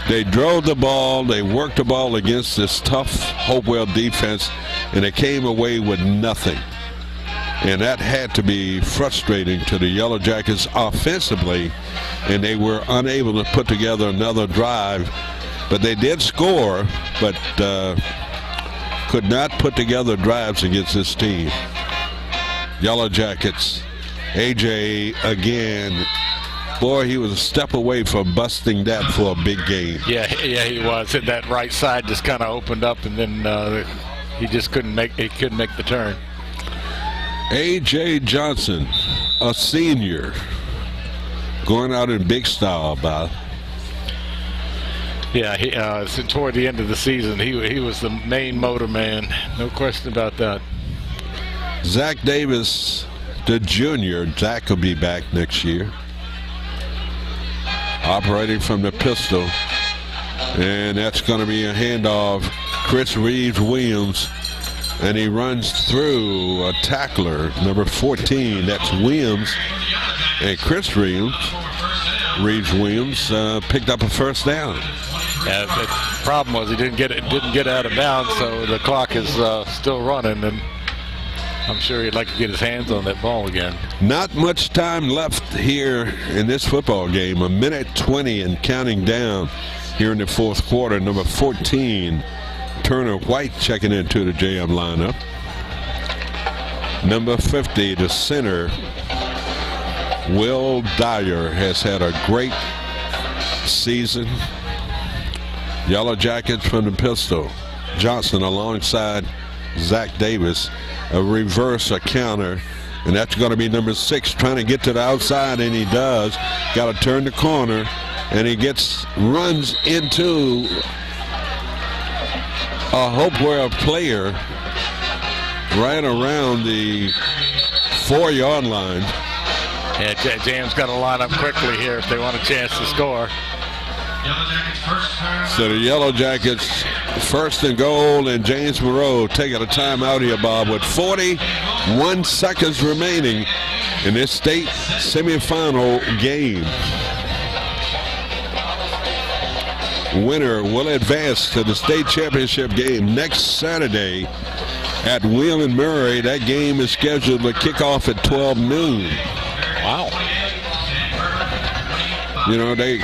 Speaker 1: They drove the ball, they worked the ball against this tough Hopewell defense, and they came away with nothing. And that had to be frustrating to the Yellow Jackets offensively, and they were unable to put together another drive. But they did score, but could not put together drives against this team. Yellow Jackets, AJ again. Boy, he was a step away from busting that for a big game.
Speaker 2: Yeah, he was. That right side just kind of opened up, and then he just couldn't make the turn.
Speaker 1: A.J. Johnson, a senior, going out in big style, Bob.
Speaker 2: Yeah, toward the end of the season, he was the main motor man. No question about that.
Speaker 1: Zach Davis, the junior. Zach will be back next year. Operating from the pistol. And that's going to be a handoff. Chris Reeves-Williams. And he runs through a tackler, number 14. That's Williams. And Chris Reeves-Williams picked up a first down.
Speaker 2: Yeah, the problem was he didn't get out of bounds, so the clock is still running, and I'm sure he'd like to get his hands on that ball again.
Speaker 1: Not much time left here in this football game. 1:20 and counting down here in the fourth quarter. Number 14, Turner White, checking into the JM lineup. Number 50, the center, Will Dyer, has had a great season. Yellow Jackets from the pistol. Johnson alongside Zach Davis. A reverse, a counter. And that's going to be number 6 trying to get to the outside, and he does. Got to turn the corner, and he runs into a Hopewell player right around the 4-yard line.
Speaker 2: Yeah, Jam's got to line up quickly here if they want a chance to score.
Speaker 1: So the Yellow Jackets first and goal, and James Monroe taking a timeout here, Bob, with 41 seconds remaining in this state semifinal game. Winner will advance to the state championship game next Saturday at William & Murray. That game is scheduled to kick off at 12 noon.
Speaker 2: Wow.
Speaker 1: You know, they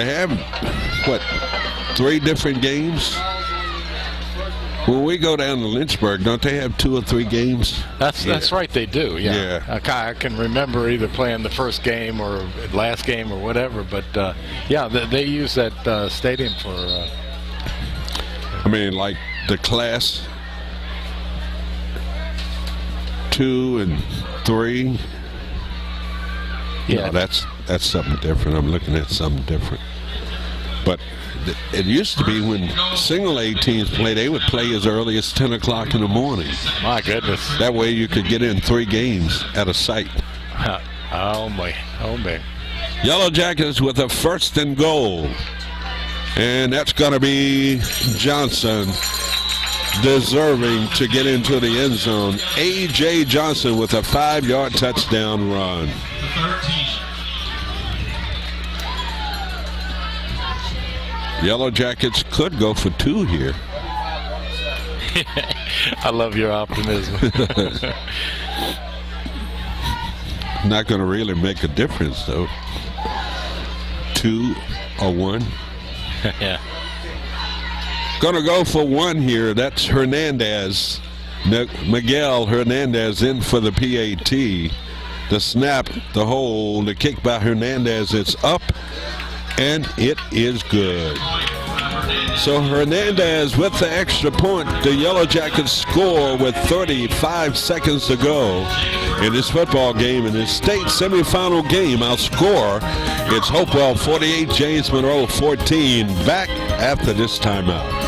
Speaker 1: have, what, 3 different games? When we go down to Lynchburg, don't they have 2 or 3 games?
Speaker 2: That's right, they do, yeah. I can remember either playing the first game or last game or whatever, but yeah, they use that stadium for...
Speaker 1: I mean, like the class 2 and 3.
Speaker 2: Yeah,
Speaker 1: no, that's something different. I'm looking at something different. But it used to be when single A teams play, they would play as early as 10 o'clock in the morning.
Speaker 2: My goodness.
Speaker 1: That way you could get in 3 games at a site.
Speaker 2: Oh, my.
Speaker 1: Yellow Jackets with a first and goal. And that's going to be Johnson, deserving to get into the end zone. A.J. Johnson with a 5-yard touchdown run.
Speaker 3: 13.
Speaker 1: Yellow Jackets could go for 2 here.
Speaker 2: I love your optimism.
Speaker 1: Not going to really make a difference, though. 2 or 1.
Speaker 2: Yeah.
Speaker 1: Going to go for 1 here. That's Hernandez. Miguel Hernandez in for the PAT. The snap, the hold, the kick by Hernandez. It's up, and it is good. So Hernandez with the extra point. The Yellow Jackets score with 35 seconds to go in this football game. In this state semifinal game, our score, it's Hopewell 48, James Monroe 14. Back after this timeout.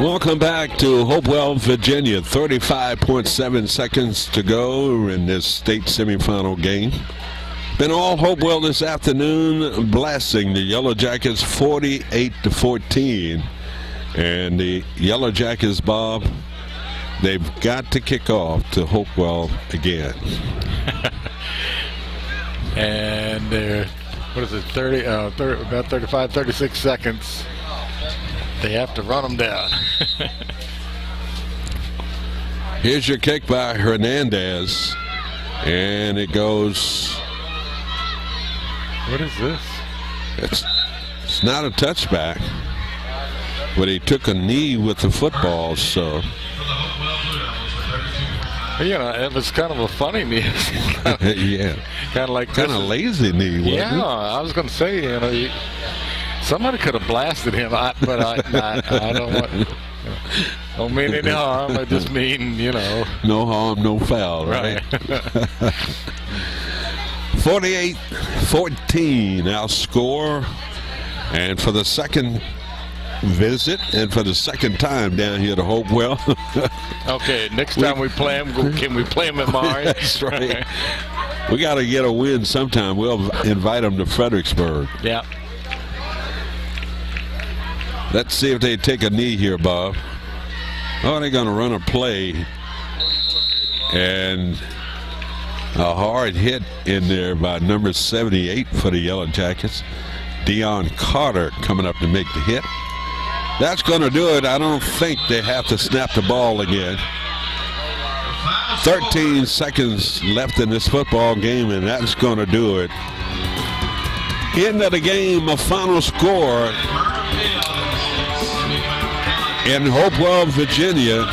Speaker 1: Welcome back to Hopewell, Virginia. 35.7 seconds to go in this state semifinal game. Been all Hopewell this afternoon, blasting the Yellow Jackets 48-14. And the Yellow Jackets, Bob, they've got to kick off to Hopewell again.
Speaker 2: And they're, what is it, 30, about 35, 36 seconds. They have to run them down.
Speaker 1: Here's your kick by Hernandez. And it goes.
Speaker 2: What is this?
Speaker 1: It's not a touchback. But he took a knee with the football, so.
Speaker 2: You know, it was kind of a funny knee.
Speaker 1: Yeah.
Speaker 2: Kind of like
Speaker 1: kind of lazy knee, wasn't it?
Speaker 2: Yeah, I was going to say, you know, somebody could have blasted him, but I don't mean any harm. I just mean, you know.
Speaker 1: No harm, no foul, right? 48-14 our score. And for the second visit and for the second time down here to Hopewell.
Speaker 2: Okay, next time we play him, can we play him at Mari?
Speaker 1: That's right. We got to get a win sometime. We'll invite them to Fredericksburg.
Speaker 2: Yeah.
Speaker 1: Let's see if they take a knee here, Bob. Oh, they're going to run a play. And a hard hit in there by number 78 for the Yellow Jackets. Dion Carter coming up to make the hit. That's going to do it. I don't think they have to snap the ball again. 13 seconds left in this football game, and that's going to do it. End of the game, a final score in Hopewell, Virginia.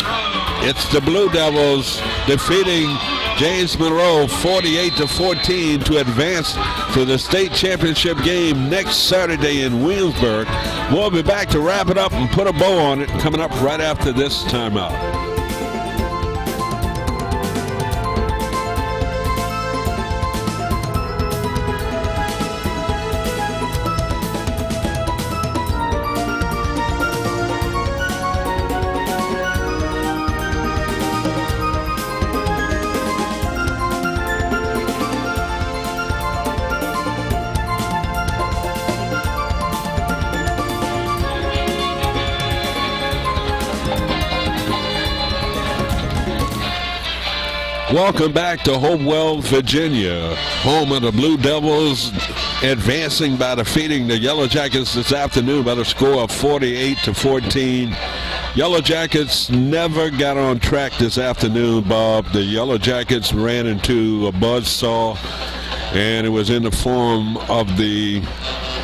Speaker 1: It's the Blue Devils defeating James Monroe 48-14 to advance to the state championship game next Saturday in Williamsburg. We'll be back to wrap it up and put a bow on it coming up right after this timeout. Welcome back to Hopewell, Virginia, home of the Blue Devils, advancing by defeating the Yellow Jackets this afternoon by the score of 48-14. Yellow Jackets never got on track this afternoon, Bob. The Yellow Jackets ran into a buzzsaw, and it was in the form of the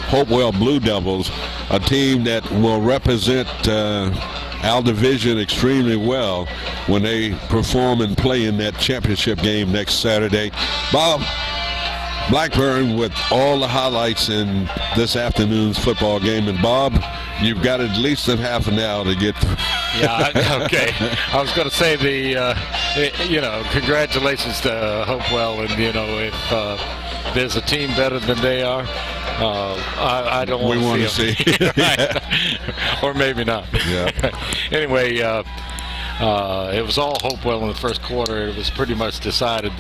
Speaker 1: Hopewell Blue Devils, a team that will represent our division extremely well when they perform and play in that championship game next Saturday. Bob, Blackburn with all the highlights in this afternoon's football game. And Bob, you've got at least a half an hour to get through.
Speaker 2: Yeah, okay. I was going to say congratulations to Hopewell, and if there's a team better than they are, I don't want to see them. Right. Or maybe not.
Speaker 1: Yeah.
Speaker 2: Anyway, it was all Hopewell in the first quarter. It was pretty much decided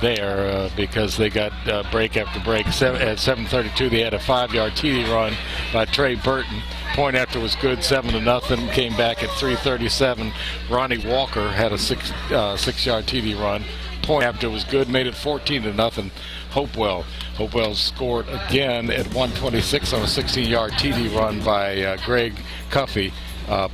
Speaker 2: there because they got break after break. At 7:32, they had a 5-yard TD run by Trey Burton. Point after was good, 7-0. Came back at 3:37. Ronnie Walker had a 6-yard TD run. Point after was good, made it 14-0. Hopewell scored again at 1:26 on a 16-yard TD run by Greg Cuffey.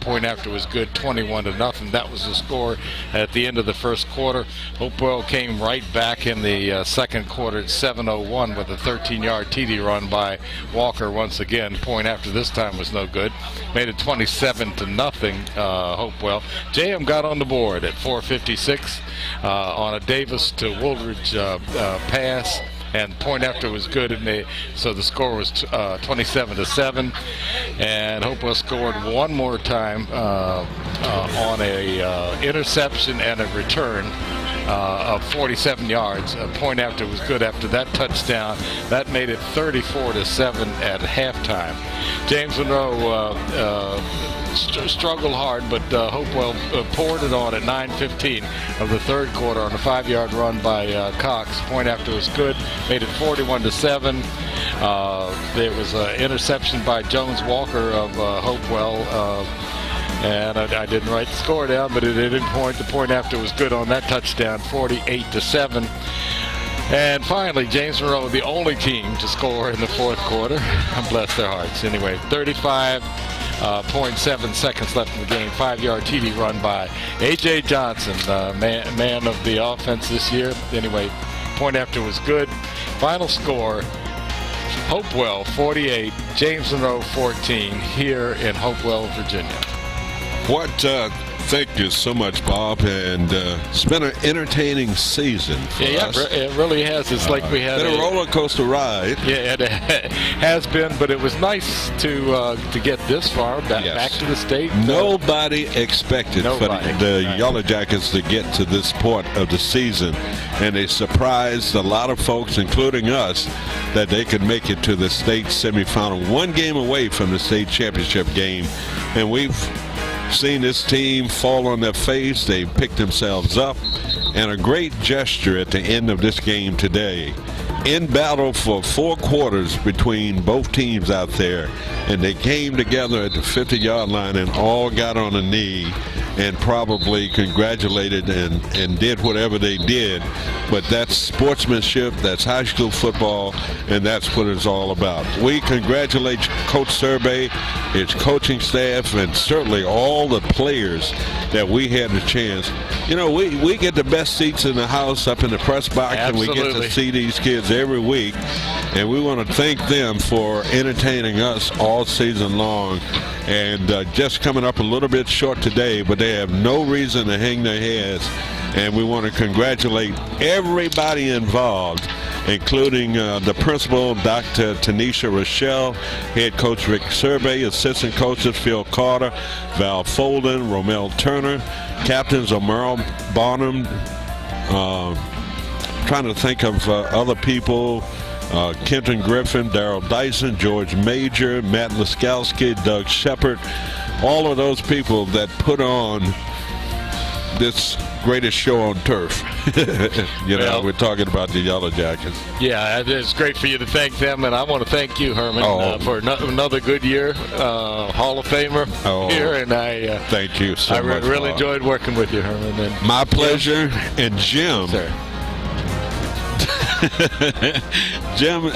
Speaker 2: Point after was good, 21-0. That was the score at the end of the first quarter. Hopewell came right back in the second quarter at 7:01 with a 13-yard TD run by Walker once again. Point after this time was no good. Made it 27-0 Hopewell. JM got on the board at 4:56 on a Davis to Woolridge pass. And point after was good, so the score was 27-7. And Hopewell scored one more time on a interception and a return of 47 yards. Point after was good after that touchdown. That made it 34-7 at halftime. James Monroe struggled hard, but Hopewell poured it on at 9:15 of the third quarter on a 5-yard run by Cox. Point after was good, made it 41-7. There was an interception by Jones Walker of Hopewell. And I didn't write the score down, but it didn't point. The point after was good on that touchdown, 48-7. And finally, James Monroe, the only team to score in the fourth quarter. Bless their hearts. Anyway, 35.7 seconds left in the game. 5-yard TD run by A.J. Johnson, man of the offense this year. Anyway, point after was good. Final score, Hopewell 48, James Monroe 14 here in Hopewell, Virginia.
Speaker 1: Thank you so much, Bob, and it's been an entertaining season for us.
Speaker 2: It really has. It's like we had
Speaker 1: a roller coaster ride.
Speaker 2: Yeah, it has been, but it was nice to get this far back to the state.
Speaker 1: Nobody expected for the Yellow Jackets to get to this point of the season, and they surprised a lot of folks, including us, that they could make it to the state semifinal, one game away from the state championship game, and we've seen this team fall on their face. They picked themselves up, and a great gesture at the end of this game today. In battle for 4 quarters between both teams out there, and they came together at the 50-yard line and all got on a knee and probably congratulated and did whatever they did. But that's sportsmanship, that's high school football, and that's what it's all about. We congratulate Coach Survey, his coaching staff, and certainly all the players that we had the chance. You know, we get the best seats in the house up in the press box.
Speaker 2: Absolutely.
Speaker 1: And we get to see these kids every week, and we want to thank them for entertaining us all season long. And just coming up a little bit short today, but they have no reason to hang their heads. And we want to congratulate everybody involved, including the principal, Dr. Tanisha Rochelle, head coach Rick Survey, assistant coaches Phil Carter, Val Folden, Romel Turner, captains Omerl Bonham, trying to think of other people, Kenton Griffin, Darrell Dyson, George Major, Matt Laskowski, Doug Shepard, all of those people that put on this greatest show on turf. We're talking about the Yellow Jackets.
Speaker 2: Yeah, it's great for you to thank them, and I want to thank you, Herman, for another good year, Hall of Famer here, and I
Speaker 1: thank you so much.
Speaker 2: I really enjoyed working with you, Herman. And
Speaker 1: my pleasure. And Jim,
Speaker 2: sir.
Speaker 1: Jim,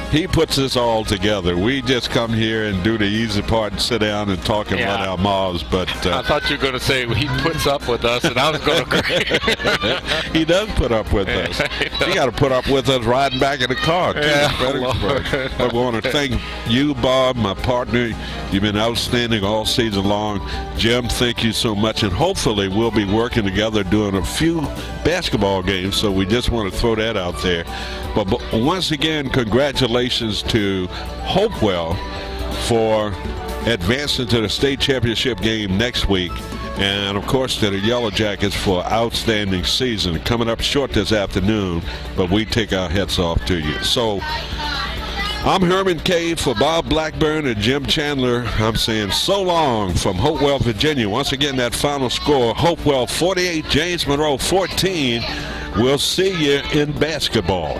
Speaker 1: he puts this all together. We just come here and do the easy part and sit down and talk and run our mouths. But
Speaker 2: I thought you were going to say he puts up with us, and I was going to agree.
Speaker 1: He does put up with us. He got to put up with us riding back in the car, too. I want to thank you, Bob, my partner. You've been outstanding all season long. Jim, thank you so much. And hopefully we'll be working together doing a few basketball games. So we just want to throw that out there. But once again, congratulations to Hopewell for advancing to the state championship game next week. And, of course, to the Yellow Jackets for outstanding season. Coming up short this afternoon, but we take our hats off to you. So I'm Herman Kay for Bob Blackburn and Jim Chandler. I'm saying so long from Hopewell, Virginia. Once again, that final score, Hopewell 48, James Monroe 14. We'll see you in basketball.